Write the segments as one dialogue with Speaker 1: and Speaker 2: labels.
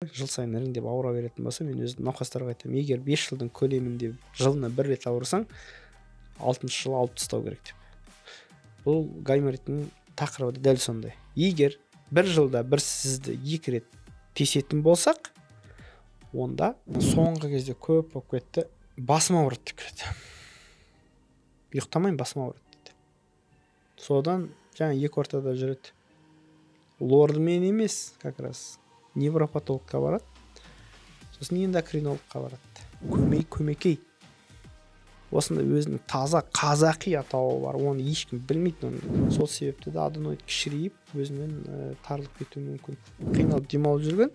Speaker 1: жыл сайын іріңдеп ауыра беретін болса, мен өзім науқастарға айтамын, егер 5 жылдың көлемінде жылына бір рет ауырсаң, 6-шы жылы алып тастау керек деп. Бұл гаймориттің тақырыбы дәл сондай. Егер бір жылда бір сізді 2 рет тесетін болсақ, онда соңғы кезде көп болып кетті, басым ауырады деп кетеді. Ұйықтамайын, басым ауырады дейді. Содан жаңа екі ортада жүреді. Лордмен емес, как раз невропатологқа барады, сосын эндокринологқа барады. Көмекей. Осында өзінің таза қазақи атауы бар, оны ешкім білмейді. Сол себепті де аденоид кішірейіп, өзімен тарылып кетуі мүмкін. Қиналып демалып жүрген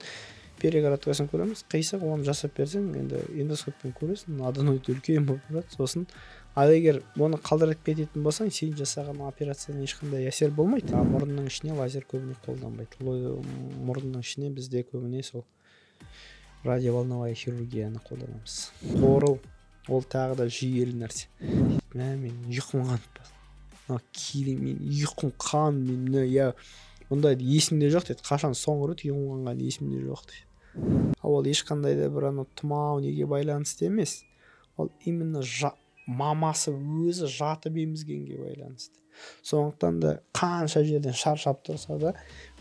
Speaker 1: перикардиясын көреміз, қисық, оны жасап берсең, енді эндоскоппен көресің, аденоид үлкен болып тұрады. Сосын ал егер оны қалдырып кететін болсаң, сен жасаған операциядан ешқандай әсер болмайды. Мұрынның ішіне лазер көбіне қолданбайды. Мұрынның ішіне бізде көбіне сол радиоволновая хирургияны қолданамыз. Қорыл, ол тағы да жүйелі нәрсе. Мен ұйқым қанып бар. Мен ұйқым қан, мұнда есімде жоқ дейді. Қашан соңғы рет ұйқым қанған есімде жоқ дейді. Ол ешқандай да бір тұмау неге байланысты емес. Ол именно мамасы өзі жатып емізгенге байланысты. Сондықтан да қанша жерден шаршап тұрса да,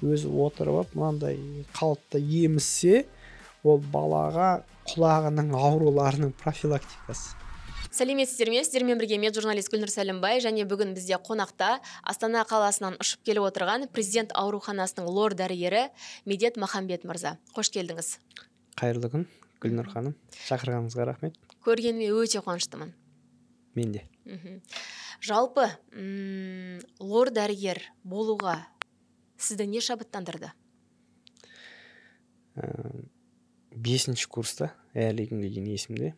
Speaker 1: өзі отырып, мынандай қалыпта емізсе, ол балаға құлағының ауруларының профилактикасы.
Speaker 2: Сәлеметсіздер ме? Сіздермен бірге меджурналист Гүлнұр Сәлімбай, және бүгін бізде қонақта Астана қаласынан ұшып келіп отырған президент ауруханасының лор дәрігері Медет Махамбет мырза. Қош келдіңіз.
Speaker 1: Қайырлы күн, Гүлнұр ханым. Шақырғаныңызға рахмет.
Speaker 2: Көргеніме өте қуаныштымын.
Speaker 1: Мен де.
Speaker 2: Жалпы, лор дәрігер болуға сізді не шабыттандырды?
Speaker 1: 5-ші курста, әлі күнге дейін есімде.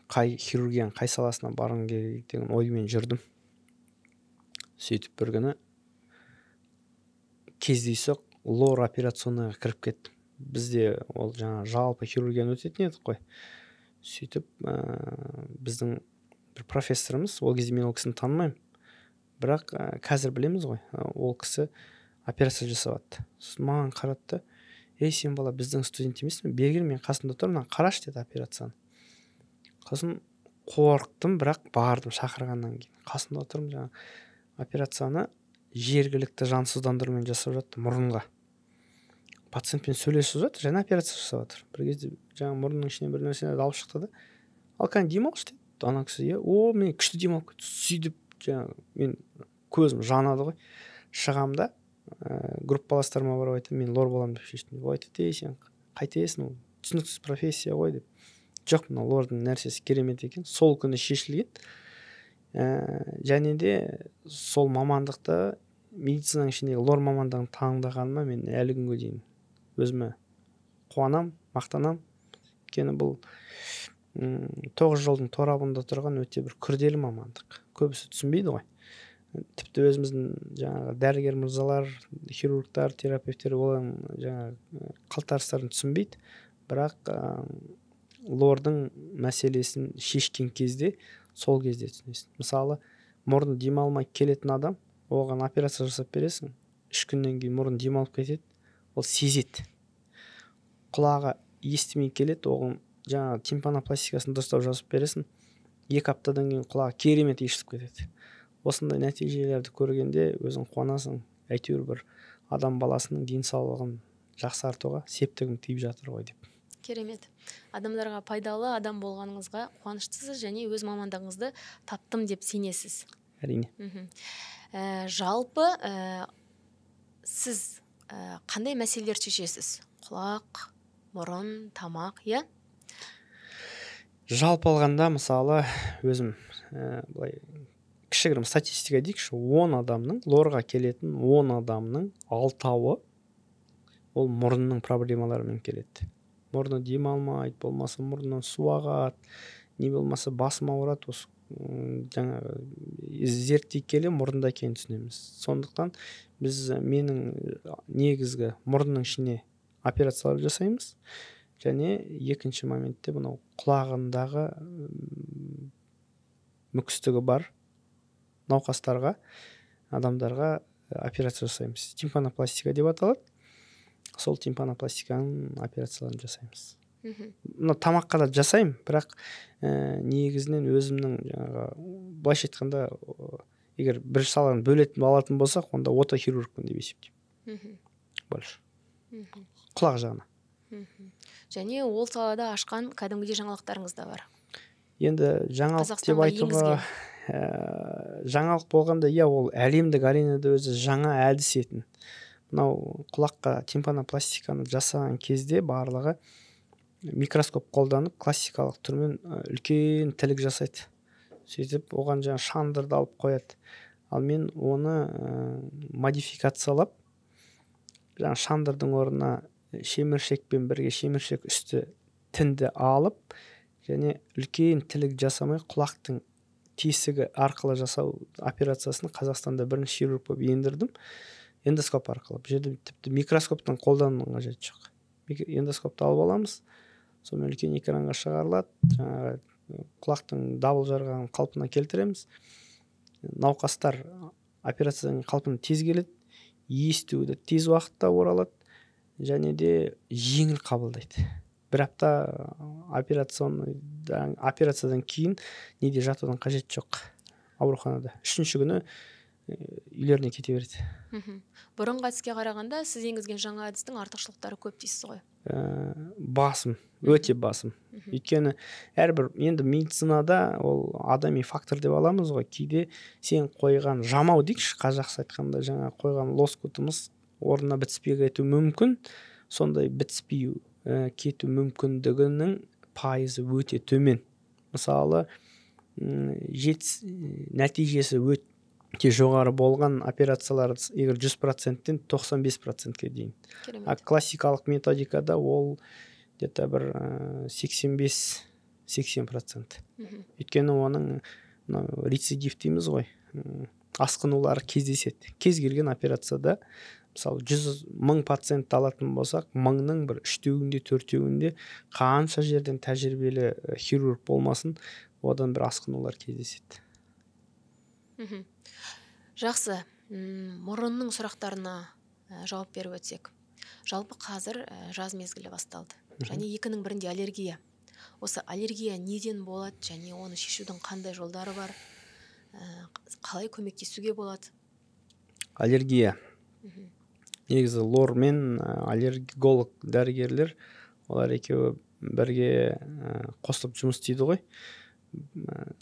Speaker 1: Қай хирургияның қай саласына барғым керек деген оймен жүрдім. Сөйтіп бір күні кездейсоқ лор операционныйға кіріп кеттім. Бізде ол жаңа жалпы хирургияны өтетін едік қой. Сөйтіп біздің бір профессорымыз, ол кезде мен ол кісіні танымаймын, бірақ қазір білеміз ғой, ол кісі операция жасаватты. Сосын маған қаратты, сен бала біздің студент емессің, бергер, мен қасында тұр, мынаны қарашы деді операцияны. Сосын қорықтым, бірақ бардым шақырғаннан кейін. Қасында отырмын, жаңа операцияны жергілікті жансыздандырумен жасап жатты мұрынға. Пациентпен сөйлесіп жатыр, жаңа операция жасап жатыр. Бір кезде жаңа мұрнының ішінен бір нәрсені алып шықты да, ал кәне демалшы деді. Ана кісі, мен күшті демалып кетті. Сөйтіп жаңа мен көзім жанады ғой. Шығамда группаластарыма барып айтамын, мен лор боламын деп шештім. Ол айтты, сен қайтесің, ол түсініксіз профессия ғой деп. Жоқ, мына лордың нәрсесі керемет екен. Сол күні шешілген. Және де сол мамандықты, медицинаның ішіндегі лор мамандығын таңдағаныма мен әлі күнге дейін өзіме қуанам, мақтанам. Өйткені бұл 9 жылдың торабында тұрған өте бір күрделі мамандық. Көбісі түсінбейді ғой. Тіпті өзіміздің жаңағы дәрігер мырзалар, хирургтар, терапевттер олардың жаңағы қалтарыстарын түсінбейді. Бірақ лордың мәселесін шешкен кезде, сол кезде түсінесің. Мысалы, мұрын демалмай келетін адам, оған операция жасап бересің, 3 күннен кейін мұрын демалып кетеді, ол сезеді. Құлағы естімей келеді, оған жаңағы тимпанопластикасын дұрыстап жасап бересің, 2 аптадан кейін құлағы керемет естіп кетеді. Осындай нәтижелерді көргенде өзің қуанасың. Әйтеуір бір адам баласының денсаулығын жақсартуға септігім тиіп жатыр ғой деп.
Speaker 2: Керемет. Адамдарға пайдалы адам болғаныңызға қуаныштысыз және өз мамандығыңызды таптым деп сенесіз.
Speaker 1: Әрине.
Speaker 2: Жалпы сіз қандай мәселелер шешесіз? Құлақ, мұрын, тамақ, иә?
Speaker 1: Жалпы алғанда, мысалы, өзім былай кішігірім статистика дейікші, 10 адамның, лорға келетін 10 адамның 6-ы ол мұрынның проблемаларымен келеді. Мұрны демалмайды, болмаса мұрнынан су ағады, не болмаса басым ауырады. Осы жаңағы зерттей келе мұрында екенін түсінеміз. Сондықтан менің негізгі мұрынның ішіне операциялар жасаймыз. Және екінші моментте бұнау құлағындағы мүкістігі бар науқастарға, адамдарға операция жасаймыз. Тимпанопластика деп аталады. сол тимпанопластиканың операцияларын жасаймыз.
Speaker 2: Мхм.
Speaker 1: Мына тамаққа да жасаймын, бірақ негізінен өзімнің жаңағы былайша айтқанда егер бір саланы бөлетін алатын болсақ, онда отохирургпын деп есептеймін.
Speaker 2: Мхм.
Speaker 1: Больше.
Speaker 2: Мхм.
Speaker 1: Құлақ жағына.
Speaker 2: Мхм. Және ол салада ашқан кәдімгідей жаңалықтарыңыз да бар.
Speaker 1: Енді жаңалық деп
Speaker 2: Қазақстанға
Speaker 1: айтуға жаңалық болғанда, ол әлемдік аренада өзі жаңа әдіс етін. Мынау құлаққа тимпанопластиканы жасаған кезде барлығы микроскоп қолданып классикалық түрмен үлкен тілік жасайды. Сөйтіп оған жаңа шандырды алып қояды. Ал мен оны модификациялап, жаңа шандырдың орнына шеміршекпен бірге шеміршек үсті тінді алып, және үлкен тілік жасамай құлақтың тесігі арқылы жасау операциясын Қазақстанда бірінші хирург болып ендірдім. Эндоскоп арқылы. Бұл жерде тіпті микроскоптың қолданудың қажеті жоқ. Эндоскопты алып аламыз, сонымен үлкен экранға шығарылады, жаңағы құлақтың дабыл жарғанын қалпына келтіреміз. Науқастар операциядан қалпына тез келеді, естуі тез уақытта оралады, және де жеңіл қабылдайды. Бір апта операциядан кейін неде жатудан қажет жоқ ауруханада. 3-ші күні үйлеріне кете береді.
Speaker 2: Бұрынғы әдіске қарағанда сіз енгізген жаңа әдістің артықшылықтары көп дейсіз ғой.
Speaker 1: Басым, өте басым. Өйткені әрбір енді медицинада ол адами фактор деп аламыз ғой. Кейде сен қойған жамау дейікші, қазақша айтқанда жаңа қойған лоскутымыз орнына бітіспей кетуі мүмкін. Сондай бітіспей кету мүмкіндігінің пайызы өте төмен. Мысалы, нәтижесі өте жоғары болған операциялар егер 100%-тен 95%-ке дейін. Классикалық методикада ол где-то бір 85-80%. Өйткені оның рецидив дейміз ғой, асқынулары кездеседі. Кез келген операцияда, мысалы 100,000 пациент алатын болсақ, 1000-ның бір 3-еуінде, 4-еуінде қанша жерден тәжірибелі хирург болмасын, одан бір асқынулар кездеседі.
Speaker 2: Жақсы, мұрынның сұрақтарына жауап беріп өтсек. Жалпы қазір жаз мезгілі басталды. Және 2-нің бірінде аллергия. Осы аллергия неден болады, және оны шешудің қандай жолдары бар? Қалай көмектесуге болады?
Speaker 1: Аллергия. Негізі лор мен аллерголог дәрігерлер, олар екеуі бірге қосылып жұмыс істейді ғой.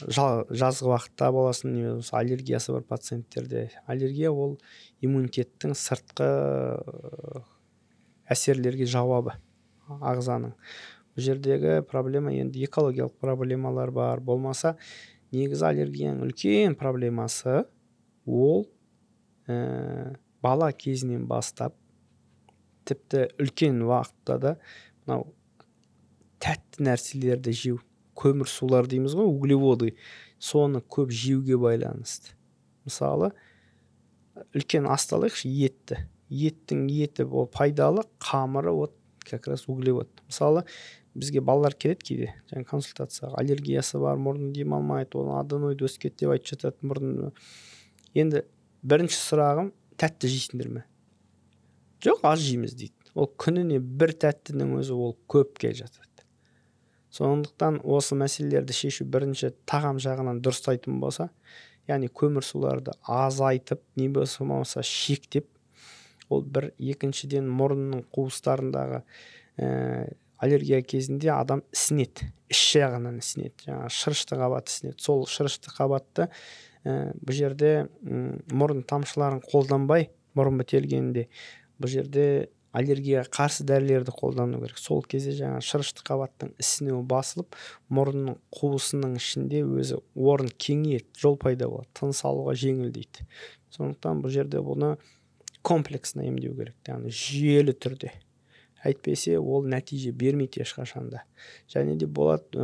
Speaker 1: Жазғы уақытта боласын, аллергиясы бар пациенттерде. Аллергия ол иммунитеттің сыртқы әсерлерге жауабы ағзаның. Бұл жердегі проблема енді экологиялық проблемалар бар. Болмаса, негізі аллергияның үлкен проблемасы ол бала кезінен бастап, тіпті үлкен уақытта да мынау тәтті нәрселерді жеу, көмір сулар дейміз ғой, углеводы, соны көп жеуге байланысты. Мысалы, үлкен асталайықшы етті. Еттің еті ол пайдалы, қамыры как раз углевод. Мысалы, бізге балалар келеді кейде, жаңа консультацияға, аллергиясы бар, мұрны демалмайды, оны аденоид өсіп кетті деп айтып жатады, мұрны. Енді бірінші сұрағым, тәтті жейсіңдер ме? Жоқ, аз жейміз дейді. Ол күніне бір тәттінің өзі ол көп келе жатады. Сондықтан осы мәселелерді шешу бірінші тағам жағынан дұрыстайтын болса, яғни көмір суларды азайтып, не болмаса шектеп, ол бір. Екіншіден, мұрынның қуыстарындағы аллергия кезінде адам ісінеді, іш жағынан ісінеді, жаңа шырышты қабат ісінеді. Сол шырышты қабатты бұл жерде мұрын тамшыларын қолданбай, мұрын бітелгенде бұл жерде аллергияға қарсы дәрілерді қолдану керек. Сол кезде жаңа шырышты қабаттың ісінуі басылып, мұрынның қуысының ішінде өзі орын кеңейеді, жол пайда болады, тыныс алуға жеңілдейді. Сондықтан бұл жерде бұны комплексно емдеу керек, яғни жүйелі түрде. Әйтпесе ол нәтиже бермейді ешқашанда. Және де болады,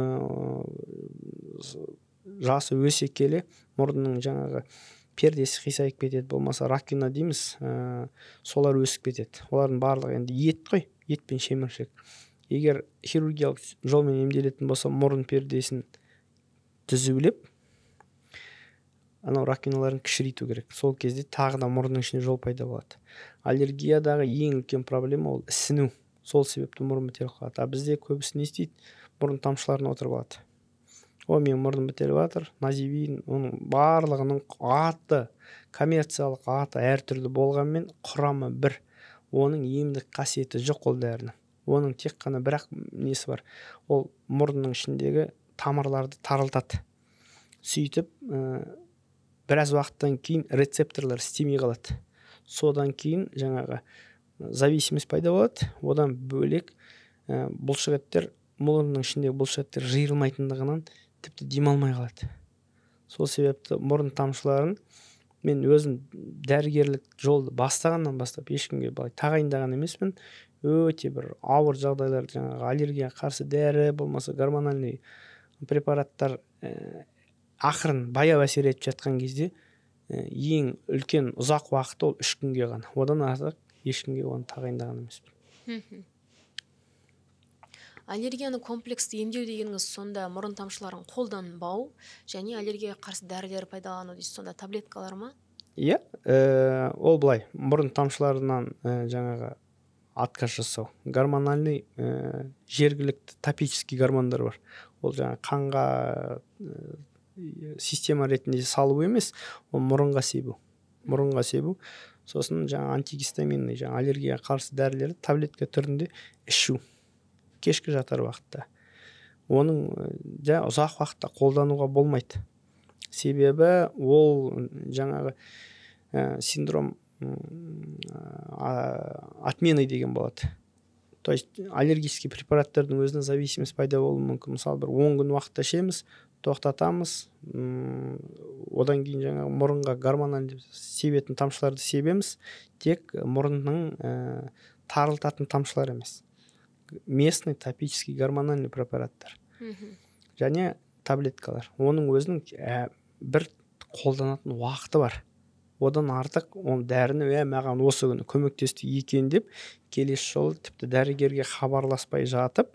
Speaker 1: жасы өсе келе мұрынның жаңағы пердесі қисайып кетеді, болмаса ракина дейміз, солар өсіп кетеді. Олардың барлығы енді ет қой, ет пен шеміршек. Егер хирургиялық жолмен емделетін болса, мұрын пердесін түзулеп, анау раковиналарын кішірейту керек. Сол кезде тағы да мұрынның ішінде жол пайда болады. Аллергиядағы ең үлкен проблема ол ісіну. Сол себепті мұрын бітеліп қалады. А бізде көбісі не істейді? Мұрын тамшыларына отырып алады. Менің мұрным бітеліп жатыр, називин, оның барлығының аты, коммерциялық аты әртүрлі болғанмен құрамы бір. Оның емдік қасиеті жоқ ол дәрінің. Оның тек қана бірақ несі бар? Ол мұрынның ішіндегі тамырларды тарылтады. Сөйтіп, біраз уақыттан кейін рецепторлар істемей қалады. Содан кейін жаңағы зависимость пайда болады. Одан бөлек бұлшықеттер, мұрынның ішіндегі бұлшықеттер жиырылмайтындығынан тіпті демалмай қалады. Сол себепті мұрын тамшыларын мен өзім дәрігерлік жолды бастағаннан бастап ешкімге былай тағайындаған емеспін. Өте бір ауыр жағдайларда жаңағы аллергияға қарсы дәрі болмаса гормональный препараттар ақырын баяу әсер етіп жатқан кезде ең үлкен ұзақ уақыт ол 3 күнге ғана. Одан артық ешкімге оны тағайындаған емеспін.
Speaker 2: Аллергияны комплексті емдеу дегеніңіз сонда мұрын тамшыларын қолданбау және аллергияға қарсы дәрілер пайдалану дейсіз, сонда таблеткалар ма?
Speaker 1: Иә, ол былай, мұрын тамшыларынан жаңағы отказ жасау. Гормональный жергілікті топический гормондар бар. Ол жаңағы қанға система ретінде салу емес, ол мұрынға себу. Мұрынға себу. Сосын жаңағы антигистаминный, жаңағы аллергияға қарсы дәрілерді таблетка түрінде ішу. Кешкі жатар уақытта. Оның ұзақ уақытта қолдануға болмайды. Себебі ол жаңағы синдром отмены деген болады. То есть аллергический препараттардың өзіне зависимость пайда болуы мүмкін. Мысалы, бір 10 күн уақытта ішеміз, тоқтатамыз, одан кейін жаңағы мұрынға гормональды себетін тамшыларды себеміз, тек мұрынның тарылтатын тамшылар емес. Местный топический гормональный препараттар. Және таблеткалар. Оның өзінің бір қолданатын уақыты бар. Одан артық он дәріні маған осы күні көмектесті екен деп келесі жолы тіпті дәрігерге хабарласпай жатып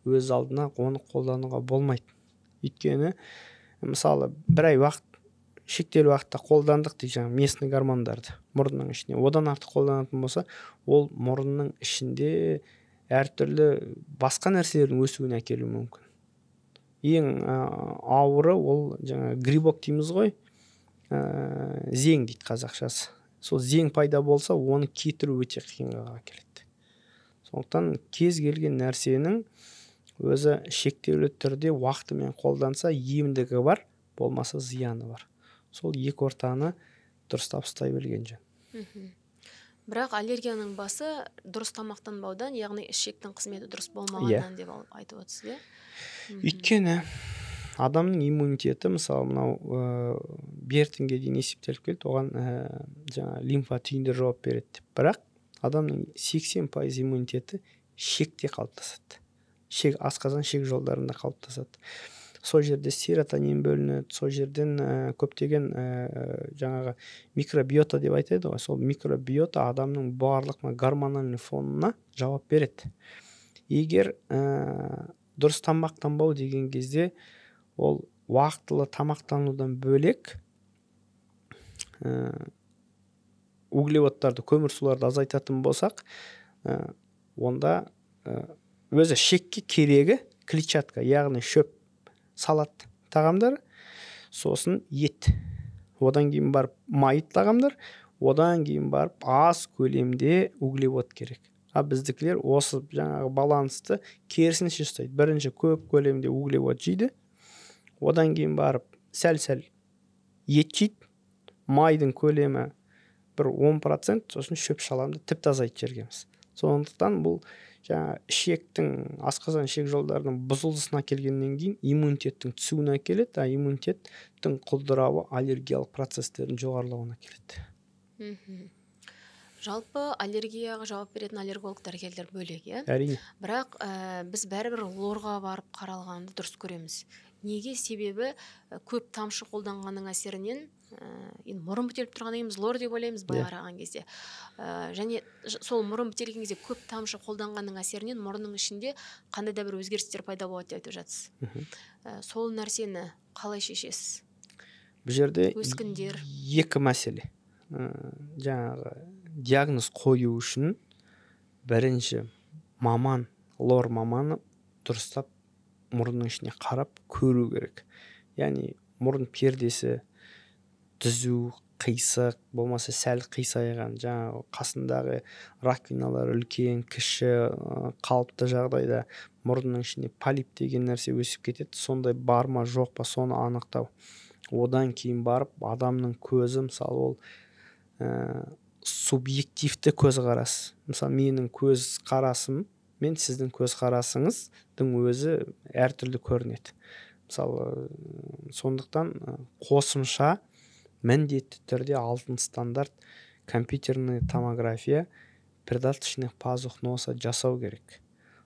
Speaker 1: өз алдына оны қолдануға болмайды. Өйткені мысалы бір ай уақыт шектеулі уақытта қолдандық дейді жаңағы местный гормондарды мұрынның ішіне. Одан артық қолданатын болса, ол мұрынның ішінде әртүрлі басқа нәрселердің өсуіне әкелуі мүмкін. Ең ауыры ол жаңа грибок дейміз ғой, зең дейді қазақшасы. Сол зең пайда болса, оны кетіру өте қиынға келеді. Сондықтан кез келген нәрсенің өзі шектеулі түрде уақытымен қолданса емдігі бар, болмаса зияны бар. Сол екі ортаны дұрыстап ұстай білген жөн.
Speaker 2: Бірақ аллергияның басы дұрыс тамақтанбаудан, яғни ішектің қызметі дұрыс болмағаннан деп айтып отырсыз, иә?
Speaker 1: Өйткені адамның иммунитеті мысалы мынау бертінге дейін есептеліп келді, оған жаңа лимфа түйіндер жауап береді деп. Бірақ адамның 80% иммунитеті шекте қалыптасады. Асқазан шек жолдарында қалыптасады. Сол жерде серотонин бөлінеді, сол жерден көптеген жаңағы микробиота деп айтады ғой. Сол микробиота адамның барлық гормональный фонына жауап береді. Егер дұрыс тамақтанбау деген кезде ол уақытылы тамақтанудан бөлек углеводтарды, көмірсуларды азайтатын болсақ, онда өзі шекке керегі клетчатка, яғни шөп, салат тағамдар, сосын ет. Одан кейін барып майыт тағамдар, одан кейін барып аз көлемде углевод керек. Біздікілер осы жаңағы балансты керісінше ұстайды. Бірінші көп көлемде углевод жейді, одан кейін барып сәл-сәл ет жейді, майдың көлемі бір 10%, сосын шөп шаламды тіпті азайтып жібергенбіз. Сондықтан бұл жаңа ішектің, асқазан ішек жолдарының бұзылысына келгеннен кейін иммунитеттің түсуіне келеді, а иммунитеттің құлдырауы аллергиялық процестердің жоғарылауына келеді.
Speaker 2: Жалпы аллергияға жауап беретін аллерголог дәрігерлер бөлек, иә?
Speaker 1: Әрине.
Speaker 2: Бірақ біз бәрібір лорға барып қаралғанды дұрыс көреміз. Неге? Себебі көп тамшы қолданғанның әсерінен мұрын бітеліп тұрған дейміз, лор деп ойлаймыз былай қараған кезде. Және сол мұрын бітелген кезде көп тамшы қолданғанның әсерінен мұрынның ішінде қандай да бір өзгерістер пайда болады деп айтып жатсыз. Сол нәрсені қалай шешесіз?
Speaker 1: бұл жерде
Speaker 2: өскіндер.
Speaker 1: екі мәселе. Жаңағы диагноз қою үшін бірінші лор маманы дұрыстап мұрынның ішіне қарап көру керек. Яғни мұрын пердесі түзу, қисық, болмаса сәл қисайған, жаңағы қасындағы раковиналар үлкен, кіші, қалыпты жағдайда мұрынның ішіне полип деген нәрсе өсіп кетеді. Сондай бар ма жоқ па соны анықтау. Одан кейін барып адамның көзі, мысалы ол субъективті көзқарас. Мысалы менің көзқарасым мен сіздің көзқарасыңыздың өзі әртүрлі көрінеді. Мысалы сондықтан қосымша міндетті түрде алтын стандарт компьютерный томография придаточных пазух носа жасау керек.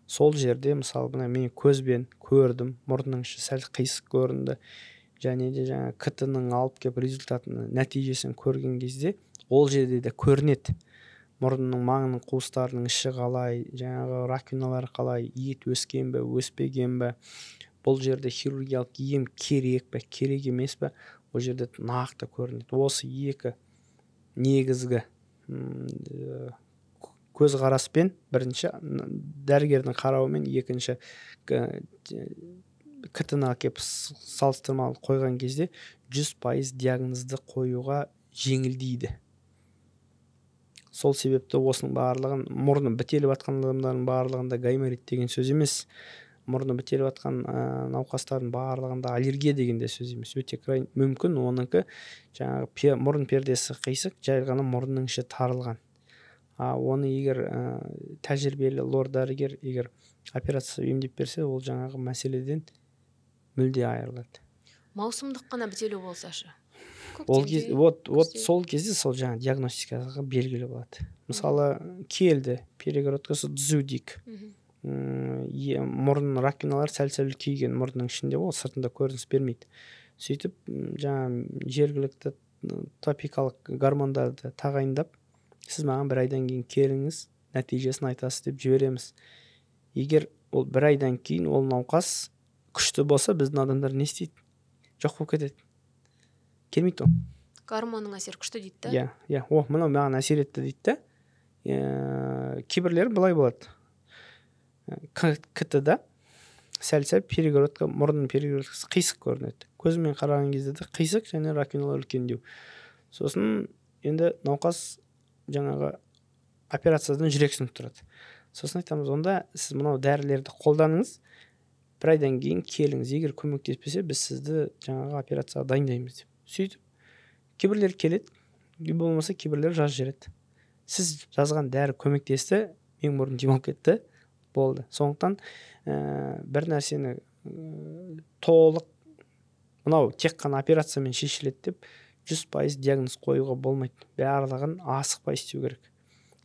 Speaker 1: Сол жерде мысалы мен көзбен көрдім, мұрнның іші сәл қисық көрінді, және де жаңа КТ-ның алып келіп результатын нәтижесін көрген кезде ол жерде де көрінеді. Мұрынның маңының қуыстарының іші қалай, жаңағы раковиналары қалай, ет өскен бе, өспеген бе, бұл жерде хирургиялық ем керек пе, керек емес пе, ол жерде нақты көрінеді. Осы екі негізгі көзқараспен, бірінші дәрігердің қарауымен, екінші КТ-ны әкеп салыстырмалы қойған кезде 100% диагнозды қоюға жеңілдейді. Сол себепті осының барлығын, мұрны бітеліп жатқан адамдардың барлығында гайморит деген сөз емес, мұрны бітеліп жатқан науқастардың барлығында аллергия деген де сөз емес. Өте мүмкін оныкі жаңағы мұрын пердесі қисық, жай ғана мұрынның іші тарылған. Оны егер тәжірибелі лор дәрігер егер операция емдеп берсе, ол жаңағы мәселеден мүлде айырылады.
Speaker 2: Маусымдық қана бітелу болса шы?
Speaker 1: Сол кезде сол жаңа диагностикаға белгілі болады. Мысалы келді, перегородкасы түзу дейік. Мұрын раковиналар сәл-сәл үлкейген мұрынның ішінде, ол сыртында көрініс бермейді. Сөйтіп жаңа жергілікті топикалық гормондарды тағайындап, сіз маған 1 айдан кейін келіңіз, нәтижесін айтасыз деп жібереміз. Егер ол 1 айдан кейін ол науқас күшті болса, біздің адамдар не істейді? Жоқ болып кетеді. Келмейді ол.
Speaker 2: Гормонның әсері күшті дейді да?
Speaker 1: Иә, мынау маған әсер етті дейді да. Кейбірлері былай болады. КТ-да сәл-сәл перегородка, мұрынның перегородкасы қисық көрінеді. Көзімен қараған кезде де қисық және раковиналар үлкендеу. Сосын енді науқас жаңағы операциядан жүрексініп тұрады. Сосын айтамыз, онда сіз мынау дәрілерді қолданыңыз, 1 айдан кейін келіңіз, егер көмектеспесе, біз сізді жаңағы операцияға дайындаймыз деп. Сөйтіп, кейбірлер келеді, болмаса кейбірлер жазып жібереді. Сіз жазған дәрі көмектесті, менің мұрным демалып кетті, болды. Сондықтан бір нәрсені толық, мынау тек қана операциямен шешіледі деп 100% диагноз қоюға болмайды. Барлығын асықпай істеу керек.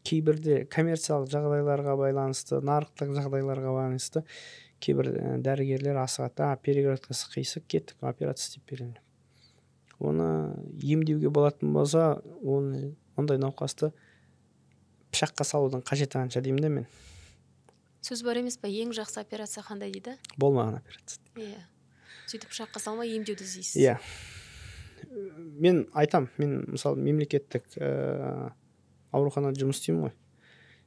Speaker 1: Кейбірде коммерциялық жағдайларға байланысты, нарықтық жағдайларға байланысты кейбір дәрігерлер асығады, перегородкасы қисық, кеттік, операция істеп беремін. Оны емдеуге болатын болса, ондай науқасты пышаққа салудың қажеті қанша деймін де мен.
Speaker 2: Сөз бар емес па, ең жақсы операция қандай дейді?
Speaker 1: Болмаған операция.
Speaker 2: Иә. Сөйтіп пышаққа салмай емдеуді іздейсіз.
Speaker 1: Иә. Мен айтам, мен мысалы мемлекеттік ауруханада жұмыс істеймін ғой.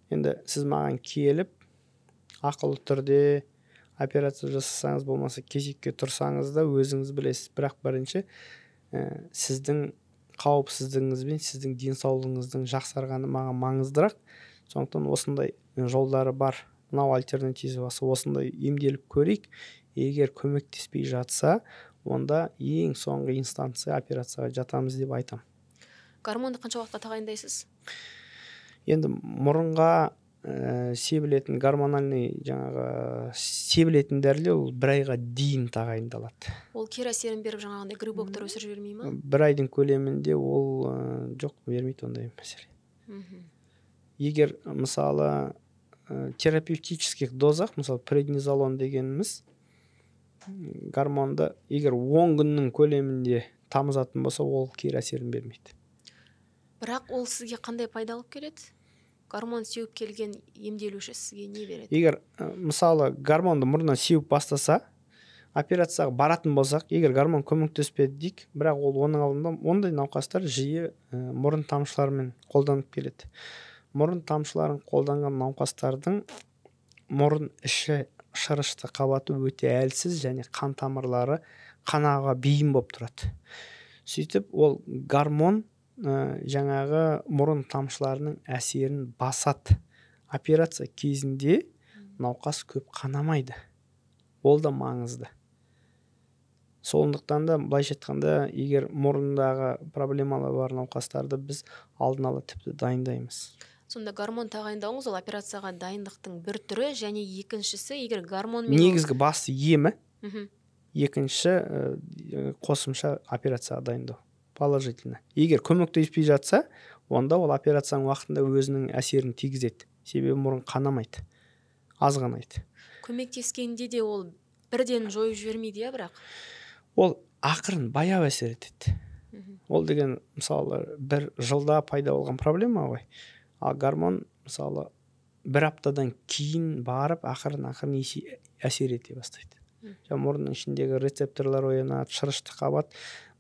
Speaker 1: Енді сіз маған келіп, ақылы түрде операция жасасаңыз, болмаса кезекке тұрсаңыз да өзіңіз білесіз. Бірақ бірінші сіздің қауіпсіздігіңіз бен сіздің денсаулығыңыздың жақсарғаны маған маңыздырақ. Сондықтан осындай жолдары бар. Мынау альтернативасы, осындай емделіп көрейік. Егер көмектеспей жатса, онда ең соңғы инстанция операцияға жатамыз деп айтам.
Speaker 2: Гормонды қанша уақытта тағайындайсыз?
Speaker 1: Енді мұрынға себілетін гормональный жаңағы себілетін дәрілер ол 1 айға дейін тағайындалады.
Speaker 2: Ол кері әсерін беріп жаңағындай грибоктар өсіріп жібермей ма?
Speaker 1: 1 айдың көлемінде ол жоқ, бермейді ондай мәселе. Егер мысалы терапевтических дозах, мысалы преднизолон дегеніміз гормонды егер 10 күннің көлемінде тамызатын болса, ол кері әсерін бермейді.
Speaker 2: Бірақ ол сізге қандай пайда алып келеді? Гормон сеуіп келген емделуші сізге не береді?
Speaker 1: Егер мысалы гормонды мұрнынан сеуіп бастаса, операцияға баратын болсақ, егер гормон көмектеспеді дейік, бірақ оның алдында ондай науқастар жиі мұрын тамшыларымен қолданып келеді. Мұрын тамшыларын қолданған науқастардың мұрын іші шырышты қабаты өте әлсіз және қан тамырлары қанауға бейім болып тұрады. Сөйтіп ол гормон жаңағы мұрын тамшыларының әсерін басады. Операция кезінде науқас көп қанамайды. Ол да маңызды. Сондықтан да былайша айтқанда, егер мұрындағы проблемалар бар науқастарды біз алдын ала тіпті дайындаймыз.
Speaker 2: Сонда гормон тағайындауыңыз ол операцияға дайындықтың бір түрі, және екіншісі, егер гормон
Speaker 1: негізгі басты емі, екінші қосымша операцияға дайындау. Положительно. Егер көмектеспей жатса, онда ол операцияның уақытында өзінің әсерін тигізеді. Себебі мұрын қанамайды, азғанайды.
Speaker 2: Көмектескенде де ол бірден жойып жібермейді, бірақ
Speaker 1: ол ақырын баяу әсер етеді. Ол деген мысалы бір жылда пайда болған проблема ғой. А гормон мысалы бір аптадан кейін барып ақырын әсер ете бастайды. Мұрынның ішіндегі рецепторлар оянады, шырышты қабат.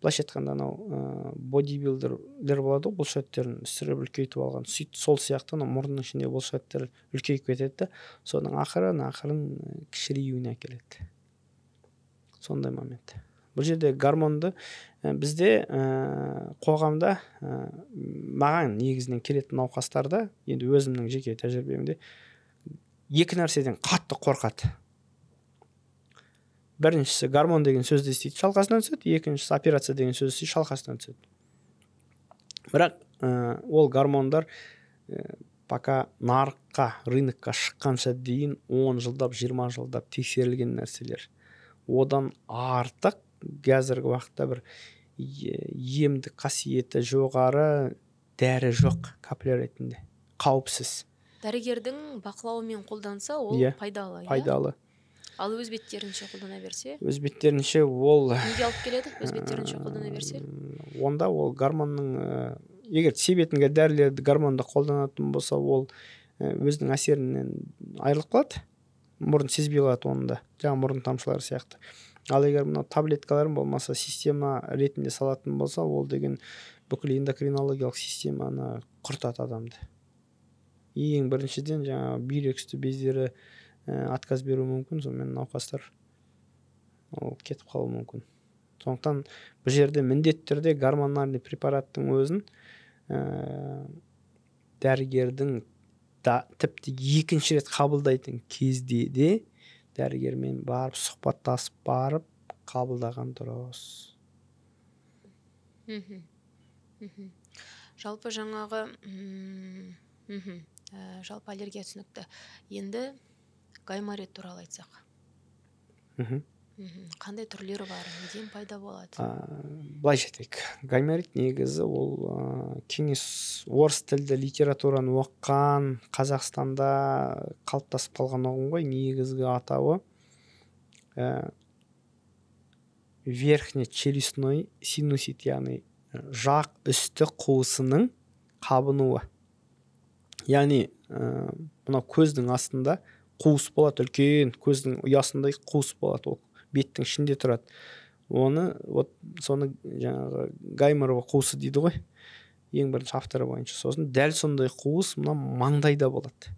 Speaker 1: Былайша айтқанда анау бодибилдерлер болады, бұлшықеттерін ісіріп үлкейтіп алған. Сол сияқты мұрынның ішінде бұлшықеттер үлкейіп кетеді, соның ақырын кішіреюіне әкеледі. Сондай момент. Бұл жерде гормонды бізде қоғамда маған негізінен келетін науқастарда, енді өзімнің жеке тәжірибемде, екі нәрседен қатты қорқады. Біріншісі гормон деген сөзді естиді, шалқасынан түседі, екіншісі операция деген сөзді естиді, шалқасынан түседі. Бірақ ол гормондар пока нарыққа, рынокқа шыққанша дейін 10 жылдап, 20 жылдап тексерілген нәрселер. Одан артық қазіргі уақытта бір емдік қасиеті жоғары дәрі жоқ капляр ретінде. Қауіпсіз.
Speaker 2: Дәрігердің бақылауымен қолданса, ол пайдалы.
Speaker 1: Пайдалы.
Speaker 2: Ал өз беттерінше қолдана берсе?
Speaker 1: Өз беттерінше ол...
Speaker 2: Неге алып келеді? Өз беттерінше қолдана берсе?
Speaker 1: Онда ол гормонның, егер себетінге дәрілерді гормонды қолданатын болса, ол өзінің әсерінен айырылып қалады. Мұрын сезбей қалады онда, жаңа мұрын тамшылары сияқты. Ал егер мына таблеткаларын болмаса система ретінде салатын болса, ол деген бүкіл эндокринологиялық системаны құртады адамды. Ең біріншіден жаңа бүйрек үсті бездері отказ беруі мүмкін, сонымен науқастар кетіп қалуы мүмкін. Сондықтан бұл жерде міндетті түрде гормональный препараттың өзін дәрігердің тіпті екінші рет қабылдайтын кезде де дәрігермен барып сұхбаттасып барып қабылдаған дұрыс.
Speaker 2: Жалпы жаңағы жалпы аллергия түсінікті. Енді гайморит туралы айтсақ. Қандай түрлері бар, неден пайда болады?
Speaker 1: Былайша айтайық, гайморит негізі ол кеңес орыс тілді литератураны оқыған, Қазақстанда қалыптасып қалған ұғым ғой. Негізгі атауы верхне-челюстной синусит, яғни жақ үсті қуысының қабынуы. Яғни мына көздің астында қуыс болады, үлкен көздің ұясындай қуыс болады, ол беттің ішінде тұрады. Соны жаңағы гайморова қуысы дейді ғой, ең бірінші авторы бойынша. Сосын дәл сондай қуыс мына маңдайда болады.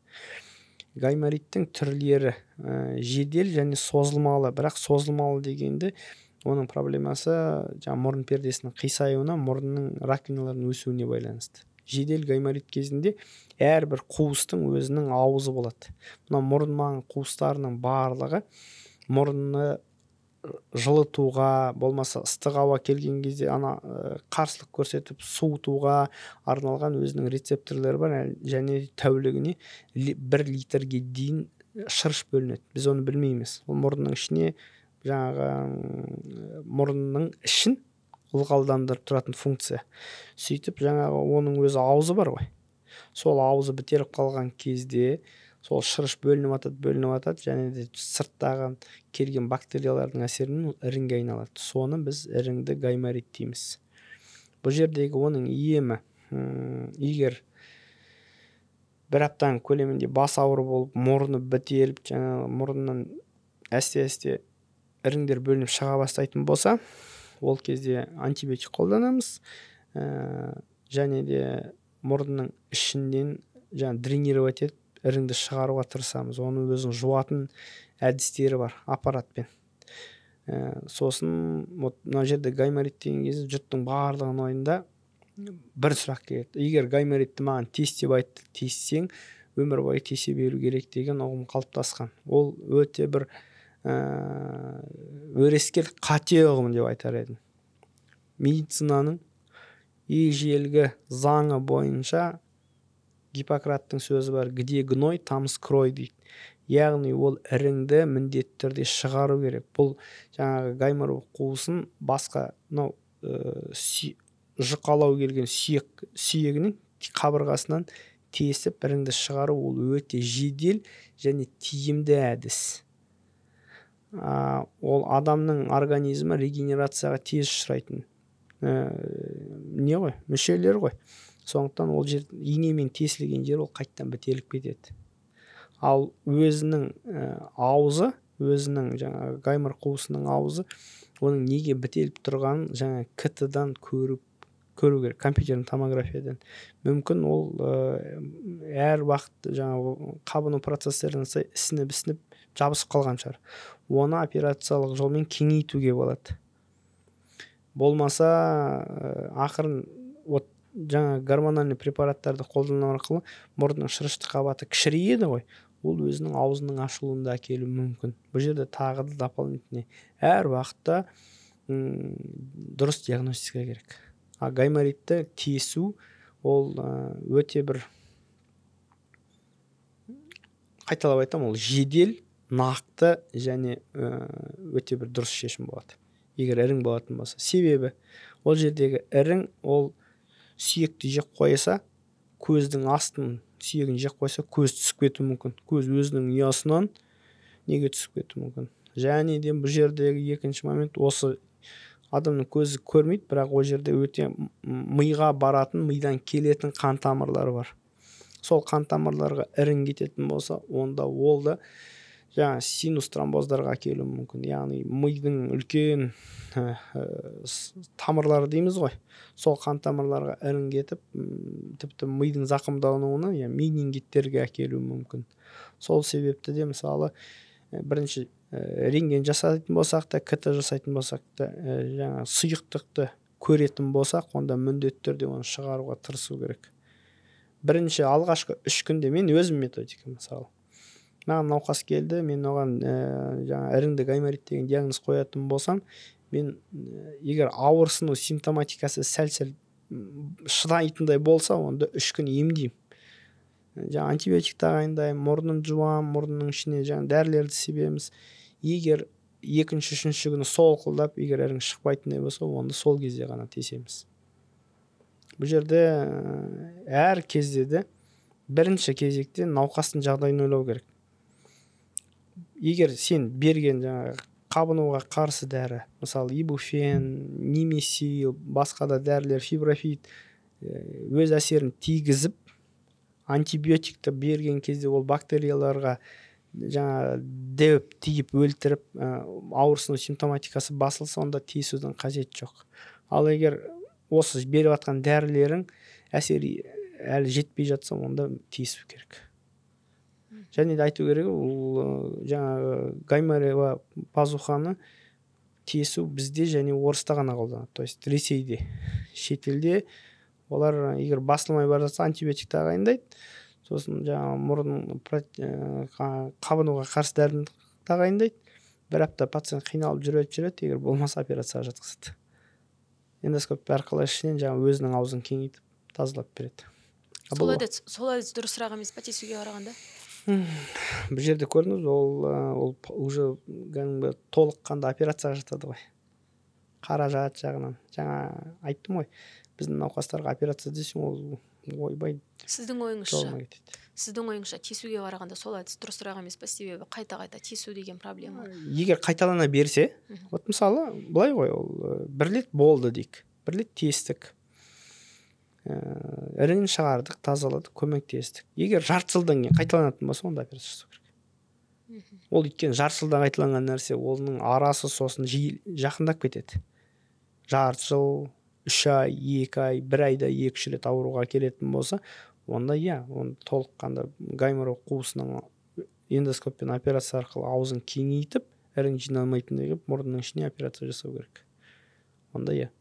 Speaker 1: Гаймориттің түрлері жедел және созылмалы, бірақ созылмалы дегенде оның проблемасы жаңа мұрын пердесінің қисаюына, мұрынның раковиналарының өсуіне байланысты. Жедел гайморит кезінде әрбір қуыстың өзінің ауызы болады. Мына мұрын маңы қуыстарының барлығы мұрынны жылытуға, болмаса ыстық ауа келген кезде қарсылық көрсетіп суытуға арналған өзінің рецепторлары бар, және тәулігіне 1 литрге дейін шырыш бөлінеді. Біз оны білмейміз. Ол мұрынның ішіне жаңағы мұрынның ішін ылғалдандырып тұратын функция. Сөйтіп жаңағы оның өзі ауызы бар ғой. Сол ауызы бітеріп қалған кезде сол шырыш бөлініп атады, және де сырттағы келген бактериялардың әсерінен іріңге айналады. Соны біз іріңді гайморит дейміз. Бұл жердегі оның емі, егер бір аптаның көлемінде бас ауыры болып, мұрны бітеліп, жаңағы мұрнынан әсте іріңдер бөлініп шыға бастайтын болса, ол кезде антибиотик қолданамыз, және де мұрынның ішінен дренировать етіп іріңді шығаруға тырысамыз. Оның өзінің жуатын әдістері бар аппаратпен. Сосын мына жерде гайморит деген кезде жұрттың барлығының ойында бір сұрақ келеді. Егер гайморитті маған тес деп айтты, тессең өмір бойы тесе беру керек деген ұғым қалыптасқан. Ол өте бір өрескел қате ұғым деп айтар едім. Медицинаның ежелгі заңы бойынша Гиппократтың сөзі бар, где гной, там скрой дейді. Яғни ол іріңді міндетті түрде шығару керек. Бұл жаңағы гаймор қуысын басқа жұқалау келген сүйегінің қабырғасынан тесіп іріңді шығару ол өте жедел және тиімді әдіс. Ол адамның организмі регенерацияға тез ұшырайтын мүшелер ғой. Сондықтан ол жер инемен тесілген жер ол қайттан бітеліп кетеді. Ал өзінің аузы, өзінің жаңағы гаймор қуысының аузы, оның неге бітеліп тұрғанын жаңа КТ-дан көру керек, компьютердің томографиядан. Мүмкін ол әр уақыт жаңағы қабыну процестерінің ісініп жабысып қалған шығар. Оны операциялық жолмен кеңейтуге болады. Болмаса ақырын жаңа гормональный препараттарды қолдану арқылы мұрынның шырышты қабаты кішірейеді ғой. Ол өзінің аузының ашылуында әкелуі мүмкін. Бұл жерде тағы да дополнительный әр уақытта дұрыс диагностика керек. Гайморитті тесу ол өте бір, қайталап айтам, ол жедел, нақты және өте бір дұрыс шешім болады. Егер ірің болатын болса. Себебі ол жердегі ірің ол сүйекті жеп қойса, көздің астын сүйегін жеп қойса, көз түсіп кетуі мүмкін. Көз өзінің ұясынан неге түсіп кетуі мүмкін. Және де бұл жердегі екінші момент, осы адамның көзі көрмейді, бірақ ол жерде өте миға баратын, мидан келетін қан тамырлары бар. Сол қан тамырларға ірің кететін болса, онда ол да жаңа синус тромбоздарға әкелуі мүмкін. Яғни мидың үлкен тамырлары дейміз ғой. Сол қан тамырларға ірің кетіп, тіпті мидың зақымдануына, менингиттерге әкелуі мүмкін. Сол себепті де мысалы бірінші рентген жасайтын болсақ та, КТ жасайтын болсақ та, жаңа сұйықтықты көретін болсақ, онда міндетті түрде оны шығаруға тырысу керек. Бірінші алғашқы 3 күнде мен өзім методика мысалы. Маған науқас келді, мен оған жаңа іріңді гайморит деген диагноз қоятын болсам, мен егер ауырсыну симптоматикасы сәл-сәл шыдайтындай болса, онда 3 күн емдеймін. Жаңа антибиотик тағайындаймын, мұрнын жуамын, мұрнның ішіне жаңа дәрілерді себеміз. Егер екінші, үшінші күні солқылдап, егер ірің шықпайтындай болса, онда сол кезде ғана тесеміз. Бұл жерде әр кезде де бірінші кезекте науқастың жағдайын ойлау керек. Егер сен берген жаңағы қабынуға қарсы дәрі, мысалы ибуфен, немесил, басқа да дәрілер, фиброфит өз әсерін тигізіп, антибиотикті берген кезде ол бактерияларға жаңа дөп тиіп өлтіріп, ауырсыну симптоматикасы басылса, онда тесудің қажеті жоқ. Ал егер осы беріп жатқан дәрілерің әсері әлі жетпей жатса, онда тесу керек. Және де айту керек, ол жаңағы гайморева пазуханы тесу бізде және орыста ғана қолданады. То есть Ресейде, шетелде олар егер басылмай бара жатса антибиотик тағайындайды. Сосын жаңағы мұрын қабынуға қарсы дәріні тағайындайды. Бір апта пациент қиналып жүреді, егер болмаса операцияға жатқызады. Эндоскоп арқылы ішінен жаңағы өзінің аузын кеңейтіп, тазалап береді.
Speaker 2: Сол әдіс дұрысырақ емес па тесуге қарағанда?
Speaker 1: Бұл жерде көрдіңіз, ол уже толыққанды операцияға жатады ғой. Қаражат жағынан. Жаңа айттым ғой, біздің науқастарға операция десең, ол ойбай.
Speaker 2: Сіздің ойыңызша тесуге қарағанда сол әдіс дұрысырақ емес па? Себебі қайта-қайта тесу деген проблема.
Speaker 1: Егер қайталана берсе, вот мысалы, былай ғой, ол бір рет болды дейік. Бір рет тестік. Іріңін шығардық, тазаладық, көмектестік. Егер жарты жылдан кейін қайталанатын болса, онда операция жасау керек. Ол өйткені жарты жылда қайталанған нәрсе, оның арасы сосын жақындап кетеді. Жарты жыл, 3 ай, 2 ай, 1 айда 2-3 рет ауруға келетін болса, онда оны толыққанды гайморок қуысының эндоскоппен операция арқылы аузын кеңейтіп, ірің жиналмайтындай қылып, мұрнының ішіне операция жасау керек. Онда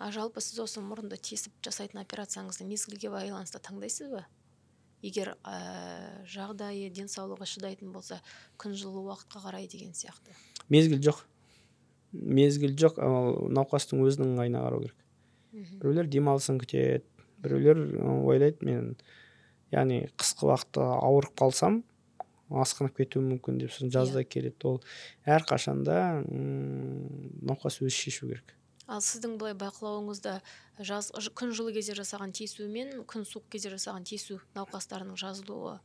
Speaker 2: А жалпы сіз осы мұрынды тесіп жасайтын операцияңызды мезгілге байланысты таңдайсыз ба? Егер жағдайы, денсаулығы шыдайтын болса, күн жылы уақытқа қарай деген сияқты.
Speaker 1: Мезгіл жоқ, науқастың өзінің ыңғайына қарау керек. Біреулер демалысын күтеді, біреулер ойлайды, мен яғни қысқы уақытта ауырып қалсам асқынып кетуі мүмкін деп, сосын жазда келеді. Ол әрқашанда науқас өзі шешу керек.
Speaker 2: Ал сіздің былай бақылауыңызда күн жылы кезде жасаған тесу мен күн суық кезде жасаған тесу науқастарының жазылуы,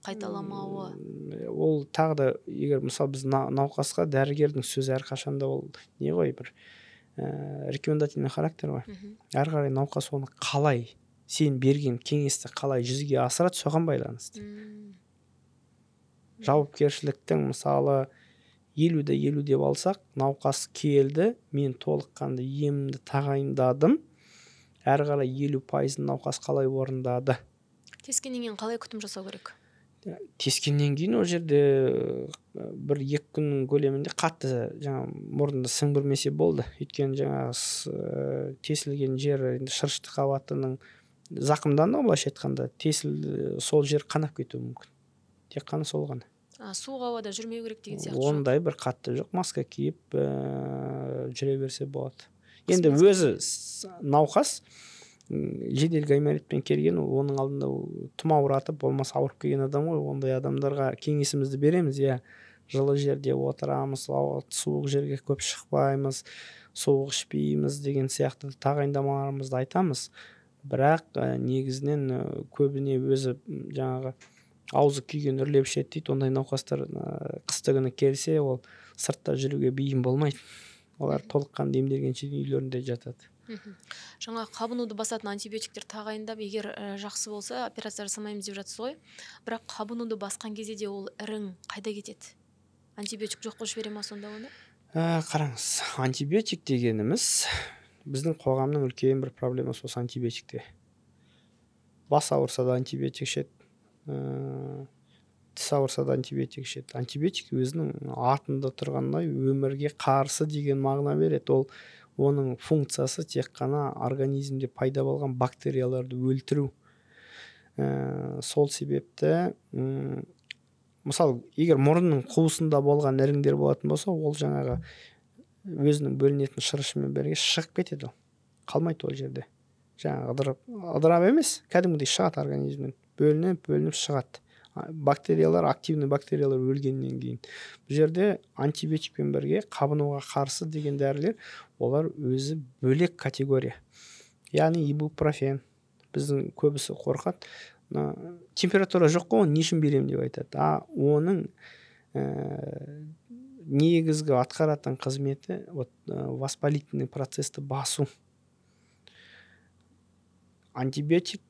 Speaker 2: қайталамауы?
Speaker 1: Ол тағы да, егер мысалы біз науқасқа дәрігердің сөзі әрқашанда ол не ғой, бір рекомендательный характер ғой. Әрі қарай науқас оны қалай, сен берген кеңесті қалай жүзеге асырады, соған байланысты. Жауапкершіліктің мысалы 50-50 деп алсақ, науқас келді, мен толыққанды емімді тағайындадым, әрі қарай 50% науқас қалай орындады.
Speaker 2: Тескеннен кейін қалай күтім жасау керек?
Speaker 1: Тескеннен кейін ол жерде 1-2 күннің көлемінде қатты мұрынды сіңбірмесе болды. Өйткені тесілген жер шырышты қабатының зақымданды, былайша айтқанда, тесілді, сол жер қанап кетуі мүмкін. Тек қана сол ғана.
Speaker 2: Суық ауада жүрмеу керек деген сияқты.
Speaker 1: Ондай бір қатты жоқ, маска киіп жүре берсе болады. Енді өзі науқас жедел гайморитпен келген, оның алдында тұма ауратып, болмаса ауырып келген адам ғой. Ондай адамдарға кеңесімізді береміз. Жылы жерде отырамыз, суық жерге көп шықпаймыз, суық ішпейміз деген сияқты тағайындамаларымызды айтамыз. Бірақ негізінен көбіне өзі аузы күйген үрлеп ішеді дейді. Ондай науқастар қыстыгүні келсе, ол сыртта жүруге бейім болмайды. Олар толыққанды емделгенше үйлерінде жатады.
Speaker 2: Жаңа қабынуды басатын антибиотиктер тағайындап, егер жақсы болса, операция жасамаймыз деп жатсыз ғой. Бірақ қабынуды басқан кезде де ол ірің қайда кетеді? Антибиотик жоқ қылып жібере ма сонда оны?
Speaker 1: Қараңыз, антибиотик дегеніміз біздің қоғамның үлкен бір проблемасы осы антибиотикте. Бас ауырса да антибиотик ішеді, тіс ауырса да антибиотик ішеді. Антибиотик өзінің атында тұрғандай өмірге қарсы деген мағына береді. Оның функциясы тек қана организмде пайда болған бактерияларды өлтіру. Сол себепті, мысалы, егер мұрынның қуысында болған іріңдер болатын болса, ол өзінің бөлінетін шырышымен бірге шығып кетеді. Қалмайды ол жерде. Ыдырап емес, кәдімгідей шығады организмнен. Бөлініп шығады. Активный бактериялар өлгеннен кейін. Бұл жерде антибиотикпен бірге қабынуға қарсы деген дәрілер, олар өзі бөлек категория. Яғни ибупрофен. Біздің көбісі қорқады. Температура жоқ қой, оны не үшін беремін деп айтады. Оның негізгі атқаратын қызметі воспалительный процесті басу. Антибиотик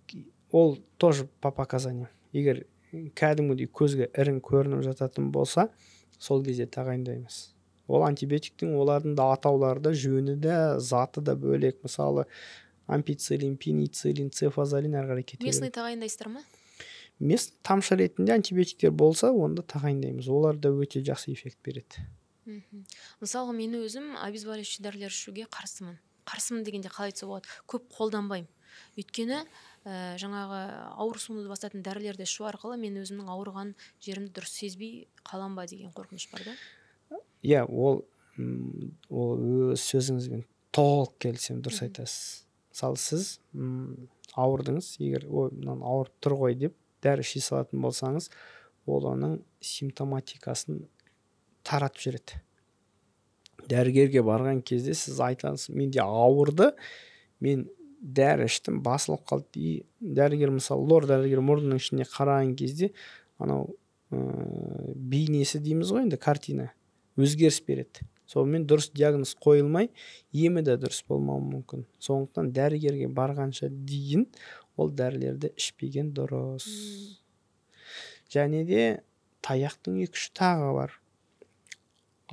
Speaker 1: ол тоже по показаниям. Егер кәдімгідей көзге ірің көрініп жататын болса, сол кезде тағайындаймыз. Ол антибиотиктің олардың да атаулары да, жөні де, заты да бөлек. Мысалы, ампицилин, пенициллин, цефазолин әрі қарай кетеді.
Speaker 2: Местный тағайындайсыздар ма?
Speaker 1: Местный тамшы ретінде антибиотиктер болса, онда тағайындаймыз. Олар да өте жақсы эффект береді.
Speaker 2: Мысалы, мен өзім обезболивающий дәрілер ішуге қарсымын. Қарсымын дегенде қалай айтса болады? Көп қолданбаймын. Өйткені жаңағы ауырсуымды басатын дәрілерді ішу арқылы мен өзімнің ауырған жерімді дұрыс сезбей қалам ба деген қорқыныш бар да?
Speaker 1: Ол өз сөзіңізбен толық келісем, дұрыс айтасыз. Мысалы, сіз ауырдыңыз, егер ауырып тұр ғой деп дәрі іше салатын болсаңыз, ол оның симптоматикасын таратып жібереді. Дәрігерге барған кезде сіз айтасыз, менде ауырды, мен дәрі іштім, басылып қалды. Дәрігер, мысалы, лор дәрігер мұрнының ішіне қараған кезде, бейнесі дейміз ғой, енді картина өзгеріс береді. Сонымен дұрыс диагноз қойылмай, емі де дұрыс болмауы мүмкін. Сондықтан дәрігерге барғанша дейін ол дәрілерді ішпеген дұрыс. Және де таяқтың 2-3 тағы бар.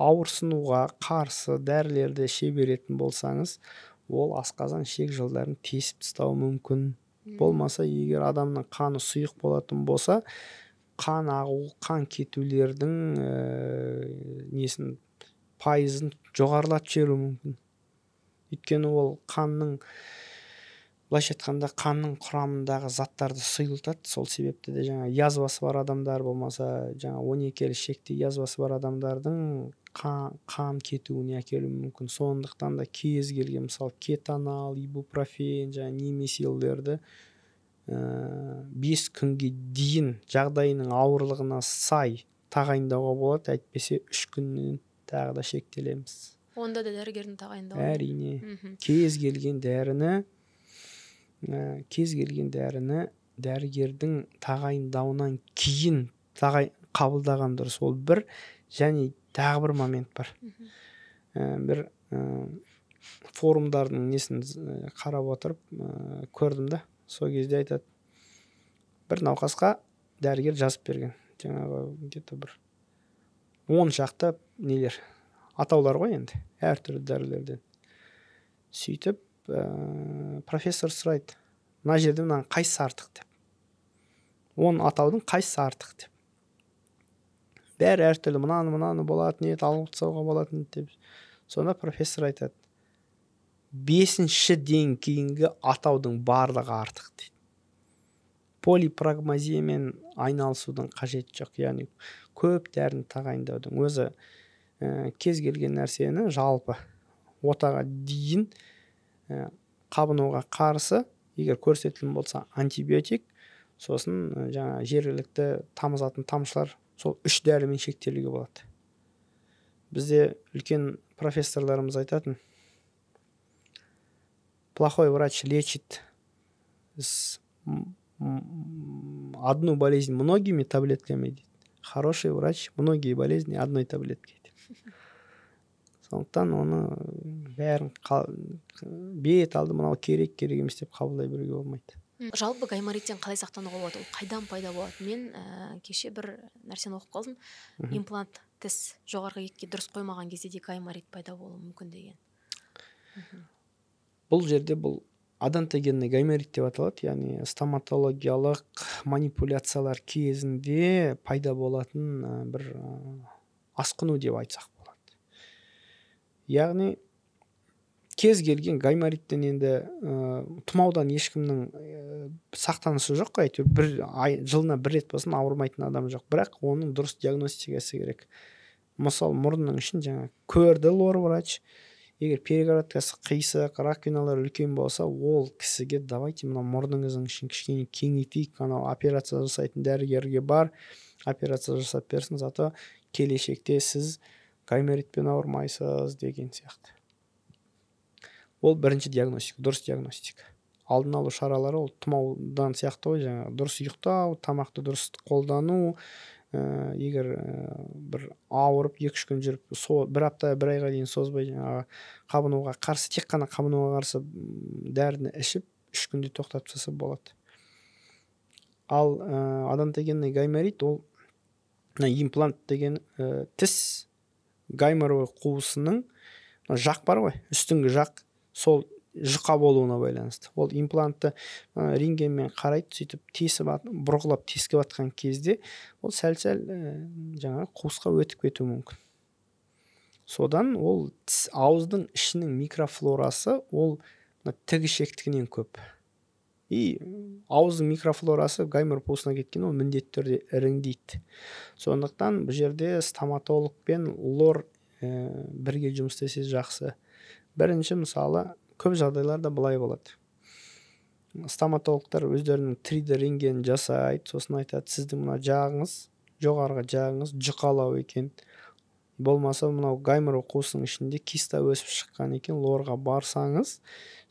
Speaker 1: Ауырсынуға қарсы дәрілерді іше беретін болсаңыз, ол асқазан ішек жолдарын тесіп тастауы мүмкін. Болмаса, егер адамның қаны сұйық болатын болса, қан ағу, қан кетулердің несін пайызын жоғарылатып жіберуі мүмкін. Өйткені ол қанның, былайша айтқанда, қанның құрамындағы заттарды сұйылтады. Сол себепті де жаңа язвасы бар адамдар, болмаса жаңа 12 ішекте язвасы бар адамдардың қан кетуіне әкелуі мүмкін. Сондықтан да кез келген, мысалы, кетанол, ибупрофен, жаңа немесилдерді 5 күнге дейін жағдайының ауырлығына сай тағайындауға болады. Әйтпесе 3 күннен тағы да шектелеміз.
Speaker 2: Онда да дәрігердің тағайындауы.
Speaker 1: Әрине. Кез келген дәріні дәрігердің тағайындауынан кейін қабылдаған дұрыс. Ол бір. Және тағы бір момент бар. Бір форумдардың несін қарап отырып көрдім да. Сол кезде айтады, бір науқасқа дәрігер жазып берген. Жаңағы где-то бір 10 шақты нелер, атаулар ғой енді, әртүрлі дәрілерден. Сөйтіп, профессор сұрайды, мына жерде мынаның қайсысы артық деп. 10 атаудың қайсысы артық деп. Бәрі әртүрлі, мынаны болатын еді, алып тастауға болатын деп. Сонда профессор айтады, 5-ден кейінгі атаудың барлығы артық дейді. Полипрагмазиямен айналысудың қажеті жоқ. Яғни көп дәріні тағайындаудың өзі кез келген нәрсені жалпы отаға дейін қабынуға қарсы егер көрсетілген болса антибиотик, сосын жаңа жергілікті тамызатын тамшылар, сол 3 дәрімен шектелуге болады. Бізде үлкен профессорларымыз айтатын, плохой врач лечит одну болезнь многими таблетками, хороший врач многие болезни одной таблеткой. Сондықтан оны бәрін бет алды, мынау керек емес деп қабылдай беруге болмайды.
Speaker 2: Жалпы гаймориттен қалай сақтануға болады? Ол қайдан пайда болады? Мен кеше бір нәрсені оқып қалдым. Имплант тіс жоғарғы етке дұрыс қоймаған кезде де гайморит пайда болуы мүмкін деген.
Speaker 1: Бұл жерде бұл адонтогенный гайморит деп аталады, яғни стоматологиялық манипуляциялар кезінде пайда болатын бір асқыну деп айтсақ болады. Яғни кез келген гаймориттен енді тұмаудан ешкімнің сақтанысы жоқ қой, әйтеуір жылына 1 рет болсын ауырмайтын адам жоқ. Бірақ оның дұрыс диагностикасы керек. Мысалы, мұрынның ішін жаңа көрді лор врач, егер перегородкасы қисық, раковиналар үлкен болса, ол кісіге давайте мына мұрныңыздың ішін кішкене кеңейтейік, анау операция жасайтын дәрігерге бар, операция жасап берсін, зато келешекте сіз гайморитпен ауырмайсыз деген сияқты. Ол бірінші диагностика, дұрыс диагностика. Алдын алу шаралары ол тұмаудан сияқты ғой, жаңа дұрыс ұйықтау, тамақты дұрыс қолдану, егер бір ауырып 2-3 күн жүріп, 1 апта, 1 айға дейін созбай жаңағы қабынуға қарсы, тек қана қабынуға қарсы дәріні ішіп 3 күнде тоқтатып тастаса болады. Ал адонтогенный гайморит ол имплант деген тіс гайморовый қуысының жақ бар ғой, үстіңгі жақ, сол жұқа болуына байланысты. Ол имплантты рентгенмен қарайды, сөйтіп тесіп, бұрғылап тесіп атқан кезде ол сәл-сәл жаңа қуысқа өтіп кетуі мүмкін. Содан ол ауыздың ішінің микрофлорасы ол тігішектігінен көп. И ауыздың микрофлорасы гаймор қуысына кеткен, ол міндетті түрде іріңдейді. Сондықтан бұл жерде стоматолог пен лор бірге жұмыс істесе жақсы. Бірінші, мысалы, көп жағдайларда былай болады. Стоматологтар өздерінің 3D рентген жасайды, сосын айтады, сіздің мына жағыңыз, жоғарғы жағыңыз жұқалау екен. Болмаса, мынау гаймор қуысының ішінде киста өсіп шыққан екен, лорға барсаңыз,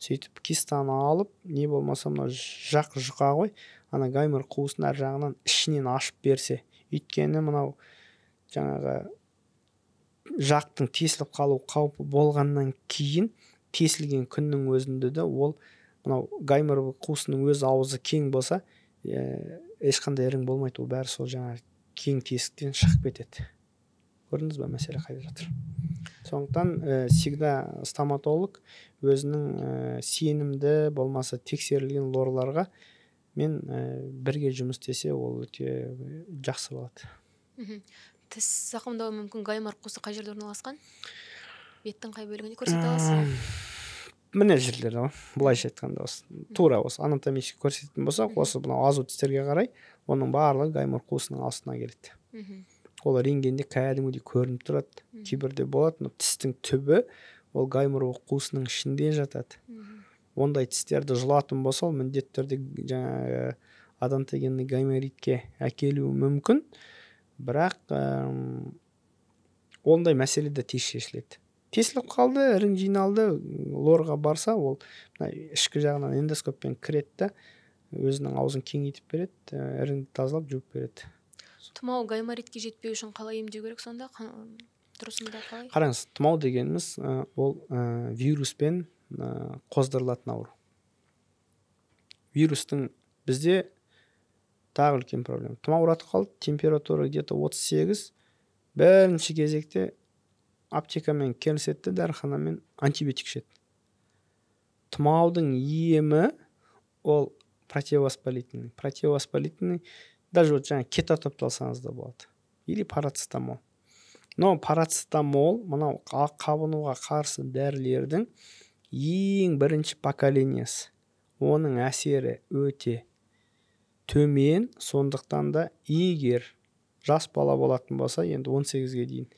Speaker 1: сөйтіп кистаны алып, не болмаса мынау жақ жұқа ғой, ана гаймор қуысын әр жағынан ішінен ашып берсе, өйткені мынау жаңағы жақтың тесіліп қалу қаупі болғаннан кейін тесілген күннің өзінде де ол мынау гаймор қуысының өз ауызы кең болса, ешқандай ірің болмайды, ол бәрі сол жаңа кең тесіктен шығып кетеді. Көрдіңіз ба мәселе қайда жатыр? Сондықтан всегда стоматолог өзінің сенімді болмаса тексерілген лорларға мен бірге жұмыс істесе ол өте жақсы болады.
Speaker 2: Тіс зақымдауы мүмкін гаймор қуысы қай жерде орналасқан? Беттің қай бөлігінде көрсете аласыз?
Speaker 1: Міне жерлері ғой. Былайша айтқанда осы тура осы анатомически көрсететін болсақ, осы мынау азу тістерге қарай оның барлығы гаймор қуысының астына келеді. Ол рентгенде кәдімгідей көрініп тұрады. Кейбірде болады, тістің түбі ол гаймор қуысының ішінде жатады. Ондай тістерді жұлатын болса, ол міндетті түрде жаңағы одонтогенный гайморитке әкелуі мүмкін. Бірақ ондай мәселе де тез шешіледі. Тесіліп қалды, ірің жиналды, лорға барса, ол ішкі жағынан эндоскоппен кіреді да, өзінің аузын кеңейтіп береді, іріңді тазалап жуып береді.
Speaker 2: Тұмау гайморитке жетпеу үшін қалай емдеу керек сонда? Дұрысында қалай?
Speaker 1: Қараңыз, тұмау дегеніміз ол вируспен қоздырылатын ауру. Вирустың бізде тағы үлкен проблема. Тұмау ұратып қалды, температура где-то 38, бірінші кезекте аптекамен келіседі, дәріханамен антибиотик ішеді. Тұмаудың емі ол противовоспалительный. Противовоспалительный даже вот жаңа кетотопты алсаңыз да болады. Или парацетамол. Но парацетамол мынау қабынуға қарсы дәрілердің ең бірінші поколениясы. Оның әсері өте төмен, сондықтан да егер жас бала болатын болса, енді 18-ге дейін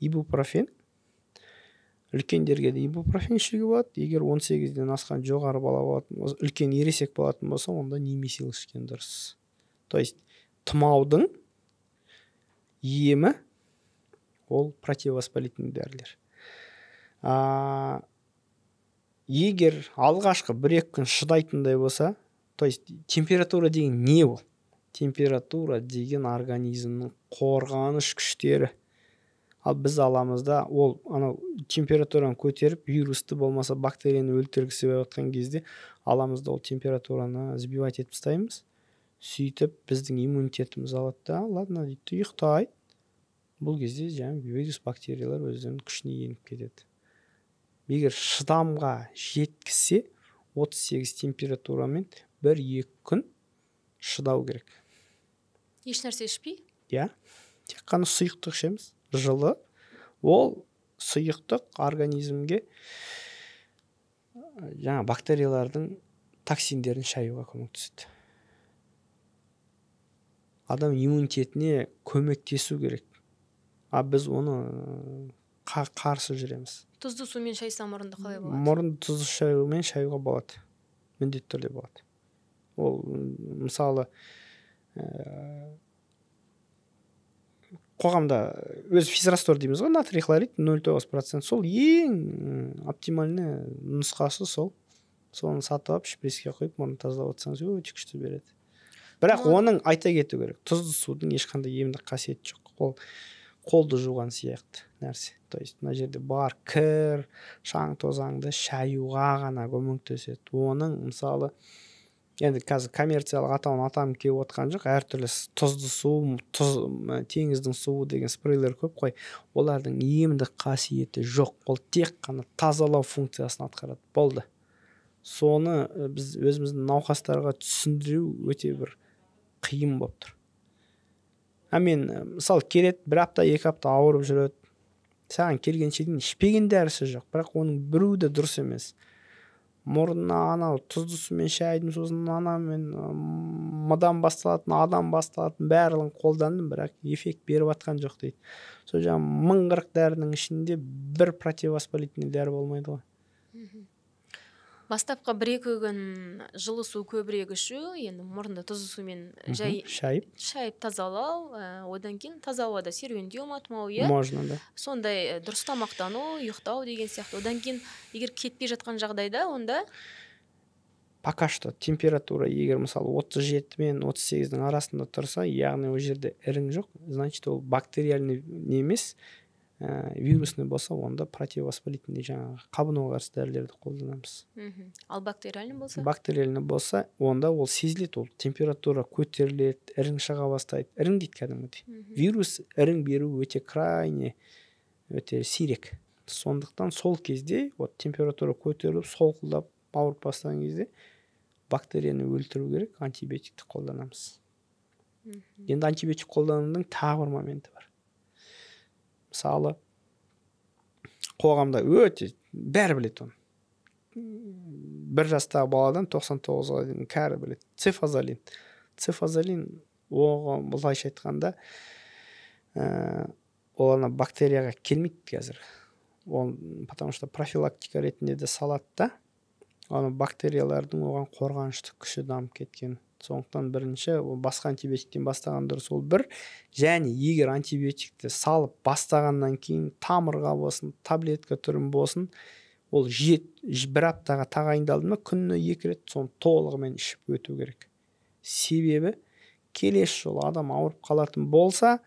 Speaker 1: ибупрофен, үлкендерге де ибупрофен ішуге болады. Егер 18-ден асқан жоғары бала болатын болса, үлкен ересек болатын болса, онда немесил ішкен дұрыс. То есть тұмаудың емі ол противовоспалительный дәрілер. Егер алғашқы 1-2 күн шыдайтындай болса, то есть температура деген не ол? Температура деген организмнің қорғаныш күштері. Ал біз аламызда ол анау температураны көтеріп, вирусты болмаса бактерияны өлтіргісі келіп жатқан кезде аламызда ол температураны сбивать етіп тастаймыз. Сөйтіп біздің иммунитетіміз алады да, ладно дейді, ұйықтайды. Бұл кезде жаңағы вирус, бактериялар өздерінің күшіне еніп кетеді. Егер шыдамға жеткісе, 38 температурамен 1-2 күн шыдау керек.
Speaker 2: Еш нәрсе ішпей?
Speaker 1: Иә, тек қана сұйықтық ішеміз. Жылы ол сұйықтық организмге жаңа бактериялардың токсиндерін шаюға көмектеседі. Адам иммунитетіне көмектесу керек. Біз оны қарсы жүреміз.
Speaker 2: Тұзды сумен шайса мұрынды қалай болады?
Speaker 1: Мұрынды тұзды шаюмен шаюға болады. Міндетті түрде болады. Ол мысалы қоғамда өз физрастор дейміз ғой, натрий хлорид 0,9%, сол ең оптимальный нұсқасы сол. Соны сатып алып шприцке қойып мұрын тазалап отырсаңыз өте күшті береді. Бірақ оның айта кету керек, тұзды судың ешқандай емдік қасиеті жоқ. Ол қолды жуған сияқты нәрсе. То есть мына жерде бар кір, шаң тозаңды шаюға ғана көмектеседі. Оның мысалы енді қазір коммерциялық атауын атам келіп отқан жоқ, әртүрлі тұзды су, теңіздің суы деген спрейлер көп қой. Олардың емдік қасиеті жоқ. Ол тек қана тазалау функциясын атқарады. Болды. Соны біз өзіміздің науқастарға түсіндіру өте бір қиын болып тұр. Мен мысалы келеді, 1 апта, 2 апта ауырып жүреді. Саған келгенше дейін ішпеген дәрісі жоқ, бірақ оның біреуі де дұрыс емес. Мұрнына анау тұзды сумен шайдың, сосын анамен мыдан басталатын, адам басталатын барлығын қолдандым, бірақ эффект беріп атқан жоқ дейді. Сол жаңа 1040 дәрінің ішінде бір противовоспалительный дәрі болмайды ғой.
Speaker 2: Бастапқы 1-2 күн жылы су көбірек ішу, енді мұрынды тұзды сумен шайып тазалау, одан кейін таза ауада серуендеу ма, тұмау, иә?
Speaker 1: Можно, да.
Speaker 2: Сондай дұрыс тамақтану, ұйықтау деген сияқты. Одан кейін егер кетпей жатқан жағдайда, онда
Speaker 1: пока что температура егер мысалы 37 мен 38-дің арасында тұрса, яғни ол жерде ірің жоқ, значит ол бактериальный емес, вирусный болса онда противовоспалительный жаңағы қабынуға қарсы дәрілерді қолданамыз.
Speaker 2: Ал бактериальный болса?
Speaker 1: Бактериальный болса онда ол сезіледі, ол температура көтеріледі, ірің шыға бастайды, іріңдейді кәдімгідей. Вирус ірің беру өте крайне өте сирек. Сондықтан сол кезде вот температура көтеріліп солқылдап ауырып бастаған кезде бактерияны өлтіру керек, антибиотикті қолданамыз. Енді антибиотик қолданудың тағы бір моменті бар. Мысалы, қоғамда өте бәрі біледі оны. 1 жастағы баладан 99-ға дейін кәрі біледі. Цифазолин оған былайша айтқанда ол ана бактерияға келмейді қазір. Ол потому что профилактика ретінде де салады да. Ана бактериялардың оған қорғаныштық күші дамып кеткен. Сондықтан бірінші басқа антибиотиктен бастаған дұрыс. Ол бір. Және егер антибиотикті салып бастағаннан кейін тамырға болсын, таблетка түрін болсын, ол 1 аптаға тағайындалды ма, күніне 2 рет соны толығымен ішіп өту керек. Себебі келесі жолы адам ауырып қалатын болса,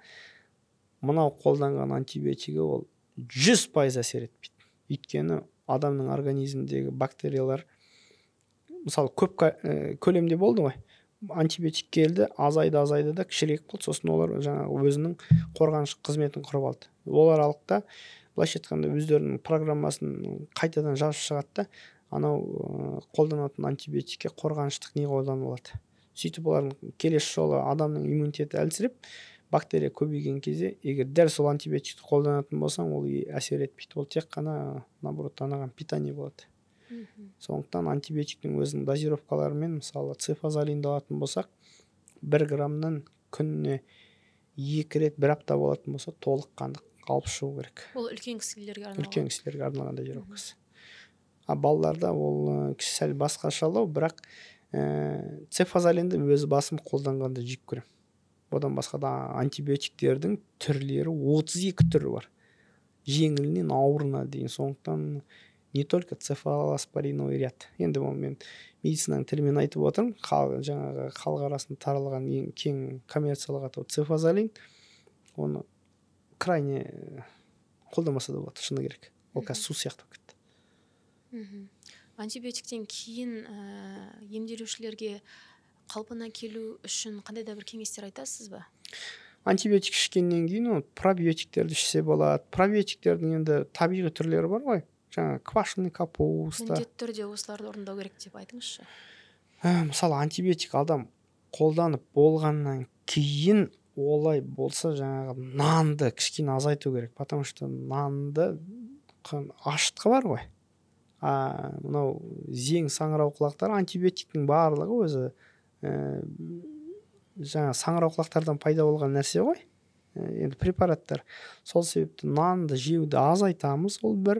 Speaker 1: мынау қолданған антибиотигі ол 100% әсер етпейді. Өйткені адамның организміндегі бактериялар мысалы көп көлемде болды ғой. Антибиотик келді, азайды да кішірек болды, сосын олар жаңағы өзінің қорғаныш қызметін құрып алды. Ол аралықта былайша айтқанда өздерінің программасын қайтадан жазып шығады да, анау қолданатын антибиотикке қорғаныштық не қолданылады. Сөйтіп олардың келесі жолы адамның иммунитеті әлсіреп, бактерия көбейген кезде, егер дәл сол антибиотикті қолданатын болсаң, ол әсер етпейді. Ол тек қана наоборот анаған питание болады. Сондықтан антибиотиктің өзінің дозировкаларымен, мысалы цифазолинді алатын болсақ, 1 граммнан күніне 2 рет 1 апта болатын болса, толыққанды алып шығу керек.
Speaker 2: Ол үлкен кісілерге арналған.
Speaker 1: Үлкен кісілерге арналған дозировкасы. Балаларда ол сәл басқашалау, бірақ цифазолинді өз басым қолданғанда жек көремін. Одан басқа да антибиотиктердің түрлері 32 түрі бар. Жеңілінен ауырына дейін. Сондықтан не только цефалоспориновый ряд. Енді мен медицинаның тілімен айтып отырмын. Жаңағы халық арасында таралған ең кең коммерциялық атау цифазолин. Оны крайне қолдамаса да болады, шыны керек. Ол қазір су сияқты кетті.
Speaker 2: Антибиотиктен кейін емделушілерге қалпына келу үшін қандай да бір кеңестер айтасыз ба?
Speaker 1: Антибиотик ішкеннен кейін пробиотиктерді ішсе болады. Пробиотиктердің енді табиғи түрлері бар ғой. Жаңа квашеный капуста.
Speaker 2: Міндетті түрде осыларды орындау керек деп айтыңызшы.
Speaker 1: Мысалы, антибиотик адам қолданып болғаннан кейін олай болса, жаңағы нанды кішкене азайту керек. Потому что нанды ашытқы бар ғой. Мынау зең саңырауқұлақтар антибиотиктің барлығы өзі жаңа саңырауқұлақтардан пайда болған нәрсе ғой. Енді препараттар. Сол себепті нанды жеуді азайтамыз. Ол бір.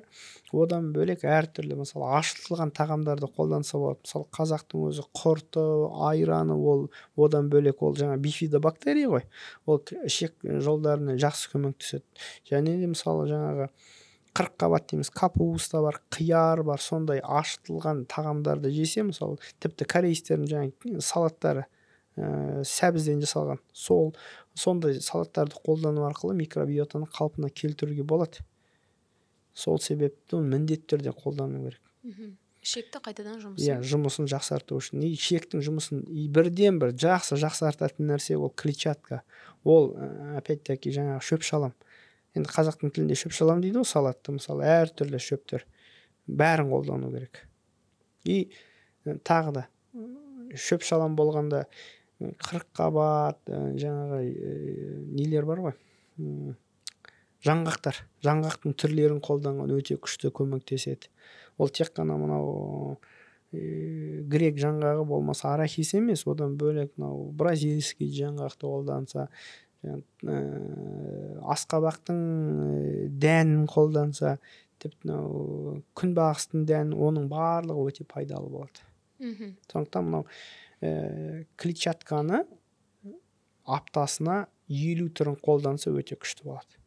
Speaker 1: Одан бөлек әртүрлі, мысалы, ашытылған тағамдарды қолданса болады. Мысалы, қазақтың өзі құрты, айраны, ол одан бөлек ол жаңа бифидобактерия ғой. Ол ішек жолдарына жақсы көмектеседі. Және де мысалы жаңағы 40 қабат дейміз, капуста бар, қияр бар, сондай ашытылған тағамдарды жесе, мысалы, тіпті корейстердің жаңа салаттары сәбізден жасалған. Сондай салаттарды қолдану арқылы микробиотаны қалпына келтіруге болады. Сол себепті міндетті түрде қолдану керек.
Speaker 2: Ішекті қайтадан жұмысын.
Speaker 1: Жұмысын жақсарту үшін. Ішектің жұмысын бірден бір жақсартатын нәрсе ол клетчатка. Ол опять-таки жаңағы шөп шалам. Енді қазақтың тілінде шөп шалам дейді ғой, салатты, мысалы, әртүрлі шөптер. Бәрін қолдану керек. И тағы да шөп шалам болғанда 40 қабат жаңағы нелер бар ғой. Жаңғақтың түрлерін қолданған өте күшті көмектеседі. Ол тек қана мынау грек жаңғағы болмаса арахис емес, одан бөлек мынау бразильский жаңғақты қолданса, асқабақтың дәнін қолданса, тіпті мынау күнбағыстың дәнін, оның барлығы өте пайдалы болады. Сондықтан мынау клетчатканы аптасына 50 түрін қолданса өте күшті болады.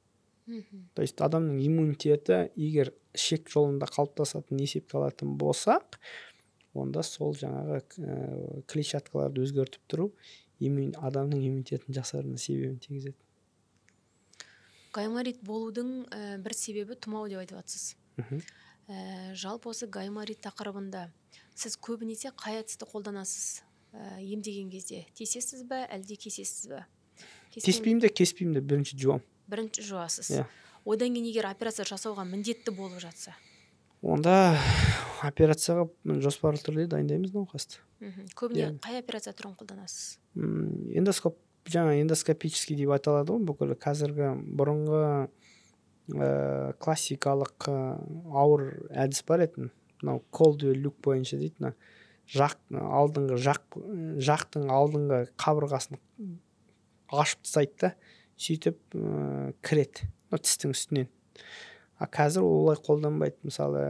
Speaker 1: То есть адамның иммунитеті егер ішек жолында қалыптасатын есепталатын болсақ, онда сол жаңағы клетчаткаларды өзгертіп тұру адамның иммунитетін жақсаруына себебін тигізеді.
Speaker 2: гайморит болудың бір себебі тұмау деп айтып жатсыз. Жалпы осы гайморит тақырыбында сіз көбінесе қай әдісті қолданасыз емдеген кезде? Тесесіз бе, әлде кесесіз бе?
Speaker 1: Теспеймін де бірінші жуам.
Speaker 2: Бірінші жуасыз. Одан кейін егер операция жасауға міндетті болып жатса?
Speaker 1: Онда операцияға жоспарлы түрде дайындаймыз науқасты.
Speaker 2: Көбіне қай операция түрін қолданасыз?
Speaker 1: Эндоскопический деп айталады ғой, бүкіл қазіргі бұрынғы классикалық ауыр әдіс бар еді, мынау Колдуэлл люк бойынша дейді, жақтың алдыңғы қабырғасын ашып тастайды да, сөйтіп кіреді тістің үстінен. Қазір олай қолданбайды. Мысалы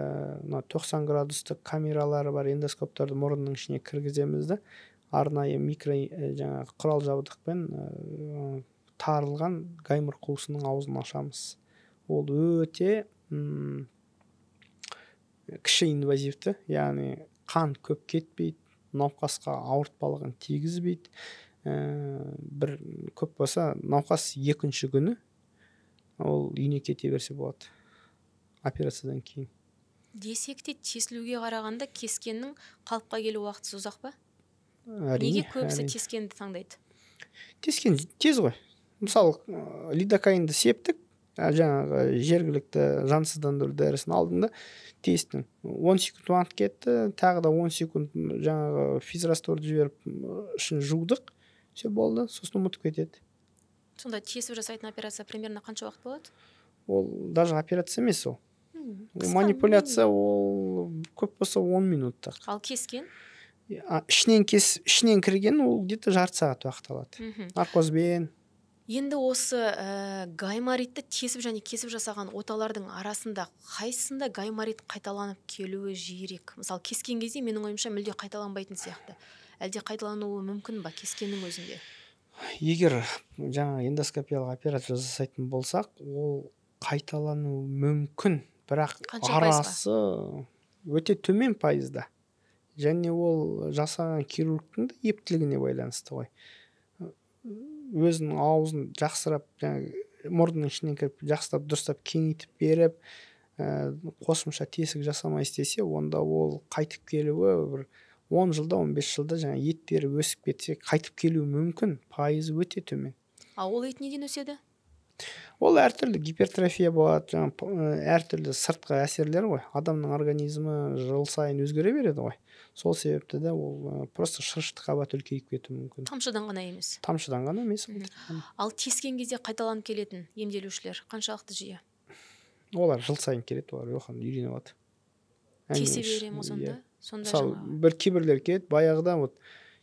Speaker 1: 90 градустық камералары бар эндоскоптарды мұрынның ішіне кіргіземіз да, арнайы құрал жабдықпен тарылған гаймор қуысының аузын ашамыз. Ол өте кіші инвазивті, яғни қан көп кетпейді, науқасқа ауыртпалығын тигізбейді. Бір көп болса науқас екінші күні ол үйіне кете берсе болады операциядан кейін.
Speaker 2: Десек те тесілуге қарағанда кескеннің қалыпқа келу уақыты ұзақ па?
Speaker 1: Неге
Speaker 2: көбісі тескенді таңдайды?
Speaker 1: Тескен тез ғой. Мысалы лидокаинді септік, жаңағы жергілікті жансыздандыру дәрісін алдыңда тестің. 10 секунд уақыт кетті, тағы да 10 секунд жаңағы физрастворды жіберіп ішін жудық, все болды, сосын ұмытып кетеді.
Speaker 2: Сонда тесіп жасайтын операция примерно қанша уақыт болады?
Speaker 1: Ол даже операция емес ол. Манипуляция ол көп болса 10 минутта.
Speaker 2: Ал кескен?
Speaker 1: Ішінен кірген ол где-то жарты сағат уақыт алады. Наркозбен.
Speaker 2: Енді осы гайморитті тесіп және кесіп жасаған оталардың арасында қайсында гайморит қайталанып келуі жиірек? Мысалы, кескен кезде менің ойымша мүлде қайталанбайтын сияқты. Әлде қайталануы мүмкін ба кескеннің өзінде?
Speaker 1: Егер жаңа эндоскопиялық операция жасайтын болсақ, ол қайталануы мүмкін, бірақ арасы өте төмен пайызда. Және ол жасаған хирургтың да ептілігіне байланысты ғой. Өзінің аузын жақсырап, мұрнының ішінен кіріп, жақсылап, дұрыстап кеңейтіп беріп, қосымша тесік жасамай істесе, онда ол қайтып келуі бір 10 жылда, 15 жылда еттері өсіп кетсе, қайтып келуі мүмкін, пайызы өте төмен.
Speaker 2: Ол ет неден өседі?
Speaker 1: Ол әртүрлі гипертрофия болады, әртүрлі сыртқы әсерлер ғой. Адамның организмі жыл сайын өзгере береді ғой. Сол себепті де ол просто шырышты қабат үлкейіп кетуі мүмкін.
Speaker 2: Тамшыдан ғана емес.
Speaker 1: Тамшыдан ғана емес.
Speaker 2: Ал тескен кезде қайталанып келетін емделушілер қаншалықты жиі?
Speaker 1: Олар жыл сайын келеді, олар оған үйреніп алады.
Speaker 2: Тесе бере ме сонда?
Speaker 1: Мысалы, бір кейбірлер келеді, баяғыда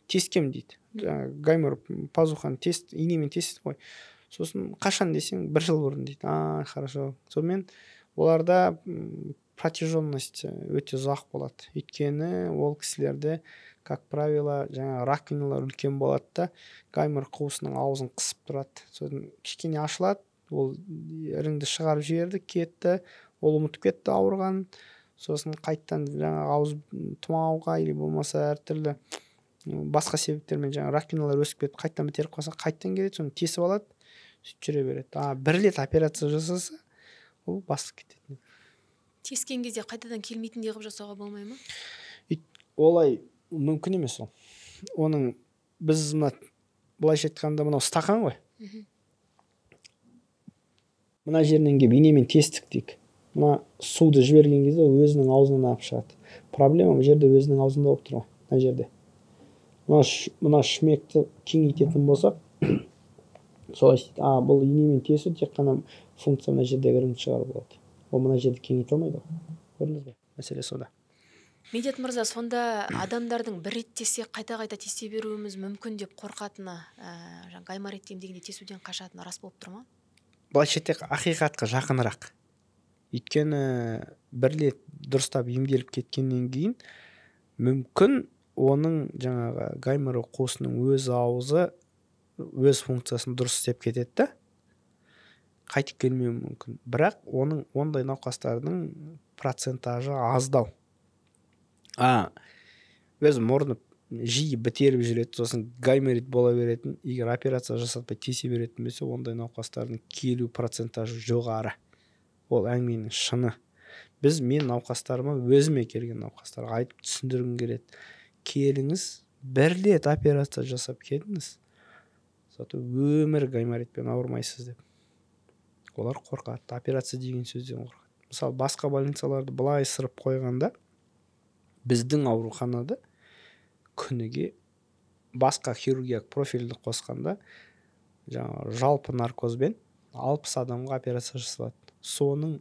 Speaker 1: тескем дейді. Гаймор пазуханы инемен тесті ғой. Сосын қашан десең, 1 жыл бұрын дейді. Хорошо. Сонымен оларда протяженность өте ұзақ болады. Өйткені ол кісілерде, как правило, раковиналар үлкен болады да, гаймор қуысының аузын қысып тұрады. Сосын кішкене ашылады, ол іріңді шығарып жіберді, кетті, ол ұмытып кетті ауырған. Сосын қайттан ауыз тұмауға или болмаса әртүрлі басқа себептермен раковиналар өсіп кетіп, қайттан бітеріп қалса, қайттан келеді, соны тесіп алады, сөйтіп жүре береді. Бір рет операция жасаса, ол басып кетеді.
Speaker 2: Тескен кезде қайтадан келмейтіндей қылып жасауға болмай ма?
Speaker 1: Олай мүмкін емес ол. Оның біз былайша айтқанда мынау стақан ғой. Мына жерінен келіп инемен тестік дейік. Мына суды жіберген кезде ол өзінің аузынан ағып шығады. Проблема бұл жерде өзінің аузында болып тұр ғой, мына жерде. Мына шүмекті кеңейтетін болсақ, солай істейді. Бұл инемен тесу тек қана функция мына жердегі іріңді шығару болады. Ол мына жерді кеңейте алмайды ғой. Көрдіңіз бе? Мәселе сода.
Speaker 2: Медет мырза, сонда адамдардың бір рет тессе қайта-қайта тесе беруіміз мүмкін деп қорқатыны, гайморит емдегенде тесуден қашатыны рас болып тұр ма?
Speaker 1: Былайша тек ақиқатқа жақынырақ. Өйткені бір рет дұрыстап емделіп кеткеннен кейін мүмкін оның жаңағы гаймор қуысының өз аузы өз функциясын дұрыс істеп кетеді да, қайтып келмеуі мүмкін. Бірақ оның ондай науқастардың процентажы аздау. Өзі мұрны жиі бітеліп жүреді, сосын гайморит бола беретін, егер операция жасатпай тиісе беретін болса, ондай науқастардың келу процентажы жоғары. Ол әңгіменің шыны. Мен науқастарыма, өзіме келген науқастарға айтып түсіндіргім келеді. Келіңіз, бір рет операция жасап кетіңіз, зато өмір гайморитпен ауырмайсыз деп. Олар қорқады, операция деген сөзден қорқады. Мысалы, басқа больницаларды былай сырып қойғанда, біздің ауруханада күніге басқа хирургиялық профильді қосқанда, жалпы наркозбен 60 адамға операция жасалады. Соның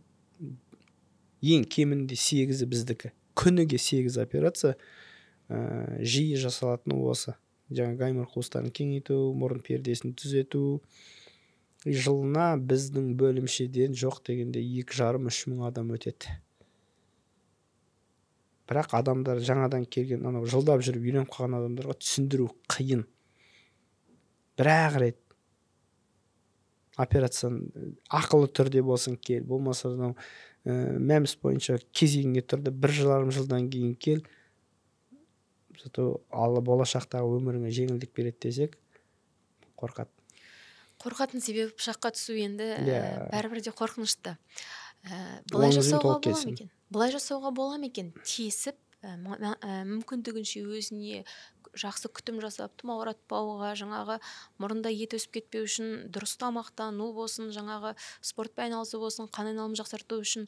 Speaker 1: ең кемінде 8-і біздікі. Күніге 8 операция жиі жасалатыны осы. Гаймор қуыстарын кеңейту, мұрын пердесін түзету. Жылына біздің бөлімшеден жоқ дегенде 2,5-3 мың адам өтеді. Бірақ адамдар жаңадан келген, жылдап жүріп үйреніп қалған адамдарға түсіндіру қиын. Бірақ рет операцияны ақылы түрде болсын кел, болмаса мәмс бойынша кезеңге түрде 1,5 жылдан кейін кел, зато болашақтағы өміріңе жеңілдік береді десек, қорқады.
Speaker 2: Қорқатын себебі пышаққа түсу енді бәрібір де қорқынышты. Бұлай жасауға бола ма екен? Тесіп, мүмкіндігінше өзіне жақсы күтім жасап, тым ауыратпауға, жаңағы мұрында ет өсіп кетпеу үшін дұрыс тамақтану болсын, жаңағы спортпен айналысу болсын, қан айналымын жақсарту үшін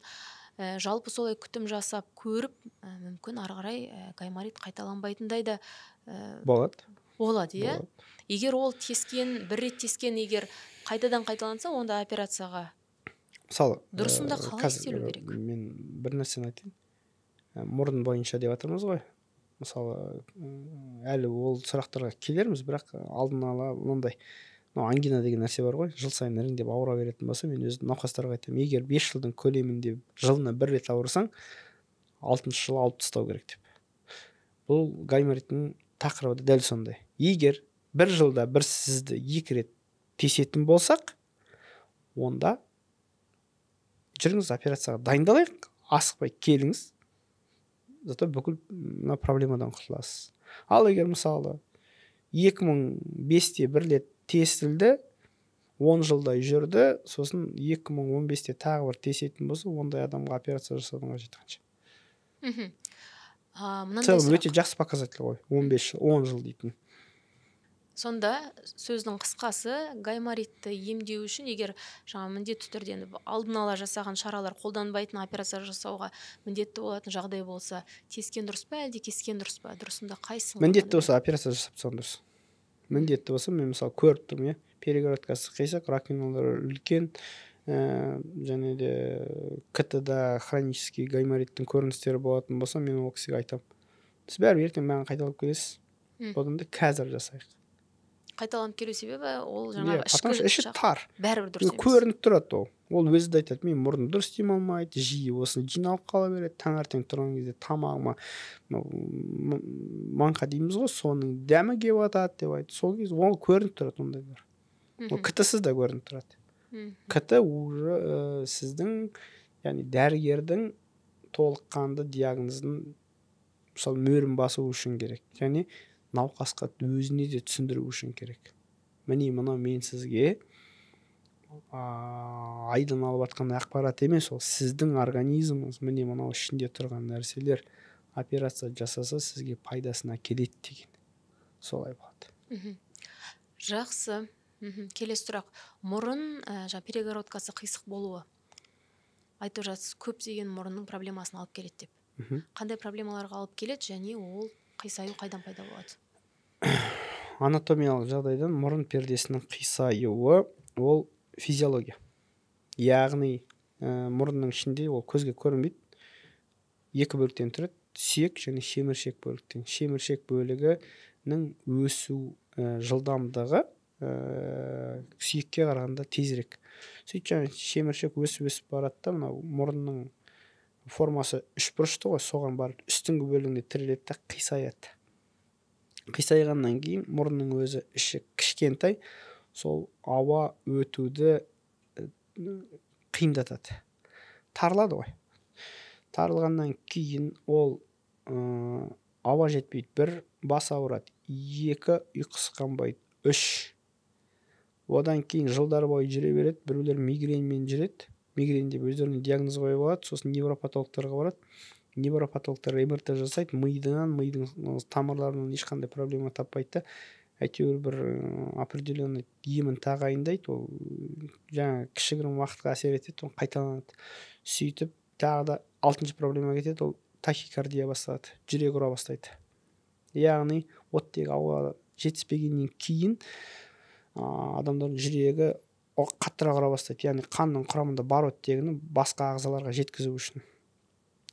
Speaker 2: жалпы солай күтім жасап көріп, мүмкін ары қарай гайморит қайталанбайтындай да болады, иә? Егер ол бір рет тескен, егер қайтадан қайталанса, онда операцияға
Speaker 1: мысалы
Speaker 2: дұрысында қалай істелу керек?
Speaker 1: Мен бір нәрсені айтайын. Мұрын бойынша деп жатырмыз ғой. Мысалы, әлі ол сұрақтарға келерміз, бірақ алдын ала мынандай, ангина деген нәрсе бар ғой, жыл сайын іріңдеп ауыра беретін болса, мен өз науқастарға айтамын, егер 5 жылдың көлемінде жылына 1 рет ауырсаң, 6-шы жылы алып тастау керек деп. Бұл гаймориттің тақырыбы дәл сондай. Егер 1 жылда сізді 2 рет тесетін болсақ, онда жүріңіз, операцияға дайындалайық, асықпай келіңіз, зато бүкіл проблемадан құтыласыз. Ал егер мысалы 2005-те 1 рет тесілді, 10 жылдай жүрді, сосын 2015-те тағы бір тесетін болса, ондай адамға операция жасаудың қажеті қанша? Целом өте жақсы показатель ғой, 10 жыл дейтін.
Speaker 2: Сонда сөздің қысқасы, гайморитті емдеу үшін егер міндетті түрде алдын ала жасаған шаралар қолданбайтын операция жасауға міндетті болатын жағдай болса, тескен дұрыс па, әлде кескен дұрыс па? Дұрысында қайсысы?
Speaker 1: Міндетті болса операция жасап тастаған дұрыс. Міндетті болса, мен мысалы көріп тұрмын, перегородкасы қисық, раковиналары үлкен, және де КТ-да хронический гаймориттің көріністері болатын болса, мен ол кісіге айтамын, сіз бәрібір ертең маған қайталап келесіз, одан да қазір жасайық.
Speaker 2: Қайталанып келу себебі ол
Speaker 1: іші тар,
Speaker 2: бәрібір дұрыс емес.
Speaker 1: Көрініп тұрады ол өзі де айтады, мен мұрным дұрыс істей алмайды, жиі осыны жиналып қала береді, таңертең тұрған кезде тамағыма маңқа дейміз ғой, соның дәмі келіп жатады деп айтты. Сол кезде ол көрініп тұрады, ондайлар. Ол КТ-сіз де көрініп тұрады. КТ уже сіздің, яғни дәрігердің толыққанды диагнозын мысалы мөрін басу үшін керек. Яғни науқасқа өзіне де түсіндіру үшін керек. Міне мынау мен сізге айдан алып жатқан ақпарат емес, ол сіздің организміңіз, міне мынау ішінде тұрған нәрселер операция жасаса сізге пайдасына келеді деген. Солай болады.
Speaker 2: Жақсы. Келесі сұрақ. Мұрын перегородкасы қисық болуы. Айтып жатсыз, көптеген мұрынның проблемасын алып келеді деп. Қандай проблемаларға алып келеді және ол қисаю қайдан пайда болады?
Speaker 1: Анатомиялық жағдайдан мұрын пердесінің қисаюы ол физиология. Яғни мұрынның ішінде ол көзге көрінбейді. 2 бөліктен тұрады, сүйек және шеміршек бөліктен. Шеміршек бөлігінің өсу жылдамдығы сүйекке қарағанда тезірек. Сөйтіп шеміршек өсіп барады да, мынау мұрынның формасы 3 бұрышты ғой, соған барып үстіңгі бөлігіне тіреледі да қисаяды. Қисайғаннан кейін мұрынның өзі іші кішкентай, сол ауа өтуді қиындатады. Тарылады ғой. Тарылғаннан кейін ол ауа жетпейді, 1 бас ауырады, 2 ұйқысы қанбайды, 3 одан кейін жылдар бойы жүре береді. Біреулер мигренмен жүреді, мигрен деп өздеріне диагноз қойып алады, сосын невропатологтарға барады. Невропатологтар МРТ жасайды, мидың тамырларынан ешқандай проблема таппайды да, әйтеуір бір определенный емін тағайындайды, ол жаңа кішігірім уақытқа әсер етеді, ол қайталанады. Сөйтіп тағы да 6-шы проблема кетеді, ол тахикардия басталады, жүрек ұра бастайды. Яғни оттегі ауа жетіспегеннен кейін адамдардың жүрегі қаттырақ ұра бастайды, яғни қанның құрамында бар оттегіні басқа ағзаларға жеткізу үшін.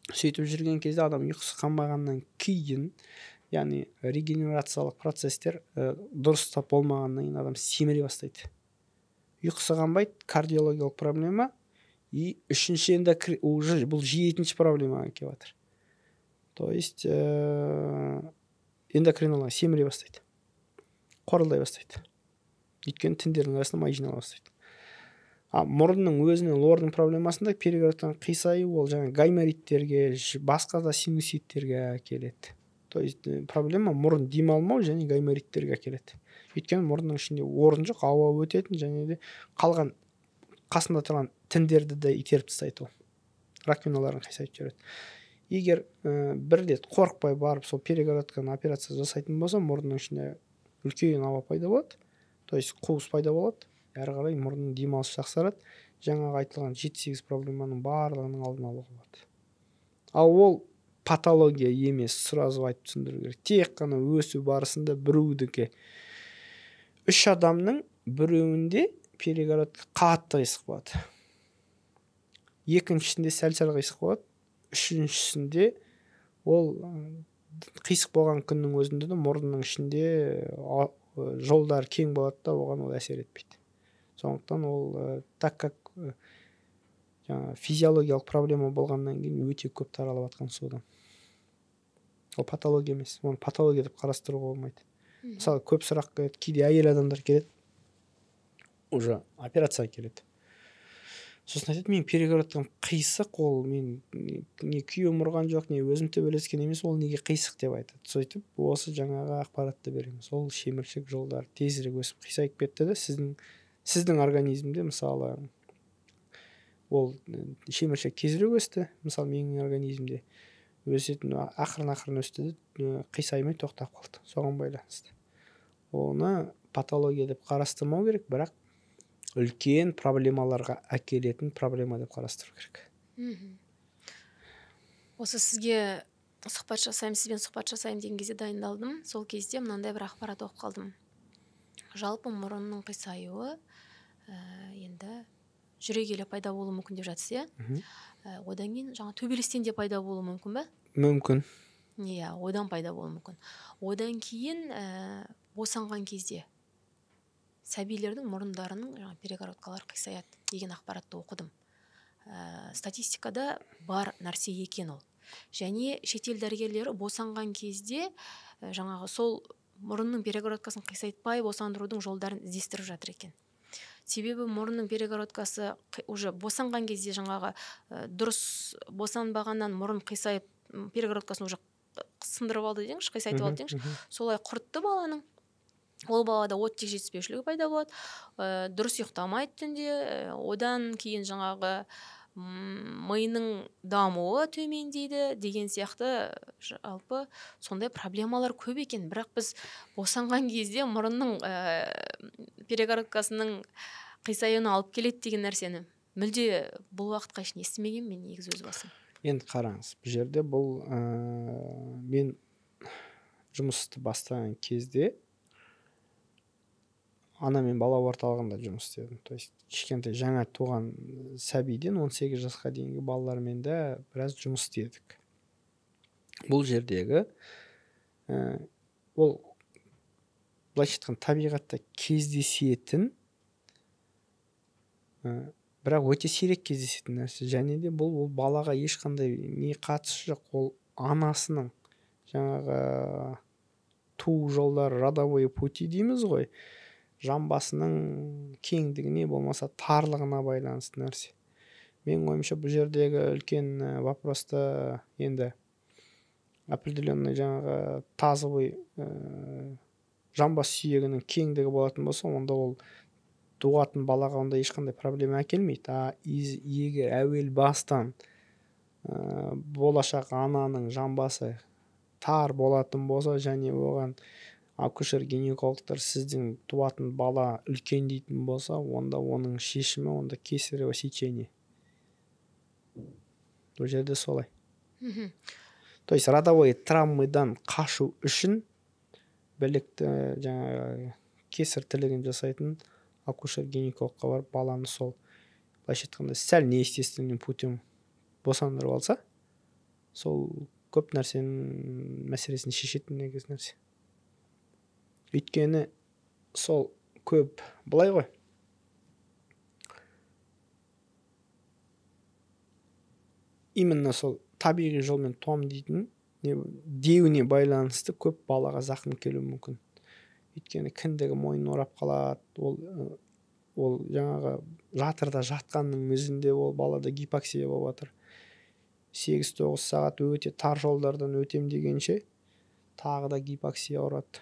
Speaker 1: Сөйтіп жүрген кезде адам ұйқысы қанбағаннан кейін, яғни регенерациялық процестер дұрыстап болмағаннан кейін адам семіре бастайды. Ұйқысы қанбайды, кардиологиялық проблема, и үшінші уже бұл жетінші проблемаға келіп жатыр. То есть эндокринология семіре бастайды, қорылдай бастайды. Өйткені тіндердің арасында май жинала бастайды. Мұрынның өзінің лордың проблемасында перегородтан қисаю, ол жаңа гаймориттерге, басқа да синуситтерге әкеледі. То есть проблема мұрын демалмау және гаймориттерге әкеледі. Өйткені мұрынның ішінде орын жоқ, ауа өтетін, және де қалған қасында тұрған тіндерді де итеріп тастайды, ол раковиналарын қисайтып жібереді. Егер бір рет қорықпай барып сол перегородканы операция жасайтын болса, мұрынның ішінде үлкен ауа пайда болады, то есть қуыс пайда болады. Әрі қарай мұрынның демалысы жақсарады. Жаңағы айтылған 7-8 проблеманың барлығының алдын алуға болады. Ал ол патология емес, сразу айтып түсіндіру керек. Тек қана өсу барысында біреудікі 3 адамның біреуінде перегородка қатты қисық болады, екіншісінде сәл-сәл қисық болады, үшіншісінде ол қисық болған күннің өзінде де мұрынның ішінде жолдар кең болады да, оған ол әсер етпейді. Сондықтан ол так как физиологиялық проблема болғаннан кейін өте көп таралып жатқан содан. Ол патология емес, оны патология деп қарастыруға болмайды. Мысалы, көп сұрақ келеді, кейде әйел адамдар келеді, уже операцияға келеді. Сосын айтады, мен перегородкам қисық, ол мен не күйеуім ұрған жоқ, не өзім төбелескен емес, ол неге қисық деп айтады. Сөйтіп, осы жаңағы ақпаратты береміз. Ол шеміршек жолдар тезірек өсіп қисайып кетті де, сіздің организмде, мысалы, ол шеміршек тезірек өсті, мысалы, менің организмде өсетін ақырын өсті де, қисаймай тоқтап қалды. Соған байланысты. Оны патология деп қарастырмау керек, бірақ үлкен проблемаларға әкелетін проблема деп қарастыру керек.
Speaker 2: Осы сізбен сұхбат жасаймын деген кезде дайындалдым. Сол кезде мынандай бір ақпарат оқып қалдым. Жалпы мұрынның қисаюы енді жүре келе пайда болуы мүмкін деп жатсыз, иә? Одан кейін жаңа төбелестен де пайда болуы мүмкін бе?
Speaker 1: Мүмкін.
Speaker 2: Иә, одан пайда болуы мүмкін. Одан кейін босанған кезде сәбилердің мұрындарының перегородкалары қисаяды деген ақпаратты оқыдым. Статистикада бар нәрсе екен ол. Және шетел дәрігерлері босанған кезде жаңағы сол мұрынның перегородкасын қисайтпай босандырудың жолдарын іздестіріп жатыр екен. Себебі мұрынның перегородкасы уже босанған кезде жаңағы дұрыс босанбағаннан мұрын қисайып, перегородкасын уже сындырып алды деңізші, қисайтып алды деңізші. Солай құртты баланың. Ол балада оттек жетіспеушілігі пайда болады, дұрыс ұйықтамайды түнде, одан кейін жаңағы миының дамуы төмендейді деген сияқты, жалпы сондай проблемалар көп екен. Бірақ біз босанған кезде мұрынның перегородкасының қисаюына алып келеді деген нәрсені мүлде бұл уақытқа шейін естімеген мен негізі өз басым.
Speaker 1: Енді қараңыз, бұл жерде бұл мен жұмысты бастаған кезде ана мен бала орталығында жұмыс істедім. То есть кішкентай жаңа туған сәбиден 18 жасқа дейінгі балалармен де біраз жұмыс істедік. Бұл жердегі ол былайша айтқанда табиғатта кездесетін, бірақ өте сирек кездесетін нәрсе. Және де бұл балаға ешқандай не қатысы жоқ. Ол анасының жаңағы туу жолдары, родовой пути дейміз ғой, жамбасының кеңдігіне болмаса тарлығына байланысты нәрсе. Мен ойымша бұл жердегі үлкен вопросты енді определенный жаңағы тазовый жамбас сүйегінің кеңдігі болатын болса, онда ол туатын балаға онда ешқандай проблема әкелмейді. Егер әуел бастан болашақ ананың жамбасы тар болатын болса, және оған акушер гинекологтар сіздің туатын бала үлкен дейтін болса, онда оның шешімі онда кесарево сечение. Бұл жерде солай. То есть родовой травмадан қашу үшін білікті жаңағы кесар тілігін жасайтын акушер гинекологқа барып баланы сол былайша айтқанда сәл неестественным путем босандырып алса, сол көп нәрсенің мәселесін шешетін негізгі нәрсе. Өйткені сол көп былай ғой, именно сол табиғи жолмен туам дейтін деуіне байланысты көп балаға зақым келуі мүмкін. Өйткені кіндігі мойнын орап қалады, ол жаңағы жатырда жатқанның өзінде ол балада гипоксия болып жатыр. 8-9 сағат өте тар жолдардан өтем дегенше тағы да гипоксия ұрады.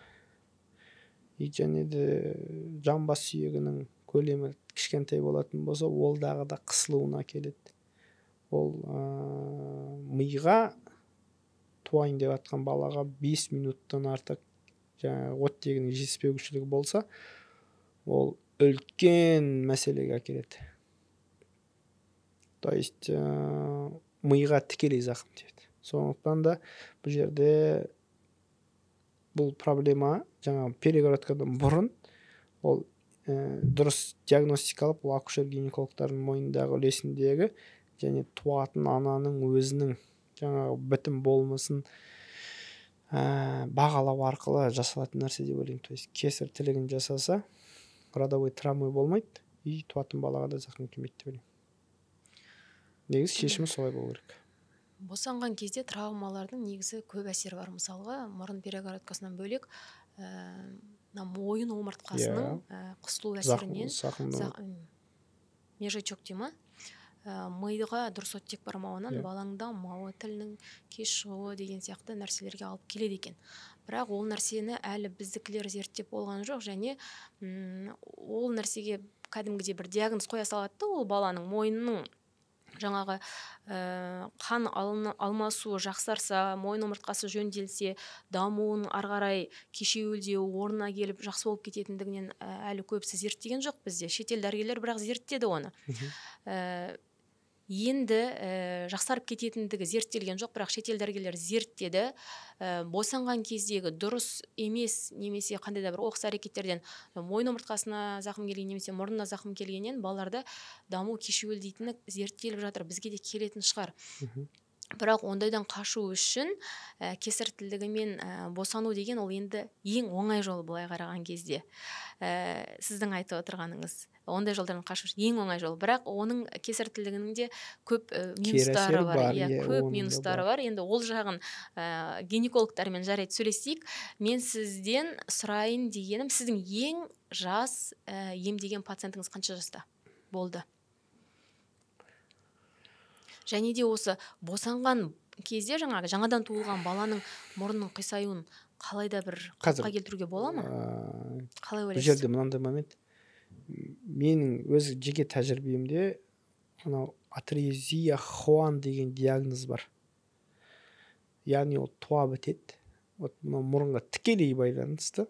Speaker 1: Және де жамбас сүйегінің көлемі кішкентай болатын болса, ол дағы да қысылуына келеді. Ол миға туайын деп жатқан балаға 5 минуттан артық жаңағы оттегінің жетіспеушілігі болса, ол үлкен мәселеге әкеледі. То есть миға тікелей зақым тиеді. Сондықтан да бұл жерде бұл проблема жаңа перегородкадан бұрын ол дұрыс диагностикалып, ол акушер гинекологтардың мойнындағы үлесіндегі және туатын ананың өзінің жаңағы бітім болмысын бағалау арқылы жасалатын нәрсе деп ойлаймын. То есть кесар тілігін жасаса, родовой травма болмайды, и туатын балаға да зақым келмейді деп ойлаймын. Негізі шешімі солай болу керек.
Speaker 2: Босанған кезде травмалардың негізі көп әсері бар. Мысалға, мұрын перегородкасынан бөлек мойын омыртқасының қысылу әсерінен межачок дейма, миға дұрыс оттек бармауынан балаңда мауы тілінің кеш шығуы деген сияқты нәрселерге алып келеді екен. Бірақ ол нәрсені әлі біздікілер зерттеп болған жоқ, және ол нәрсеге кәдімгідей бір диагноз қоя салады, ол баланың мойнының жаңағы қан алмасуы жақсарса, мойын омыртқасы жөнделсе, дамуын арғарай кешеуілдеу орнына келіп жақсы болып кететіндігінен әлі көбісі зерттеген жоқ бізде. Шетел дәрігерлер бірақ зерттеді оны. Енді жақсарып кететіндігі зерттелген жоқ, бірақ шетел дәрігерлер зерттеді. Босанған кездегі дұрыс емес немесе қандай да бір оқыс әрекеттерден мойын омыртқасына зақым келген немесе мұрнына зақым келгеннен балаларда даму кешеуілдейтіні зерттеліп жатыр, бізге де келетін шығар. Бірақ ондайдан қашу үшін кесар тілігімен босану деген ол енді ең оңай жолы былай қараған кезде. Сіздің айтып отырғаныңыз ондай жолдардан қашу ең оңай жол. Бірақ оның кесар тілігінің де көп минустары бар. Көп минустары бар. Енді ол жағын гинекологтармен жарайды сөйлесейік. Мен сізден сұрайын дегенім, сіздің ең жас емдеген пациентіңіз қанша жаста болды? Және де осы босанған кезде жаңадан туылған баланың мұрнының қисаюын қалай да бір қалыпқа келтіруге бола ма? Қалай ойлайсыз?
Speaker 1: Бұл жерде мынандай момент. Менің өз жеке тәжірибемде анау атрезия Хуан деген диагноз бар. Яғни ол туа бітеді. Вот мұрынға тікелей байланысты.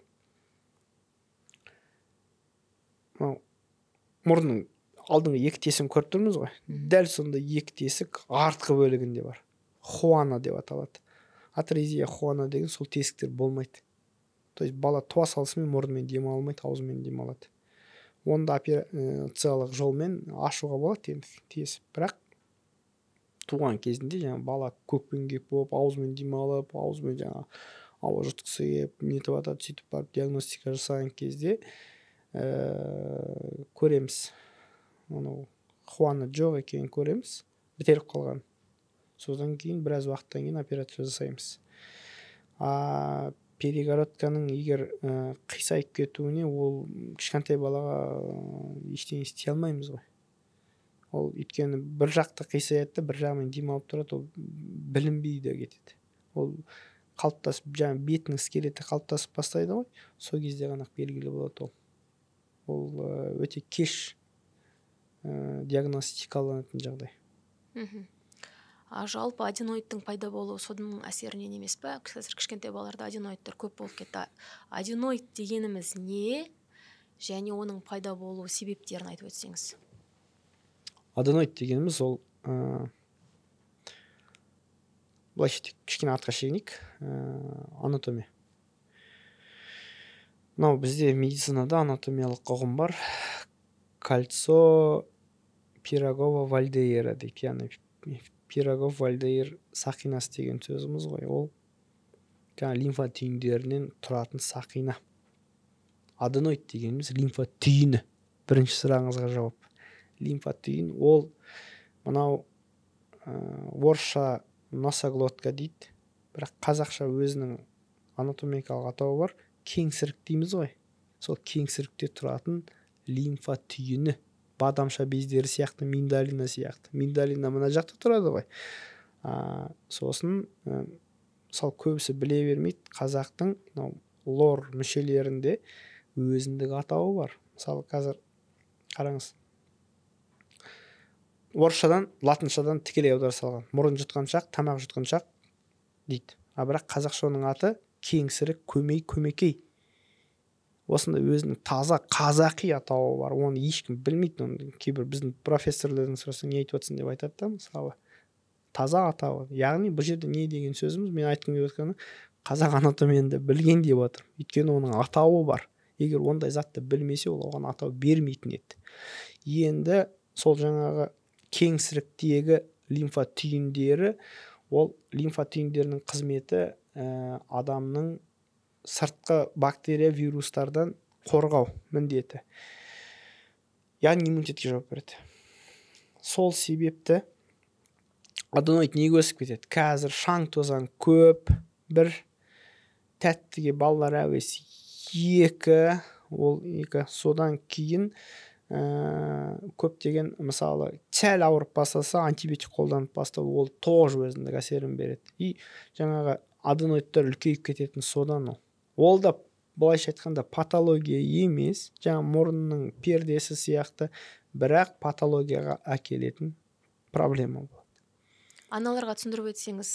Speaker 1: Мұрынның алдыңғы екі тесігін көріп тұрмыз ғой. Дәл сонда екі тесік артқы бөлігінде бар. Хуана деп аталады. Атрезия Хуана деген сол тесіктер болмайды. То есть бала туа салысымен мұрнымен дем алмайды, аузымен дем алады. Онда операциялық жолмен ашуға болады енді тесіп. Бірақ туған кезінде бала көкпен кеп болып, аузымен дем алып, аузымен ауа жұтқысы кеп, нетіп атады, сөйтіп барып диагностика жасаған кезде көреміз. Хуаны жоқ екенін көреміз, бітеліп қалған. Содан кейін біраз уақыттан кейін операция жасаймыз. Перегородканың егер қисайып кетуіне ол кішкентай балаға ештеңе істей алмаймыз ғой. Ол өйткені бір жақты қисаяды, бір жағымен дем алып тұрады, ол білінбей де кетеді. ол қалыптасып жаңағы бетінің скелеті қалыптасып бастайды ғой, сол кезде ғана белгілі болады. Ол өте кеш диагностикаланатын жағдай.
Speaker 2: Жалпы аденоидтың пайда болуы соның әсерінен емес пе? Қазір кішкентай балаларда аденоидтер көп болып кетті. Аденоид дегеніміз не, және оның пайда болу себептерін айтып өтсеңіз?
Speaker 1: Аденоид дегеніміз ол былайша кішкене артқа шегінейік, анатомия. Мынау бізде медицинада анатомиялық ұғым бар. Кольцо Пирогова-Вальдейра дейді. Яғни Пирогов-Вальдейр сақинасы деген сөзіміз ғой. Ол жаңа лимфа түйіндерінен тұратын сақина. Аденоид дегеніміз лимфа түйіні. Бірінші сұрағыңызға жауап. Лимфа түйін ол мынау орысша носоглотка дейді, бірақ қазақша өзінің анатомикалық атауы бар. Кеңсірік дейміз ғой. Сол кеңсірікте тұратын лимфа түйіні, бадамша бездері сияқты, миндалина сияқты. Миндалина мына жақта тұрады ғой. Сосын мысалы көбісі біле бермейді, қазақтың лор мүшелерінде өзіндік атауы бар. Мысалы қазір қараңыз, орысшадан латыншадан тікелей аудара салған. Мұрын жұтқаншақ, тамақ жұтқаншақ дейді. Бірақ қазақша оның аты кеңсірік, көмекей. Осында өзінің таза қазақи атауы бар. Оны ешкім білмейді. Кейбір біздің профессорлардан сұрасаң не айтып отырсың деп айтады да, мысалы. Таза атауы. Яғни бұл жерде не деген сөзіміз? Мен айтқым келіп отырғаны, қазақ анатомияны білген деп отыр. Өйткені оның атауы бар. Егер ондай затты білмесе, ол оған атау бермейтін еді. Енді сол жаңағы кеңсіріктегі лимфа түйіндері, ол лимфа түйіндерінің қызметі адамның сыртқы бактерия, вирустардан қорғау міндеті. Яғни иммунитетке жауап береді. Сол себепті аденоид неге өсіп кетеді? Қазір шаң тозаң көп, бір тәттіге балалар әуес 2, ол 2, содан кейін көптеген мысалы сәл ауырып бастаса антибиотик қолданып бастау, ол тоже өзіндік әсерін береді. И жаңағы аденоидтер үлкейіп кететін содан ол да былайша айтқанда патология емес, жаңа мұрынның пердесі сияқты, бірақ патологияға әкелетін проблема болады.
Speaker 2: Аналарға түсіндіріп өтсеңіз,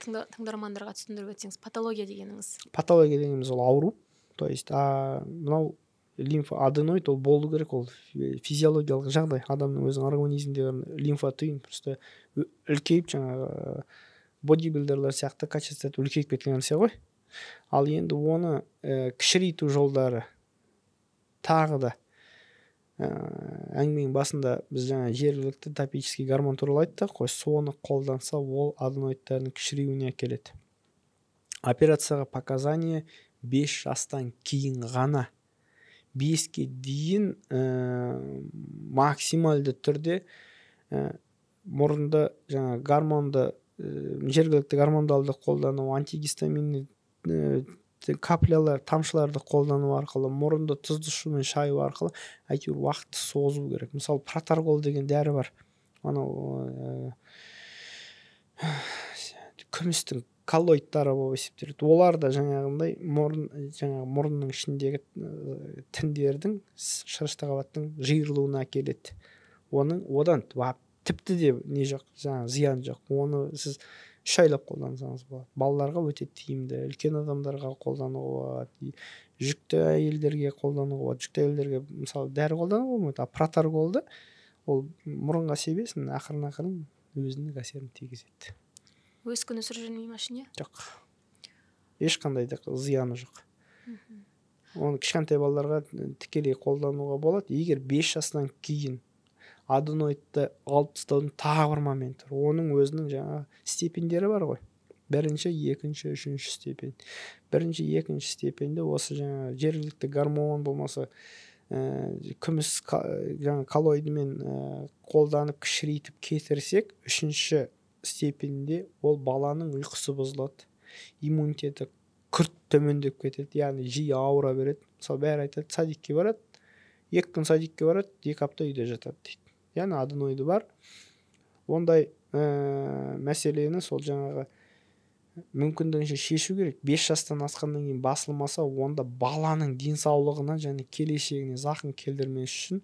Speaker 2: тыңдармандарға түсіндіріп өтсеңіз, патология дегеніңіз? Патология
Speaker 1: дегеніміз ол ауру. То есть мынау аденоид ол болу керек, ол физиологиялық жағдай. Адамның өзінің организмдегі лимфа түйін просто үлкейіп, жаңағы бодибилдерлер сияқты качествосы үлкейіп кеткен нәрсе ғой. Ал енді оны кішірейту жолдары тағы да әңгіменің басында біз жаңа жергілікті топический гормон туралы айттық қой, соны қолданса ол аденоидтардың кішіреуіне әкеледі. Операцияға показания 5 жастан кейін ғана. 5-ке дейін максималды түрде мұрынды жаңа гормонды, жергілікті гормондалды қолдану, антигистаминный каплялар, тамшыларды қолдану арқылы, мұрынды тұзды сумен шаю арқылы әйтеуір уақытты созу керек. Мысалы протаргол деген дәрі бар. Анау күмістің коллоидтары болып есептеледі. Олар да жаңағындай мұрынның ішіндегі тіндердің, шырышты қабаттың жиырылуына әкеледі. Одан тіпті де не жоқ, жаңағы зиян жоқ. Оны сіз 3 айлап қолдансаңыз болады. Балаларға өте тиімді, үлкен адамдарға қолдануға болады, жүкті әйелдерге қолдануға болады. Жүкті әйелдерге мысалы дәрі қолдануға болмайды, протарголды ол мұрынға себесін, ақырын өзінің әсерін тигізеді.
Speaker 2: Өз күні сүріп жүрмей ме ішіне?
Speaker 1: Жоқ. Ешқандай да зияны жоқ. Оны кішкентай балаларға тікелей қолдануға болады. Егер 5 жастан кейін аденоидты алып тастаудың тағы бір моменті. Оның өзінің жаңа степендері бар ғой. 1-ші, 2-ші, 3-ші степень. 1-ші, 2-ші степенде осы жаңа жергілікті гормон болмаса күміс жаңа коллоидымен қолданып кішірейтіп кетірсек, 3-ші степенде ол баланың ұйқысы бұзылады. Иммунитеті күрт төмендеп кетеді, яғни жиі ауыра береді. Мысалы бәрі айтады, садикке барады, 2 күн садикке барады, 2 апта үйде жатады дейді. Яғни аденоиды бар. Ондай мәселені сол жаңағы мүмкіндігінше шешу керек. 5 жастан асқаннан кейін басылмаса, онда баланың денсаулығына және келешегіне зақым келтірмес үшін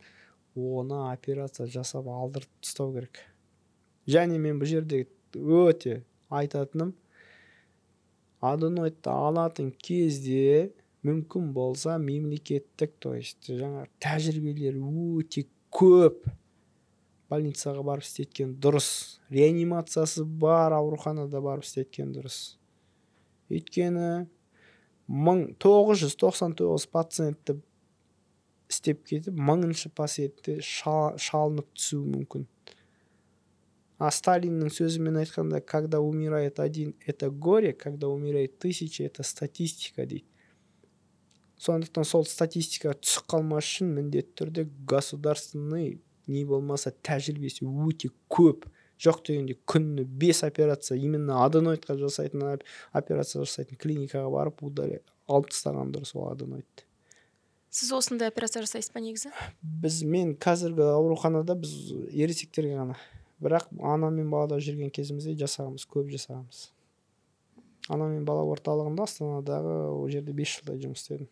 Speaker 1: оны операция жасап алдырып тастау керек. Және мен бұл жерде өте айтатыным, аденоидты алатын кезде мүмкін болса мемлекеттік, то есть жаңа тәжірибелер өте көп больницаға барып істеткен дұрыс. Реанимациясы бар ауруханада барып істеткен дұрыс. Өйткені 1999 пациентті істеп кетіп, 1000-шы пациентте шалынып түсуі мүмкін. А Сталиннің сөзімен айтқанда, когда умирает один, это горе, когда умирает 1000, это статистика дейді. Сондықтан сол статистикаға түсіп қалмас үшін міндетті түрде государственный не болмаса тәжірибесі өте көп. Жоқ дегенде күніне 5 операция, именно аденоидқа жасайтын операция жасайтын клиникаға барып алып тастаған дұрыс ол аденоидты.
Speaker 2: Сіз осындай операция жасайсыз ба негізі?
Speaker 1: Мен қазіргі ауруханада біз ересектерге ғана. Бірақ ана мен балада жүрген кезімізде жасағанбыз, көп жасағанбыз. Ана мен бала орталығында Астанадағы ол жерде 5 жылдай жұмыс істедім.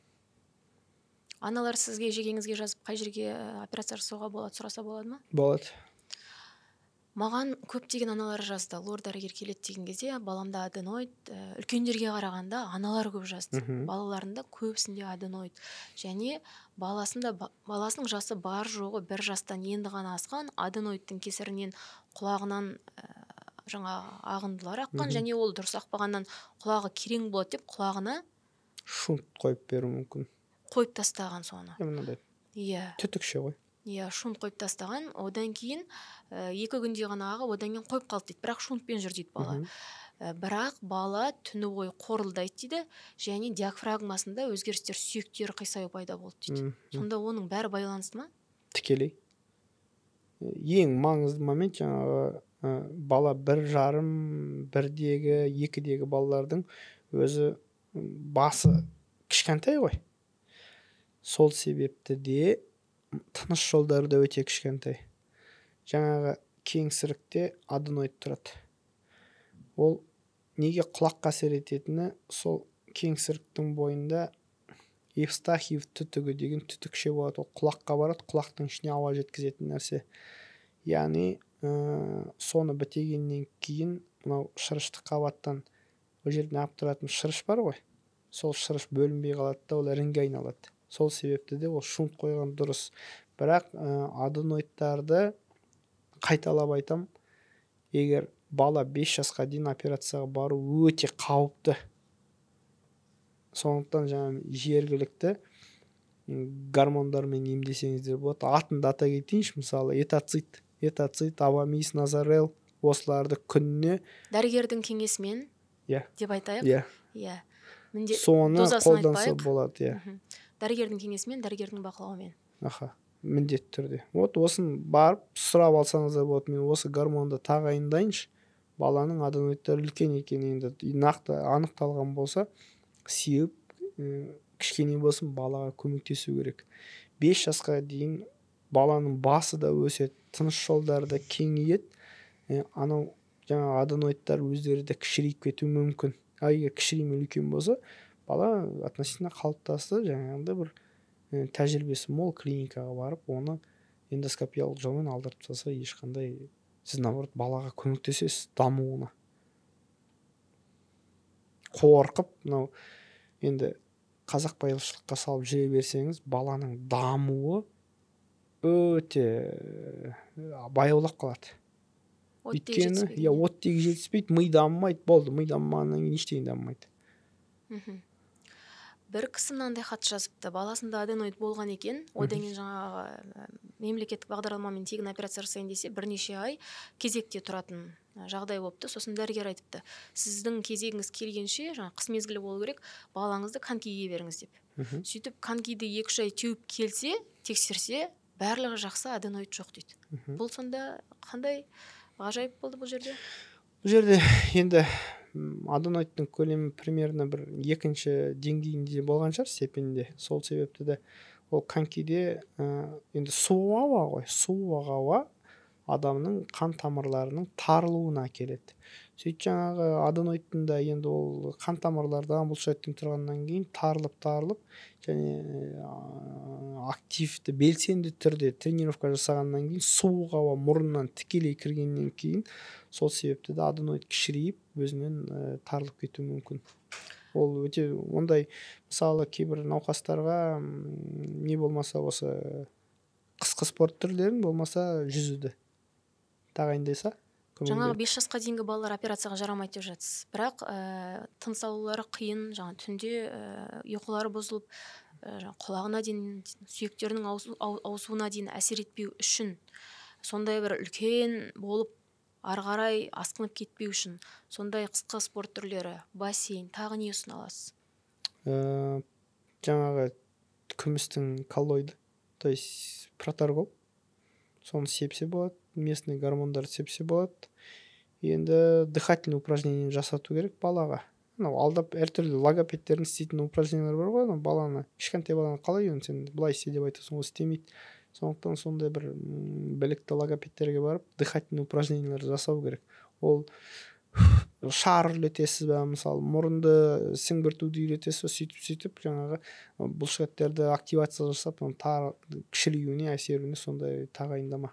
Speaker 2: Аналар сізге жегеңізге жазып, қай жерге операция жасауға болады, сұраса болады ма?
Speaker 1: Болады.
Speaker 2: Маған көптеген аналар жазды. Лор дәрігер келеді деген кезде баламда аденоид, үлкендерге қарағанда аналар көп жазды. Балаларында көбісінде аденоид. Және баласының жасы бар жоғы 1 жастан енді ғана асқан, аденоидтың кесірінен құлағынан жаңа ағындылар аққан, және ол дұрыс ақпағаннан құлағы керең болады деп құлағына
Speaker 1: шунт қойып беру мүмкін.
Speaker 2: Қойып тастаған соны.
Speaker 1: Иә. Түтікше ғой.
Speaker 2: Иә, шунт қойып тастаған. Одан кейін 2 күнде ғана ағып, одан кейін қойып қалды дейді. Бірақ шунтпен жүр дейді бала. Бірақ бала түні бойы қорылдайды дейді, және диафрагмасында өзгерістер, сүйектері қисаю пайда болды дейді. Сонда оның бәрі байланысты ма?
Speaker 1: Тікелей. Ең маңызды момент жаңағы бала 1,5, 1-дегі, 2-дегі балалардың өзі басы кішкентай ғой. Сол себепті де тыныс жолдары да өте кішкентай. Жаңағы кеңсірікте аденоид тұрады. Ол неге құлаққа әсер ететіні, сол кеңсіріктің бойында евстахиев түтігі деген түтікше болады. Ол құлаққа барады, құлақтың ішіне ауа жеткізетін нәрсе. Яғни соны бітегеннен кейін мынау шырышты қабаттан ол жерде неғып тұратын шырыш бар ғой. Сол шырыш бөлінбей қалады да, ол іріңге айналады. Сол себепті де ол шунт қойған дұрыс. Бірақ аденоидтарды қайталап айтам, егер бала 5 жасқа дейін операцияға бару өте қауіпті. Сондықтан жаңа жергілікті гормондармен емдесеңіздер болады. Атын да ата кетейінші, мысалы этоцит, авамис, назарел, осыларды күніне
Speaker 2: дәрігердің кеңесімен деп айтайық.
Speaker 1: Иә. Соны қолданса болады.
Speaker 2: Дәрігердің кеңесімен, дәрігердің бақылауымен.
Speaker 1: Міндетті түрде. Осын барып сұрап алсаңыздар болады. Мен осы гормонды тағайындайыншы. Баланың аденоидтері үлкен екені енді нақты анықталған болса, сеуіп кішкене болсын балаға көмектесу керек. 5 жасқа дейін баланың басы да өседі, тыныс жолдары да кеңейеді. Анау жаңа аденоидтар өздері де кішірейіп кетуі мүмкін. Егер кішірейме үлкен болса, бала относительно қалыптасты, жаңағындай бір тәжірибесі мол клиникаға барып, оны эндоскопиялық жолмен алдырып тастаса, ешқандай сіз наоборот балаға көмектесесіз дамуына. Қорқып, мынау енді қазақ байлықшылыққа салып жүре берсеңіз, баланың дамуы өте баяулап қалады. Өйткені оттегі жетіспейді, ми дамымайды, болды, ми дамымағаннан кейін ештеңе дамымайды.
Speaker 2: Бір кісі мынандай хат жазыпты, баласында аденоид болған екен, одан кейін жаңағы мемлекеттік бағдарламамен тегін операция жасайын десе, бірнеше ай кезекте тұратын жағдай болыпты. Сосын дәрігер айтыпты, сіздің кезегіңіз келгенше, жаңа қыс мезгілі болу керек, балаңызды конькиге беріңіз деп. Сөйтіп конькиді 2 ай теуіп келсе, тексерсе, барлығы жақсы, аденоид жоқ дейді. Бұл сонда қандай ғажайып болды бұл жерде?
Speaker 1: Бұл жерде енді аденоидтың көлемі примерно бір 2-ші деңгейінде болған шығар, степенде. Сол себепті де ол конькиде енді суық ауа ғой, суық ауа адамның қан тамырларының тарылуына әкеледі. Сөйтіп жаңағы аденоидтың да енді ол қан тамырлардан бұлшықеттен тұрғаннан кейін тарылып және активті белсенді түрде тренировка жасағаннан кейін суық ауа мұрыннан тікелей кіргеннен кейін сол себепті де аденоид кішірейіп өзінен тарылып кетуі мүмкін. Ол өте ондай, мысалы кейбір науқастарға не болмаса осы қысқы спорт түрлерін болмаса жүзуді тағайындаса.
Speaker 2: Жаңағы 5 жасқа дейінгі балалар операцияға жарамайды деп жатсыз. Бірақ тыныс алулары қиын, жаңа түнде ұйқылары бұзылып, құлағына дейін, сүйектерінің ауысуына дейін әсер етпеу үшін, сондай бір үлкен болып ары қарай асқынып кетпеу үшін сондай қысқы спорт түрлері, бассейн, тағы не ұсына аласыз?
Speaker 1: Жаңағы күмістің коллоиды, то есть проторгол, соны сепсе болады, местный гормондарды сепсе болады. Енді дыхательный упражнение жасату керек балаға. Алдап әртүрлі логопедтердің істейтін упражнениялар бар ғой, баланы, кішкентай баланы қалай сен былай істе деп айтасың, ол істемейді. Сондықтан сондай бір білікті логопедтерге барып дыхательный упражнениялар жасау керек. Ол шар үрлетесіз бе, мысалы мұрынды сіңбіртуді үйретесіз, сөйтіп жаңағы бұлшықеттерді активация жасап, кішіреюіне, әсеруіне сондай тағайындама.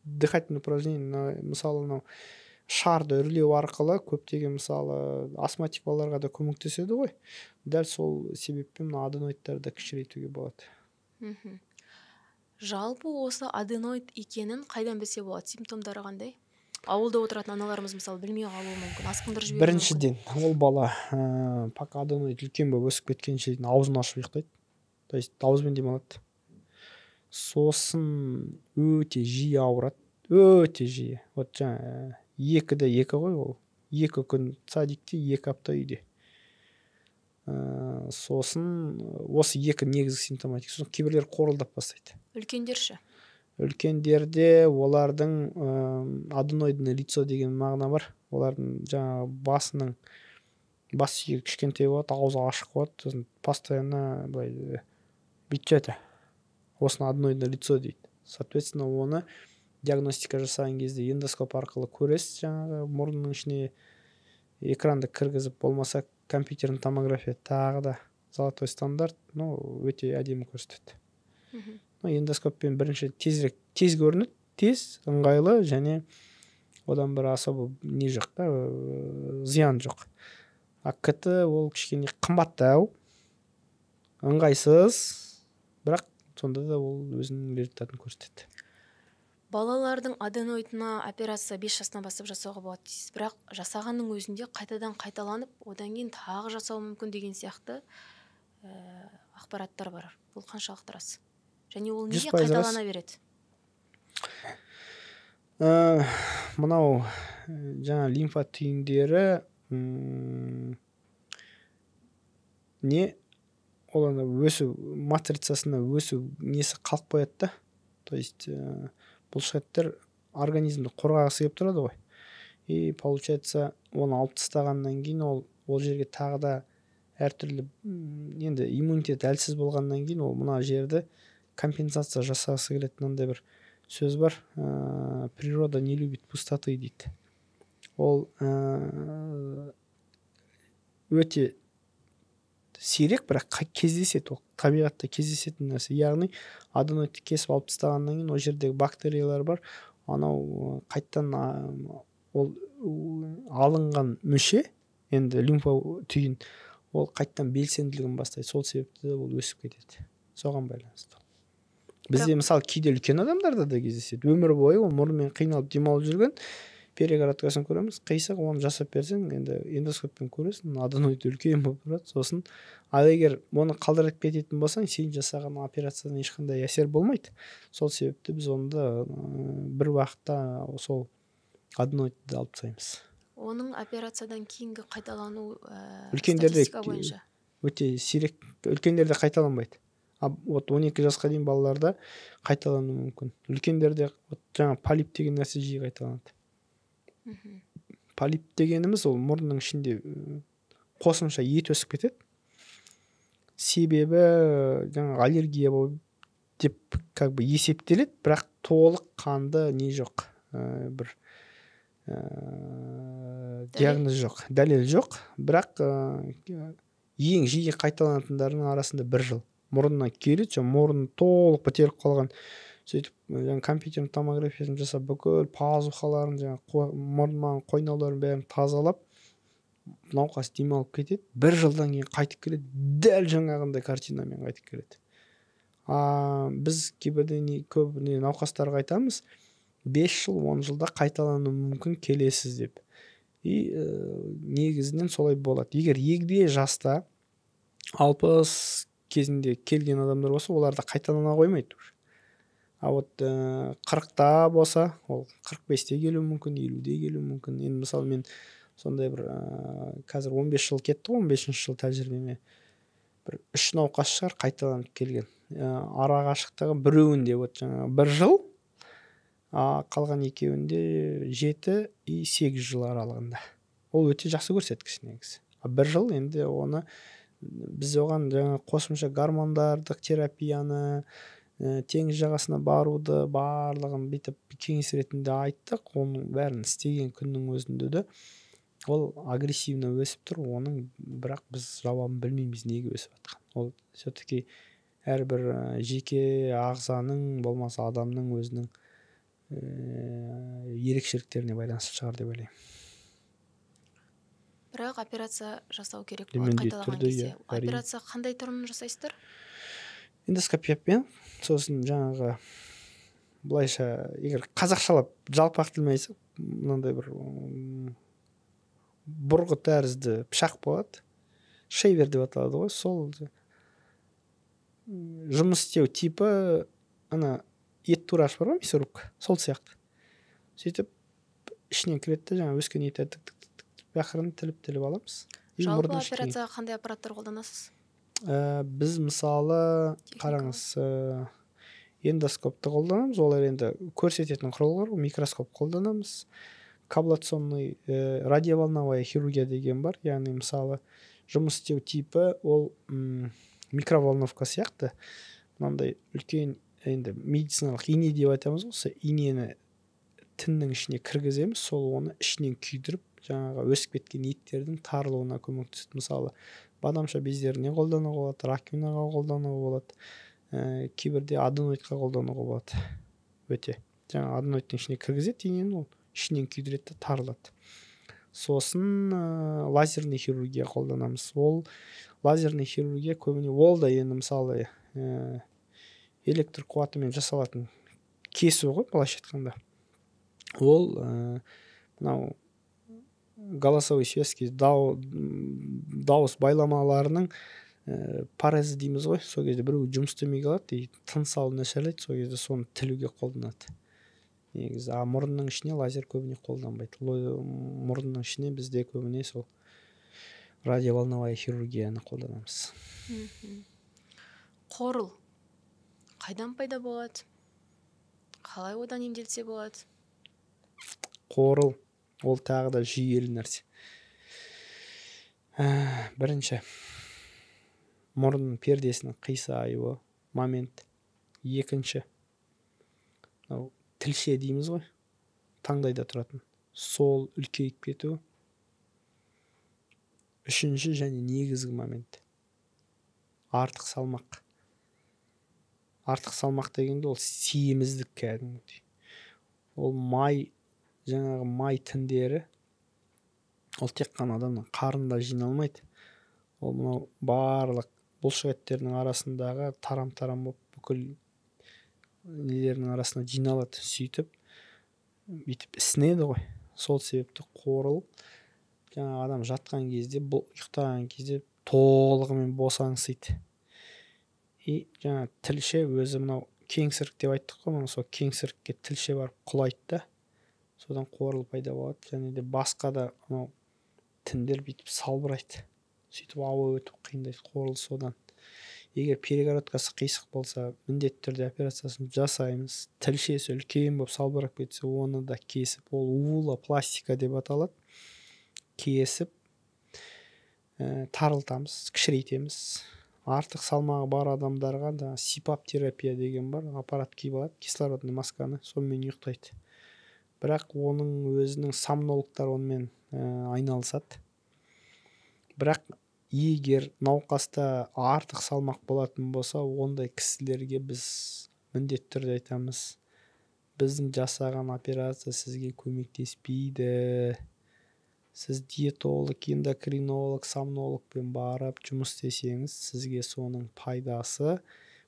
Speaker 1: Дыхательный упражнение, мысалы шарды үрлеу арқылы көптеген мысалы астматик балаларға да көмектеседі ғой. Дәл сол себеппен аденоидтарды кішірейтуге болады.
Speaker 2: Жалпы осы аденоид екенін қайдан білсе болады? Симптомдары қандай? Ауылда отыратын аналарымыз мысалы білмей қалуы мүмкін, асқындырып жіберуі мүмкін.
Speaker 1: Біріншіден, ол бала пока аденоид үлкен болып өсіп кеткенше дейін аузын ашып ұйықтайды. То есть ауызбен демалады. Сосын өте жиі ауырады, өте жиі. Вот жаңа 2-де 2 ғой ол. 2 күн садикте, 2 апта үйде. Сосын осы 2 негізгі симптоматика. Сосын кейбірлер қорылдап бастайды.
Speaker 2: Үлкендерші?
Speaker 1: Үлкендерде олардың аденоидный лицо деген мағына бар. Олардың жаңағы бас сүйегі кішкентай болады, аузы ашық болады. Сосын постоянно былай бүйтеді. Осыны аденоидный лицо дейді. Соответственно, оны диагностика жасаған кезде эндоскоп арқылы көресіз, жаңағы мұрнының ішіне экранды кіргізіп, болмаса компьютердің томография, тағы да золотой стандарт, өте әдемі көрсетеді. Эндоскоппен бірінші тез көрінеді, тез, ыңғайлы, және одан бір особо не жоқ та, зиян жоқ. КТ ол кішкене қымбаттау, ыңғайсыз, бірақ сонда да ол өзінің результатын көрсетеді.
Speaker 2: Балалардың аденоидына операция 5 жасынан бастап жасауға болады дейсіз, бірақ жасағанның өзінде қайтадан қайталанып, одан кейін тағы жасау мүмкін деген сияқты ақпараттар бар. Бұл қаншалықты рас? Және ол неге қайталана береді?
Speaker 1: Мынау жаңа лимфа түйіндері ол өсу матрицасына өсу несі қалып қояды да. То есть бұлшықеттер организмді қорғағысы келіп тұрады ғой. И получается, оны алып тастағаннан кейін ол жерге тағы да әртүрлі енді иммунитет әлсіз болғаннан кейін ол мына жерді компенсация жасағысы келеді. Мынандай бір сөз бар, природа не любит пустоты дейді. Ол өте сирек, бірақ кездеседі, ол табиғатта кездесетін нәрсе. Яғни аденоидті кесіп алып тастағаннан кейін ол жердегі бактериялар бар, анау қайттан ол алынған мүше, енді лимфа түйін, ол қайттан белсенділігін бастайды. Сол себепті ол өсіп кетеді. Соған байланысты. Бізде мысалы кейде үлкен адамдарда да кездеседі. Өмір бойы ол мұрнымен қиналып демалып жүрген, перегородкасын көреміз, қисық, оны жасап берсең, енді эндоскоппен көресің, аденоид үлкен болып тұрады. Сосын ал егер оны қалдырып кететін болсаң, сен жасаған операциядан ешқандай әсер болмайды. Сол себепті біз онда бір уақытта сол аденоидті алып тастаймыз.
Speaker 2: Оның операциядан кейінгі қайталану
Speaker 1: статистика бойынша өте сирек. Үлкендерде қайталанбайды. Вот 12 жасқа дейін балаларда қайталану мүмкін. Үлкендерде жаңа полип деген нәрсе жиі қайталанады. Полип дегеніміз ол мұрынның ішінде қосымша ет өсіп кетеді. Себебі жаңа аллергия деп как бы есептеледі, бірақ толық қанды не жоқ, бір диагноз жоқ, дәлел жоқ, бірақ ең жиі қайталанатындардың арасында 1 жыл мұрнына келеді, мұрны толық бітеліп қалған, сөйтіп компьютердің томографиясын жасап бүкіл пазухаларын мұрнынан қойнауларын бәрін тазалап науқас демалып кетеді, 1 жылдан кейін қайтып келеді, дәл жаңағындай картинамен қайтып келеді. Біз кейбірде көбіне науқастарға айтамыз, 5 жыл 10 жылда қайталануы мүмкін, келесіз деп. Негізінен солай болады. Егер егде жаста 60 кезінде келген адамдар болса, оларда қайталана қоймайды. Вот 40-та болса, ол 45-те келуі мүмкін, 50-де келуі мүмкін. Енді мысалы мен сондай бір қазір 15 жыл кетті, 15-ші жыл тәжірибеме бір 3 науқас шығар қайталанып келген. Ара қашықтығы біреуінде 1 жыл, қалған екеуінде 7 и 8 жыл аралығында. Ол өте жақсы көрсеткіш негізі. 1 жыл енді оны біз оған қосымша гормондардық терапияны, теңіз жағасына баруды барлығын бүйтіп кеңес ретінде айттық. Оның бәрін істеген күннің өзінде де ол агрессивно өсіп тұр, оның бірақ біз жауабын білмейміз неге өсіп жатқан. Ол все-таки әрбір жеке ағзаның болмаса адамның өзінің ерекшеліктеріне байланысты шығар деп ойлаймын.
Speaker 2: Бірақ операция жасау керек болады қайталаған кезде.
Speaker 1: әрине.
Speaker 2: Операция қандай түрін жасайсыздар?
Speaker 1: Эндоскопияпен, сосын жаңағы былайша, егер қазақшалап жалпақ тілмен айтсақ, мынандай бір бұрғы тәрізді пышақ болады, шейвер деп аталады ғой, сол жұмыс істеу типі, ана ет тураш бар ғой, мясорубка, сол сияқты. Сөйтіп ішінен кіреді, жаңа өскен ет бақырын тіліп аламыз.
Speaker 2: Жалпы операцияға қандай аппараттар қолданасыз?
Speaker 1: Біз мысалы қараңыз, эндоскопты қолданамыз, олар енді көрсететін құрылғылар, микроскоп қолданамыз. Каблационный радиоволновая хирургия деген бар, яғни мысалы жұмыс істеу типі ол микроволновка сияқты, мынандай үлкен енді медициналық ине деп айтамыз, осы инені тіннің ішіне кіргіземіз, сол оны ішінен күйдіріп, жаңағы өсіп кеткен еттердің тарылуына көмектеседі. Мысалы бадамша бездеріне қолдануға болады, раковинаға қолдануға болады, кейбірде аденоидқа қолдануға болады. Өте жаңа аденоидтың ішіне кіргізеді инені, ол ішінен күйдіреді, тарылады. Сосын лазерный хирургия қолданамыз. Ол лазерный хирургия көбіне ол да енді мысалы электр қуатымен жасалатын кесу ғой, былайша айтқанда. Ол мынау голосовой связки, дауыс байламаларының паразы дейміз ғой, сол кезде біреу жұмыс істемей қалады, тыныс алу нашарлайды, сол кезде соны тілуге қолданады. Негізі, мұрынның ішіне лазер көбіне қолданбайды. Мұрынның ішіне бізде көбіне сол радиоволновая хирургияны қолданамыз.
Speaker 2: Қорыл қайдан пайда болады? Қалай одан емделсе болады?
Speaker 1: Қорыл ол тағы да жүйелі нәрсе. Бірінші, мұрынның пердесінің қисаюы момент. Екінші, тілше дейміз ғой, таңдайда тұратын, сол үлкейіп кету. Үшінші және негізгі момент, артық салмақ. Артық салмақ дегенде ол семіздік кәдімгідей. Ол жаңағы май тіндері, ол тек қана адамның қарында жиналмайды. Ол мынау барлық бұлшықеттердің арасындағы тарам-тарам болып бүкіл нелерінің арасына жиналады. Сөйтіп бүйтіп ісінеді ғой. Сол себепті қорыл жаңағы адам жатқан кезде, ұйықтаған кезде толығымен босаңсиды. И жаңа тілше өзі мынау кеңсірік деп айттық қой, мына сол кеңсірікке тілше барып құлайды да, содан қорыл пайда болады. Және де басқа да мынау тіндер бүйтіп салбырайды. Сөйтіп ауа өтіп қиындайды, қорыл содан. Егер перегородкасы қисық болса, міндетті түрде операциясын жасаймыз. Тілшесі үлкен болып салбырап кетсе, оны да кесіп, ол улопластика деп аталады. Кесіп, тарылтамыз, кішірейтеміз. артық салмағы бар адамдарға да сипап терапия деген бар, аппарат киіп алады, кислородный масканы, сонымен ұйықтайды. Бірақ оның өзінің сомнологтар онымен айналысады. Бірақ егер науқаста артық салмақ болатын болса, ондай кісілерге біз міндетті түрде айтамыз, біздің жасаған операция сізге көмектеспейді. Сіз диетолог, эндокринолог, сомнологпен барып жұмыс істесеңіз, сізге соның пайдасы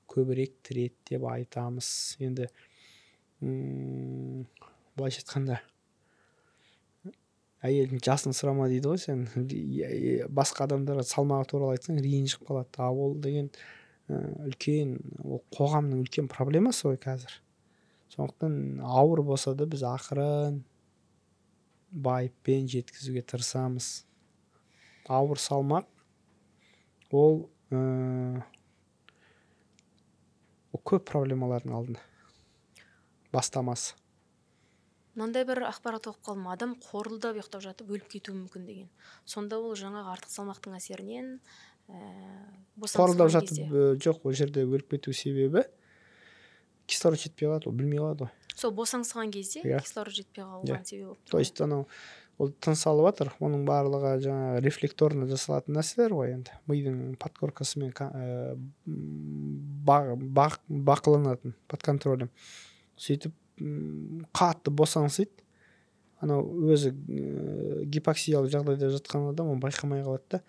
Speaker 1: көбірек тіреді деп айтамыз. Енді былайша айтқанда, әйелдің жасын сұрама дейді ғой, сен басқа адамдарға салмағы туралы айтсаң ренжіп қалады. Ол деген үлкен, ол қоғамның үлкен проблемасы ғой қазір. Сондықтан ауыр болса да біз ақырын байыппен жеткізуге тырысамыз. Ауыр салмақ ол көп проблемалардың алдында бастамасы.
Speaker 2: Мынандай бір ақпарат оқып қалдым, адам қорылдап ұйықтап жатып өліп кетуі мүмкін деген. Сонда ол жаңағы артық салмақтың әсерінен
Speaker 1: қорылдап жатып жоқ, ол жерде өліп кету себебі кислород жетпей қалады, ол білмей қалады ғой.
Speaker 2: Сол босаңсыған кезде кислород жетпей қалған себебі болып тұр.
Speaker 1: То есть анау ол тыныс алып жатыр, оның барлығы жаңағы рефлекторно жасалатын нәрселер ғой. Енді мидың подкоркасымен бақыланатын, под контролем. Сөйтіп қатты босаңсиды. Анау өзі гипоксиялық жағдайда жатқан адам оны байқамай қалады да,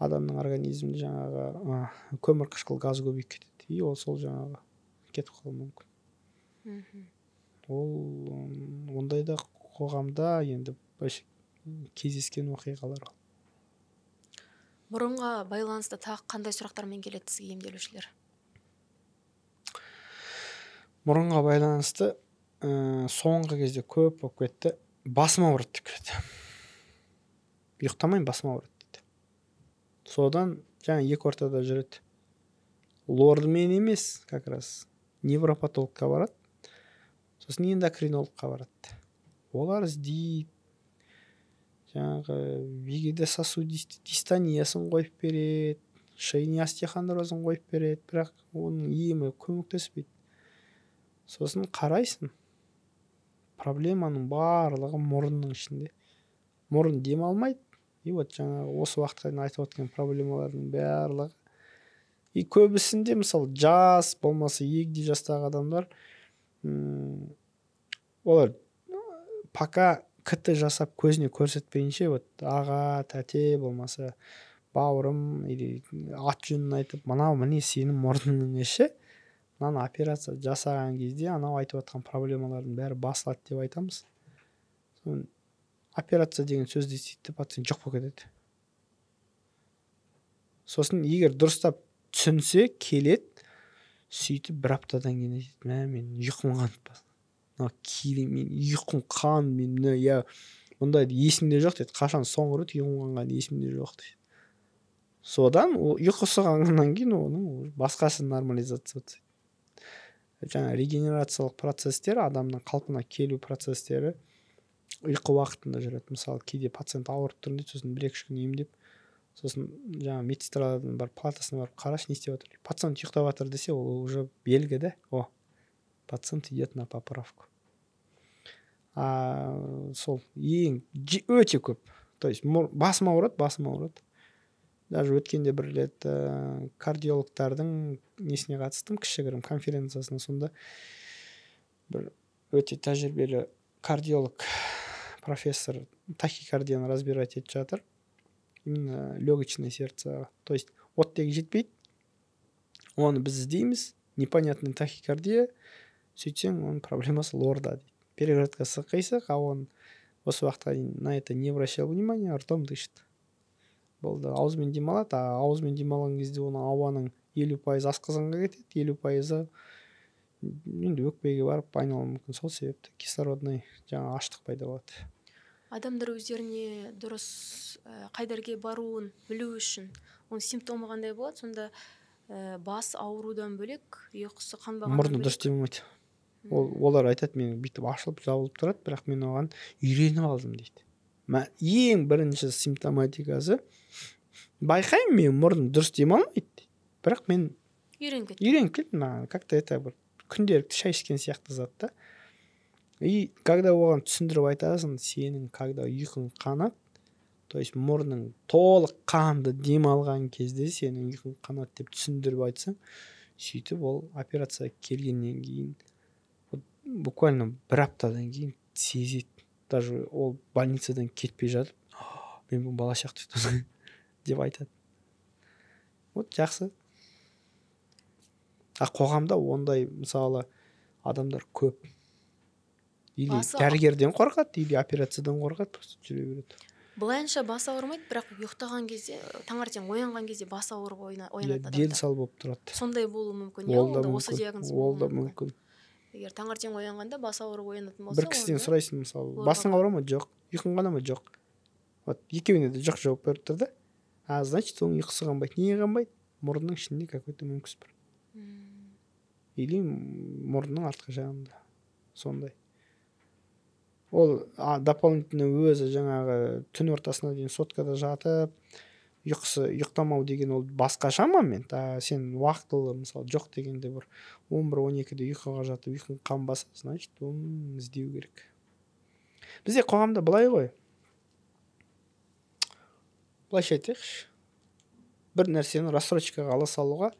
Speaker 1: адамның организмінде жаңағы көмірқышқыл газ көбейіп кетеді. И ол сол жаңағы кетіп қалуы мүмкін. Ол ондайда қоғамда енді кездескен оқиғалар.
Speaker 2: Бұрынға байланысты тағы қандай сұрақтармен келеді сізге емделушілер?
Speaker 1: Бұрынға байланысты соңғы кезде көп болып кетті. Басым ауырады деп келеді. Ұйықтамаймын, басым ауырады дейді. Содан жаңа екі ортада жүреді. Лордмен емес, как раз невропатологқа барады. Сосын эндокринологқа барады. Олар іздейді. Жаңағы вегетососудисті дистониясын қойып береді, шейный остеохондрозын қойып береді, бірақ оның емі көмектеспейді. Сосын қарайсың, проблеманың барлығы мұрынның ішінде. Мұрын демалмайды. И вот жаңағы осы уақытқа дейін айтып отқан проблемалардың барлығы. И көбісінде мысалы жас, болмаса егде жастағы адамдар, олар пока КТ жасап көзіне көрсетпейінше, вот аға, тәте, болмаса бауырым, или ат жөнін айтып, мынау міне сенің мұрныңның іші, мынаны операция жасаған кезде анау айтып отқан проблемалардың бәрі басылады деп айтамыз. Операция деген сөзді естиді, пациент жоқ болып кетеді. Сосын егер дұрыстап түсінсе, келеді, сөйтіп бір аптадан кейін айтады, мен ұйқым қанып бас. Мен ұйқым қан, мұндай есімде жоқ дейді. Қашан соңғы рет ұйқым қанған есімде жоқ дейді. Содан ұйқысы қанғаннан кейін оның басқасы нормализация өтеді. Жаңа регенерациялық процесстер, адамның қалпына келу процесстері ұйқы уақытында жүреді. Мысалы, кейде пациент ауырып тұр дейді, сосын 1-2 күн емдеп, сосын жаңа медсестрадан бар палатасына барып қарашы, не істеп жатыр. Пациент ұйықтап жатыр десе, ол уже белгі да. Пациент идет на поправку. Сол ең өте көп. То есть басым ауырады. Даже өткенде бір рет кардиологтардың несіне қатыстым, кішігірім конференциясына. Сонда бір өте тәжірибелі кардиолог профессор тахикардияны разбирать етіп жатыр. Именно легочное сердце. То есть оттегі жетпейді. Оны біз іздейміз. Непонятный тахикардия. Сөйтсең, оның проблемасы лорда дейді. Перегородкасы қисық, он осы уақытқа дейін на это не обращал внимания, ртом дышит. Болды, ауызмен демалады, ауызмен демалған кезде оның ауаның 50% асқазанға кетеді, 50% енді өкпеге барып айналуы мүмкін. Сол себепті кислородный жаңа аштық пайда болады.
Speaker 2: Адамдар өздеріне дұрыс қайдерге баруын білу үшін оның симптомы қандай болады? Сонда бас аурудан бөлек, ұйқысы қанбағаннан бөлек.
Speaker 1: Мұрны дұрыс демалмайды. Олар айтады, мен бүйтіп ашылып жабылып тұрады, бірақ мен оған үйреніп алдым дейді. Ең бірінші симптоматикасы, байқаймын, мен мұрным дұрыс демалмайды. бірақ мен
Speaker 2: үйреніп
Speaker 1: кеттім маған как-то это бір күнделікті шай ішкен сияқты зат та. И когда оған түсіндіріп айтасың, сенің когда ұйқың қанады, то есть мұрның толық қанды дем алған кезде сенің ұйқың қанады деп түсіндіріп айтсаң, сөйтіп ол операцияға келгеннен кейін буквально бір аптадан кейін сезеді. Даже ол больницадан кетпей жатып, мен бұл бала сияқты деп айтады. Вот жақсы. Қоғамда ондай мысалы адамдар көп. Или дәрігерден қорқады, или операциядан қорқады, просто жүре береді.
Speaker 2: Былайынша бас ауырмайды, бірақ ұйықтаған кезде, таңертең оянған кезде бас ауырып оянады адамдар.
Speaker 1: Дел сал болып тұрады.
Speaker 2: Сондай болуы мүмкін, ол да осы диагноз болуы
Speaker 1: мүмкін.
Speaker 2: Егер таңертең оянғанда бас ауырып оянатын болса,
Speaker 1: бір кісіден сұрайсың, мысалы, басың ауыра ма? Жоқ. Ұйқың қана ма? Жоқ. Вот екеуіне де жоқ жауап беріп тұр да. Значит, оның ұйқысы қанбайды. Неге қанбайды? Мұрнының ішінде какой-то мүмкіс бар. Или мұрнының артқы жағында. Сондай. Ол дополнительно өзі жаңағы түн ортасына дейін соткада жатып, ұйықтамау деген ол басқаша момент. Сен уақытылы мысалы жоқ дегенде бір 11-12-де ұйқыға жатып, ұйқың қанбаса, значит, оны іздеу керек. Бізде қоғамда былай ғой. Былайша айтайықшы. Бір нәрсені рассрочкаға ала салуға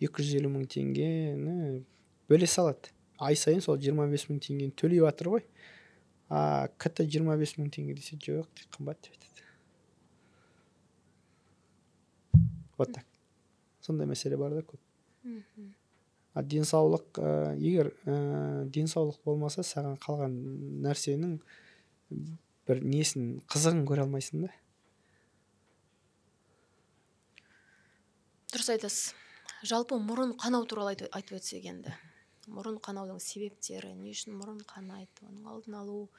Speaker 1: 250 мың теңгені бөле салады. Ай сайын сол 25 мың теңгені төлей жатыр ғой. КТ 25 мың теңге десе, жоқ, қымбат деп айтады. Вот так. Сондай мәселе бар да көп. Денсаулық, егер денсаулық болмаса, саған қалған нәрсенің бір несін, қызығын көре алмайсың да.
Speaker 2: Дұрыс айтасыз. Жалпы мұрын қанау туралы айтып өтсек енді. Мұрын қанаудың себептері, не үшін мұрын қанайды, оның алдын алу,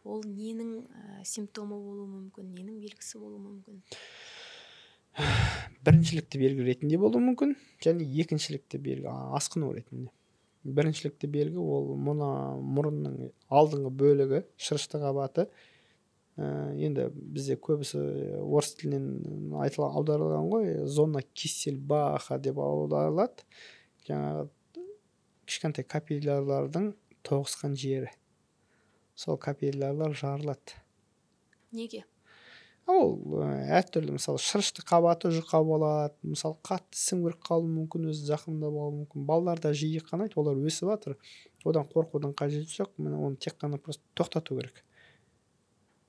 Speaker 2: ол ненің симптомы болуы мүмкін, ненің белгісі болуы мүмкін?
Speaker 1: Біріншілікті белгі ретінде болуы мүмкін, және екіншілікті белгі асқыну ретінде. Біріншілікті белгі ол мұрынның алдыңғы бөлігі, шырышты қабаты. Енді бізде көбісі орыс тілінен аударылған ғой, зона Киссельбаха деп аударылады. Жаңағы кішкентай капиллярлардың тоғысқан жері. Сол капиллялар жарылады.
Speaker 2: Неге?
Speaker 1: Ол әртүрлі, мысалы шырышты қабаты жұқа болады, мысалы қатты сіңбіріп қалуы мүмкін, өзі зақымдап алуы мүмкін. Балаларда жиі қанайды, олар өсіп жатыр. Одан қорқудың қажеті жоқ, оны тек қана просто тоқтату керек.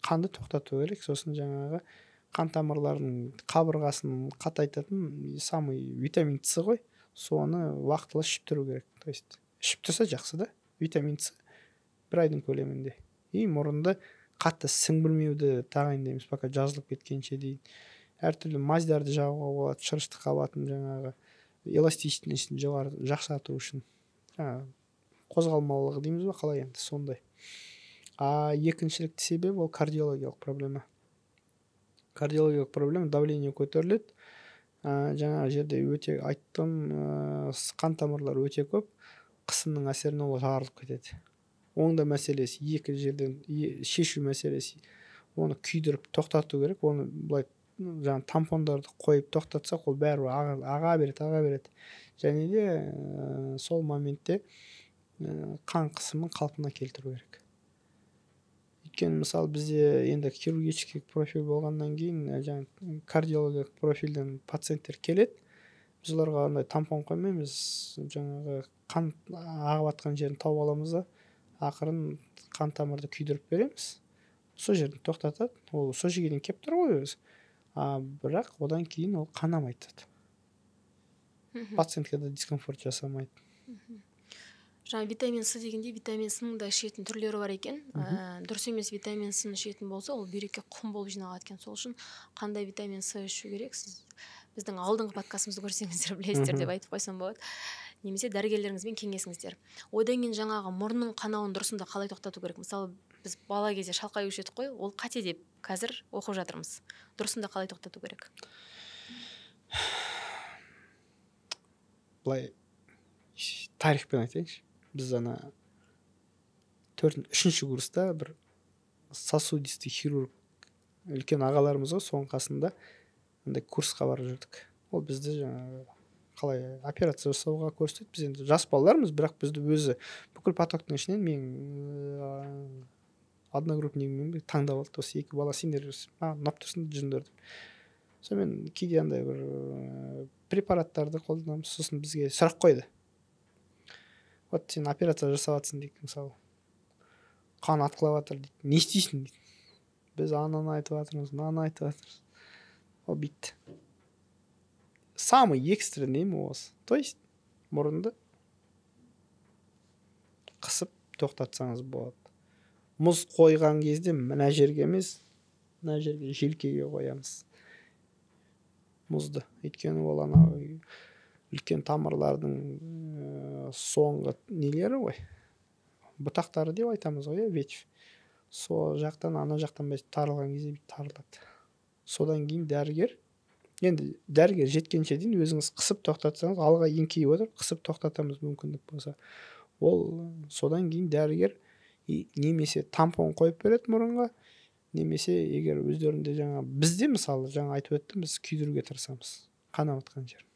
Speaker 1: Қанды тоқтату керек, сосын жаңағы қан тамырларының қабырғасын қатайтатын самый витамин С ғой, соны уақытылы ішіп тұру керек. То есть ішіп тұрса жақсы да, витамин С бір айдың көлемінде. И мұрынды қатты сіңбірмеуді тағайындаймыз, пока жазылып кеткенше дейін. Әртүрлі маздарды жағуға болады, шырышты қабатын жаңағы эластичностін жақсарту үшін. Қозғалмалылығы дейміз ба, қалай енді, сондай. Екіншілікті себеп ол кардиологиялық проблема. Кардиологиялық проблема, давление көтеріледі. Жаңағы жерде өте айттым, қан тамырлар өте көп, қысымның әсерінен ол жарылып кетеді. Оның да мәселесі екі жерден шешу мәселесі. Оны күйдіріп тоқтату керек. Оны былай жаңағы тампондарды қойып тоқтатсақ, ол бәрібір аға береді. Және де сол моментте қан қысымын қалпына келтіру керек. Өйткені мысалы бізде енді хирургический профиль болғаннан кейін жаңағы кардиологиялық профильден пациенттер келеді. Біз оларға андай тампон қоймаймыз, жаңағы қан ағып жатқан жерін тауып аламыз да, ақырын қан тамырды күйдіріп береміз. Сол жерден тоқтатады. Ол сол жерге дейін келіп тұр ғой өзі. Бірақ одан кейін ол қанамайды. Пациентке де дискомфорт жасамайды.
Speaker 2: Жаңа витамин С дегенде витамин С-ның да ішетін түрлері бар екен. Дұрыс емес витамин С-ны ішетін болса, ол бүйрекке құм болып жиналады екен. Сол үшін қандай витамин С ішу керек? Сіз біздің алдыңғы подкастымызды көрсеңіздер білесіздер деп айтып қойсам болады. Немесе дәрігерлеріңізбен кеңесіңіздер. Одан кейін жаңағы мұрынның қанауын дұрысында қалай тоқтату керек? Мысалы, біз бала кезде шалқай өшедік қой, ол қате деп қазір оқып жатырмыз. Дұрысында қалай тоқтату керек?
Speaker 1: Былай тарихпен айтайыншы. Біз үшінші курста бір сосудистый хирург үлкен ағаларымыз ғой, соның қасында андай курсқа барып жүрдік. Ол бізді жаңағы қалай операция жасауға көрсетеді. Біз енді жас балалармыз, бірақ бізді өзі бүкіл потоктың ішінен менің одногруппнигіммен таңдап алды. Осы екі бала сендер маған ұнап тұрсыңдар жүріңдер деп. Сонымен кейде андай бір препараттарды қолданамыз. Сосын бізге сұрақ қойды. Вот сен операция жасап жатсың дейді, мысалы қан атқылап жатыр дейді, не істейсің дейді. Біз ананы айтып жатырмыз, мынаны айтып жатырмыз. Ол битті. Самый экстренный осы. То есть мұрынды қысып тоқтатсаңыз болады. Мұз қойған кезде мына жерге емес, мына жерге желкеге қоямыз мұзды. Өйткені ол анау үлкен тамырлардың соңғы нелері ғой, бұтақтары деп айтамыз ғой, ветвь. Сол жақтан ана жақтан тарылған кезде тарылады. Содан кейін дәрігер, енді дәрігер жеткенше дейін өзіңіз қысып тоқтатсаңыз, алға еңкейіп отырып қысып тоқтатамыз мүмкіндік болса. Ол содан кейін дәрігер немесе тампон қойып береді мұрынға, немесе егер өздерінде жаңа бізде мысалы жаңа айтып өттім, біз күйдіруге тырысамыз қанап жатқан жерін.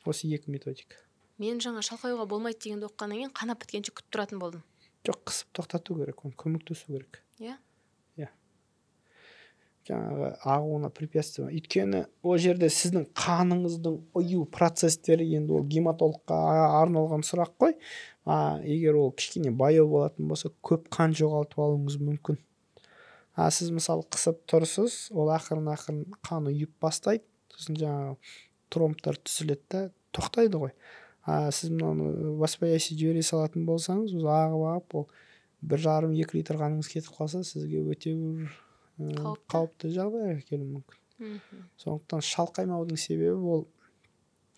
Speaker 1: Осы екі методика.
Speaker 2: Мен жаңа шалқаюға болмайды дегенді оқығаннан кейін қанап біткенше күтіп тұратын болдым.
Speaker 1: Жоқ, қысып тоқтату керек, көмектесу керек.
Speaker 2: Иә?
Speaker 1: Иә. Жаңағы ағуына препятствие. Өйткені ол жерде сіздің қаныңыздың ұю процестері, енді ол гематологқа арналған сұрақ қой. Егер ол кішкене баяу болатын болса, көп қан жоғалтып алуыңыз мүмкін. Сіз мысалы қысып тұрсыз, ол ақырын қан ұйып бастайды, сосын жаңағы тромбтар түзіледі да тоқтайды ғой. Сіз мынаны воспаяси жібере салатын болсаңыз, ағып, ол 1,5-2 литр қаныңыз кетіп қалса, сізге өте қауіпті жағдай келуі мүмкін. Сондықтан шалқаймаудың себебі ол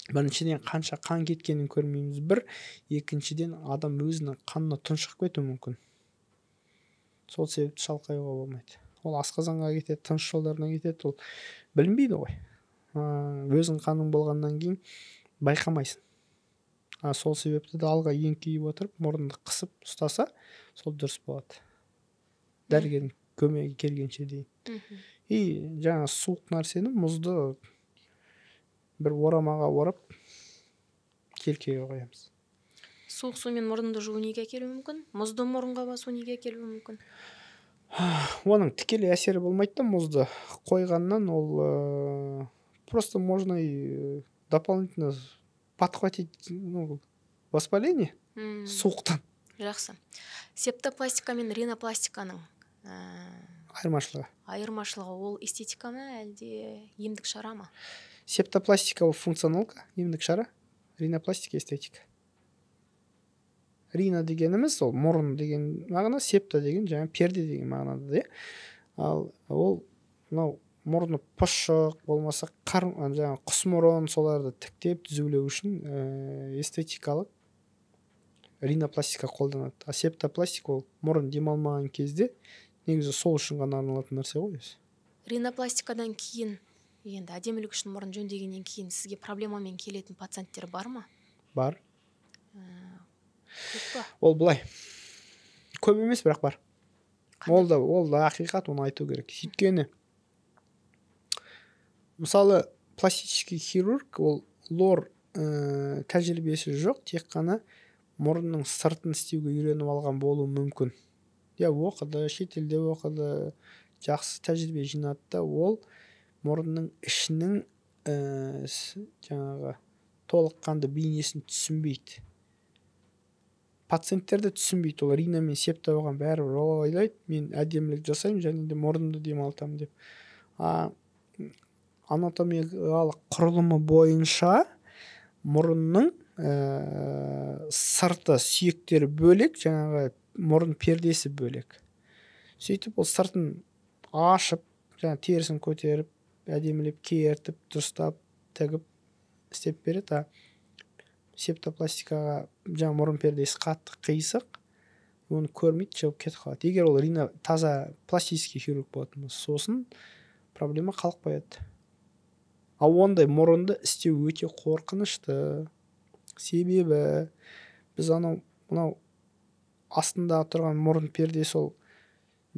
Speaker 1: біріншіден қанша қан кеткенін көрмейміз, екіншіден адам өзінің қанына тұншығып кетуі мүмкін. Сол себепті шалқаюға болмайды. Ол асқазанға кетеді, тыныс жолдарына кетеді, ол білінбейді ғой. Өзің қаның болғаннан кейін байқамайсың. Сол себепті де алға еңкейіп отырып, мұрынды қысып ұстаса, сол дұрыс болады. Дәрігердің көмегі келгенше дейін. И жаңа суық нәрсені, мұзды бір орамаға орап келкеге қоямыз.
Speaker 2: Суық сумен мұрынды жуу неге әкелуі мүмкін? Мұзды мұрынға басу неге әкелуі мүмкін?
Speaker 1: Оның тікелей әсері болмайды да, мұзды қойғаннан ол просто можно и дополнительно подхватить воспаление суықтан.
Speaker 2: Жақсы. Септопластика мен ринопластиканың айырмашылығы ол эстетика ма, әлде емдік шара ма?
Speaker 1: Септопластика ол функционалка, емдік шара, ринопластика эстетика. Рина дегеніміз ол мұрын деген мағына, септа деген жаңа перде деген мағынада. Ал ол мұрны пұшық болмаса жаңа құс мұрын, соларды тіктеп түзулеу үшін эстетикалық ринопластика қолданады. Септопластика ол мұрын демалмаған кезде негізі сол үшін ғана арналатын нәрсе ғой.
Speaker 2: Ринопластикадан кейін, енді әдемілік үшін мұрын жөндегеннен кейін сізге проблемамен келетін пациенттер бар ма?
Speaker 1: Бар. Ол былай. Көп емес, бірақ бар. Ол да ақиқат, оны айту керек. Сөйткені мысалы пластический хирург ол лор тәжірибесі жоқ, тек қана мұрынның сыртын істеуге үйреніп алған болуы мүмкін. Оқыды, шетелде оқыды, жақсы тәжірибе жинады да, ол мұрынның ішінің жаңағы толыққанды бейнесін түсінбейді. Пациенттерді түсінбейді. Ол рина мен септа оған бәрібір ойлайды, мен әдемілік жасаймын және де мұрнымды демалтамын деп. Анатомиялық құрылымы бойынша мұрынның сырты, сүйектері бөлек, жаңағы мұрын пердесі бөлек. Сөйтіп ол сыртын ашып, жаңа терісін көтеріп, әдемілеп, кертіп, дұрыстап, тігіп істеп береді. Септопластикаға жаңа мұрын пердесі қатты қисық, оны көрмейді, жауып кетіп қалады. Егер ол рина таза пластический хирург болатын болса, сосын проблема қалып қояды. Ондай мұрынды істеу өте қорқынышты. Себебі біз мынау астында тұрған мұрын пердесі ол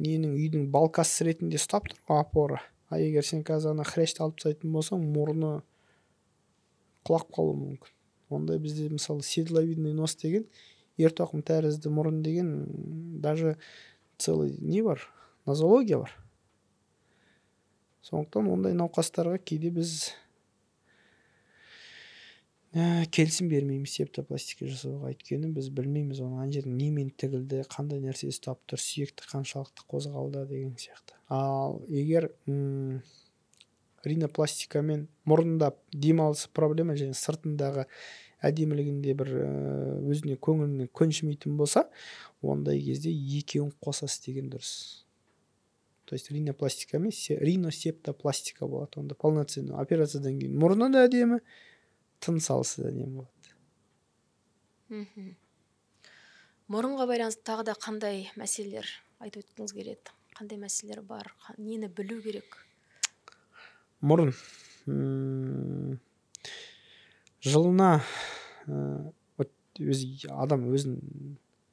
Speaker 1: ненің үйдің балкасы ретінде ұстап тұр, опора. Егер сен қазір хрящты алып тастайтын болсаң, мұрны құлап қалуы мүмкін. Онда бізде мысалы седловидный нос деген, ертоқым тәрізді мұрын деген даже целый не бар, нозология бар. Сондықтан ондай науқастарға кейде біз келісім бермейміз септопластика жасауға. Өйткені біз білмейміз оның ана жердің немен тігілді, қандай нәрсе ұстап тұр, сүйекті қаншалықты қозғалды деген сияқты. Ал егер ринопластикамен мұрында демалысы проблема және сыртындағы әдемілігінде бір өзіне көңіліне көншімейтін болса, ондай кезде екеуін қоса істеген дұрыс. То есть ринопластикамен риносептопластика болады. Онда полноценный операциядан кейін мұрны да әдемі, тыныс алысы да әдемі болады.
Speaker 2: Мұрынға байланысты тағы да қандай мәселелер айтып өткіңіз келеді? Қандай мәселелер бар? Нені білу керек?
Speaker 1: Мұрын жылына адам өз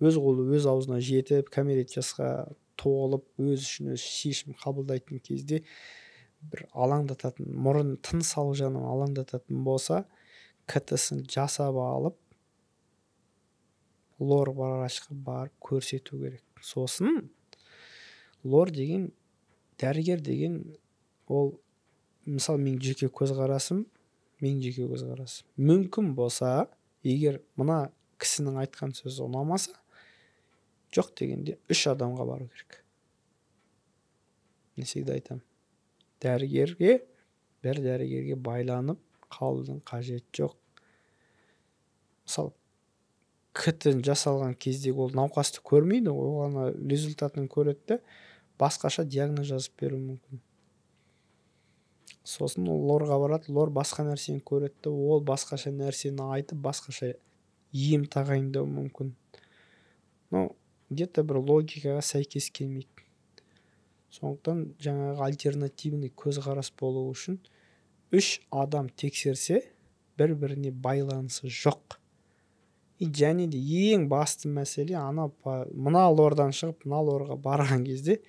Speaker 1: қолы өз аузына жетіп, кәмелет жасқа толып, өз үшін өз шешім қабылдайтын кезде бір алаңдататын, мұрын тыныс алу жағынан алаңдататын болса, КТ-сын жасап алып, лор врачқа барып көрсету керек. Сосын лор деген, дәрігер деген, ол мысалы менің жеке көзқарасым. Мүмкін болса, егер мына кісінің айтқан сөзі ұнамаса, жоқ дегенде 3 адамға бару керек. Мен всегда айтамын, бір дәрігерге байланып қалудың қажет жоқ. Мысалы КТ жасалған кезде ол науқасты көрмейді, оған результатын көреді, басқаша диагноз жазып беруі мүмкін. Сосын ол лорға барады, лор басқа нәрсені көреді, ол басқаша нәрсені айтып, басқаша ем тағайындау мүмкін. Где-то бір логикаға сәйкес келмейді. Сондықтан жаңағы альтернативный көзқарас болу үшін 3 адам тексерсе, бір-біріне байланысы жоқ. Және де ең басты мәселе, мына лордан шығып, мына лорға барған кезде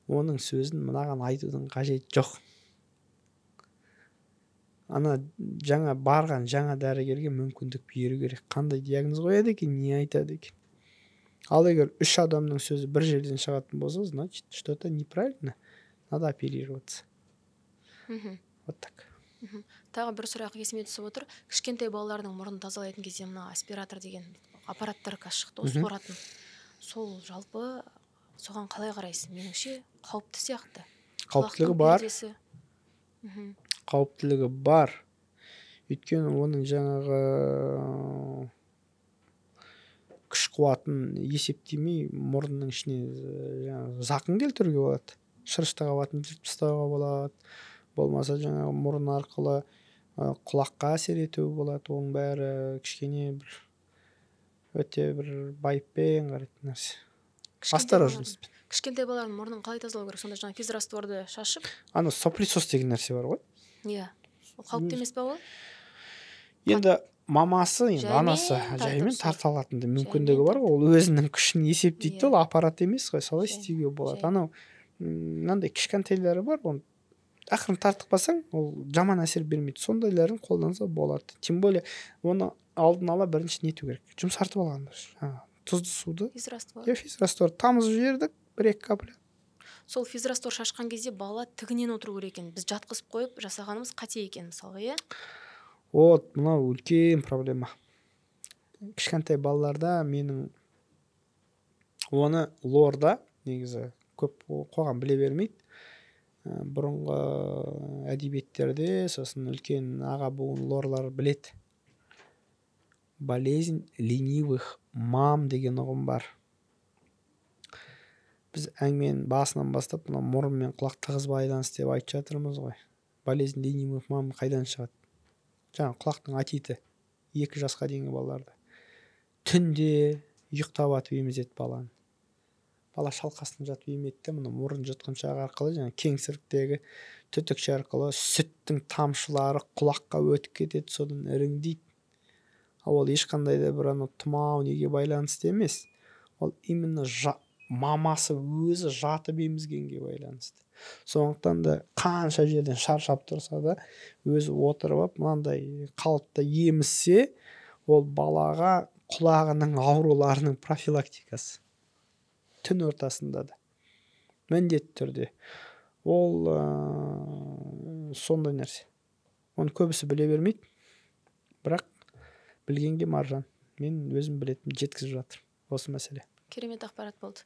Speaker 1: оның сөзін мынаған айтудың қажет жоқ. Жаңа барған жаңа дәрігерге мүмкіндік беру керек. Қандай диагноз қояды екен, не айтады екен. Ал егер 3 адамның сөзі бір жерден шығатын болса, значит, что-то неправильно, надо оперироваться. Вот так.
Speaker 2: Тағы бір сұрақ есіме түсіп отыр. Кішкентай балалардың мұрнын тазалайтын кезде мына аспиратор деген аппараттар шықты, соратын. Сол жалпы соған қалай қарайсыз? Меніңше қауіпті сияқты.
Speaker 1: Қауіптілігі бар. Өйткені оның жаңағы күш қуатын есептемей, мұрынның ішіне зақым келтіруге болады. Шырышты қабатын жыртып тастауға болады. Болмаса жаңағы мұрын арқылы құлаққа әсер етуі болады. Оның бәрі кішкене өте бір байыппен қарайтын нәрсе. Осторожность.
Speaker 2: Кішкентай балалардың мұрнын қалай тазалау керек? Сонда жаңа физрастворды шашып?
Speaker 1: Соприсос деген нәрсе бар ғой.
Speaker 2: Иә. Қауіпті емес па ол?
Speaker 1: Енді мамасы, анасы жаймен тарта алатын мүмкіндігі бар ғой. Ол өзінің күшін есептейді, ол аппарат емес қой, солай істеуге болады. Мынандай кішкентайлары бар, оны ақырын тартып қалсаң, ол жаман әсер бермейді. Сондайларын қолданса болады. Тем более, оны алдын ала бірінші нету керек. Жұмсартып алған дұрыс. Тұзды суды. Физраствор тамызып жібердік, 1-2 капля.
Speaker 2: Сол физраствор шашқан кезде бала тігінен отыру керек екен. Біз жатқызып қойып жасағанымыз қате екен, мысалға, иә?
Speaker 1: Мынау үлкен проблема. Кішкентай балаларда менің оны лорда негізі көп қоғам біле бермейді. Бұрынғы әдебиеттерде сосын үлкен аға буын лорлар біледі. Болезнь ленивых мам деген ұғым бар. Біз әңгіменің басынан бастап мұрын мен құлақ тығыз байланысты деп айтып жатырмыз ғой. Болезнь ленивых мам қайдан шығады? Жаңа құлақтың отиті 2 жасқа дейінгі балаларда. Түнде ұйықтап атып емізеді баланы. Бала шалқасынан жатып емеді, мұны мұрын жұтқыншағы арқылы, жаңа кеңсіріктегі түтікше арқылы сүттің тамшылары құлаққа өтіп кетеді, содан іріңдейді. Ол ешқандай да бір тұмау неге байланысты емес. Ол именно мамасы өзі жатып емізгенге байланысты. Сондықтан да қанша жерден шаршап тұрса да өзі отырып алып мынандай қалыпта емізсе, ол балаға құлағының ауруларының профилактикасы түн ортасында да міндетті түрде. Ол сондай нәрсе. Оны көбісі біле бермейді, бірақ білгенге маржан. Мен өзім білетінімді жеткізіп жатырмын осы мәселе.
Speaker 2: Керемет ақпарат болды.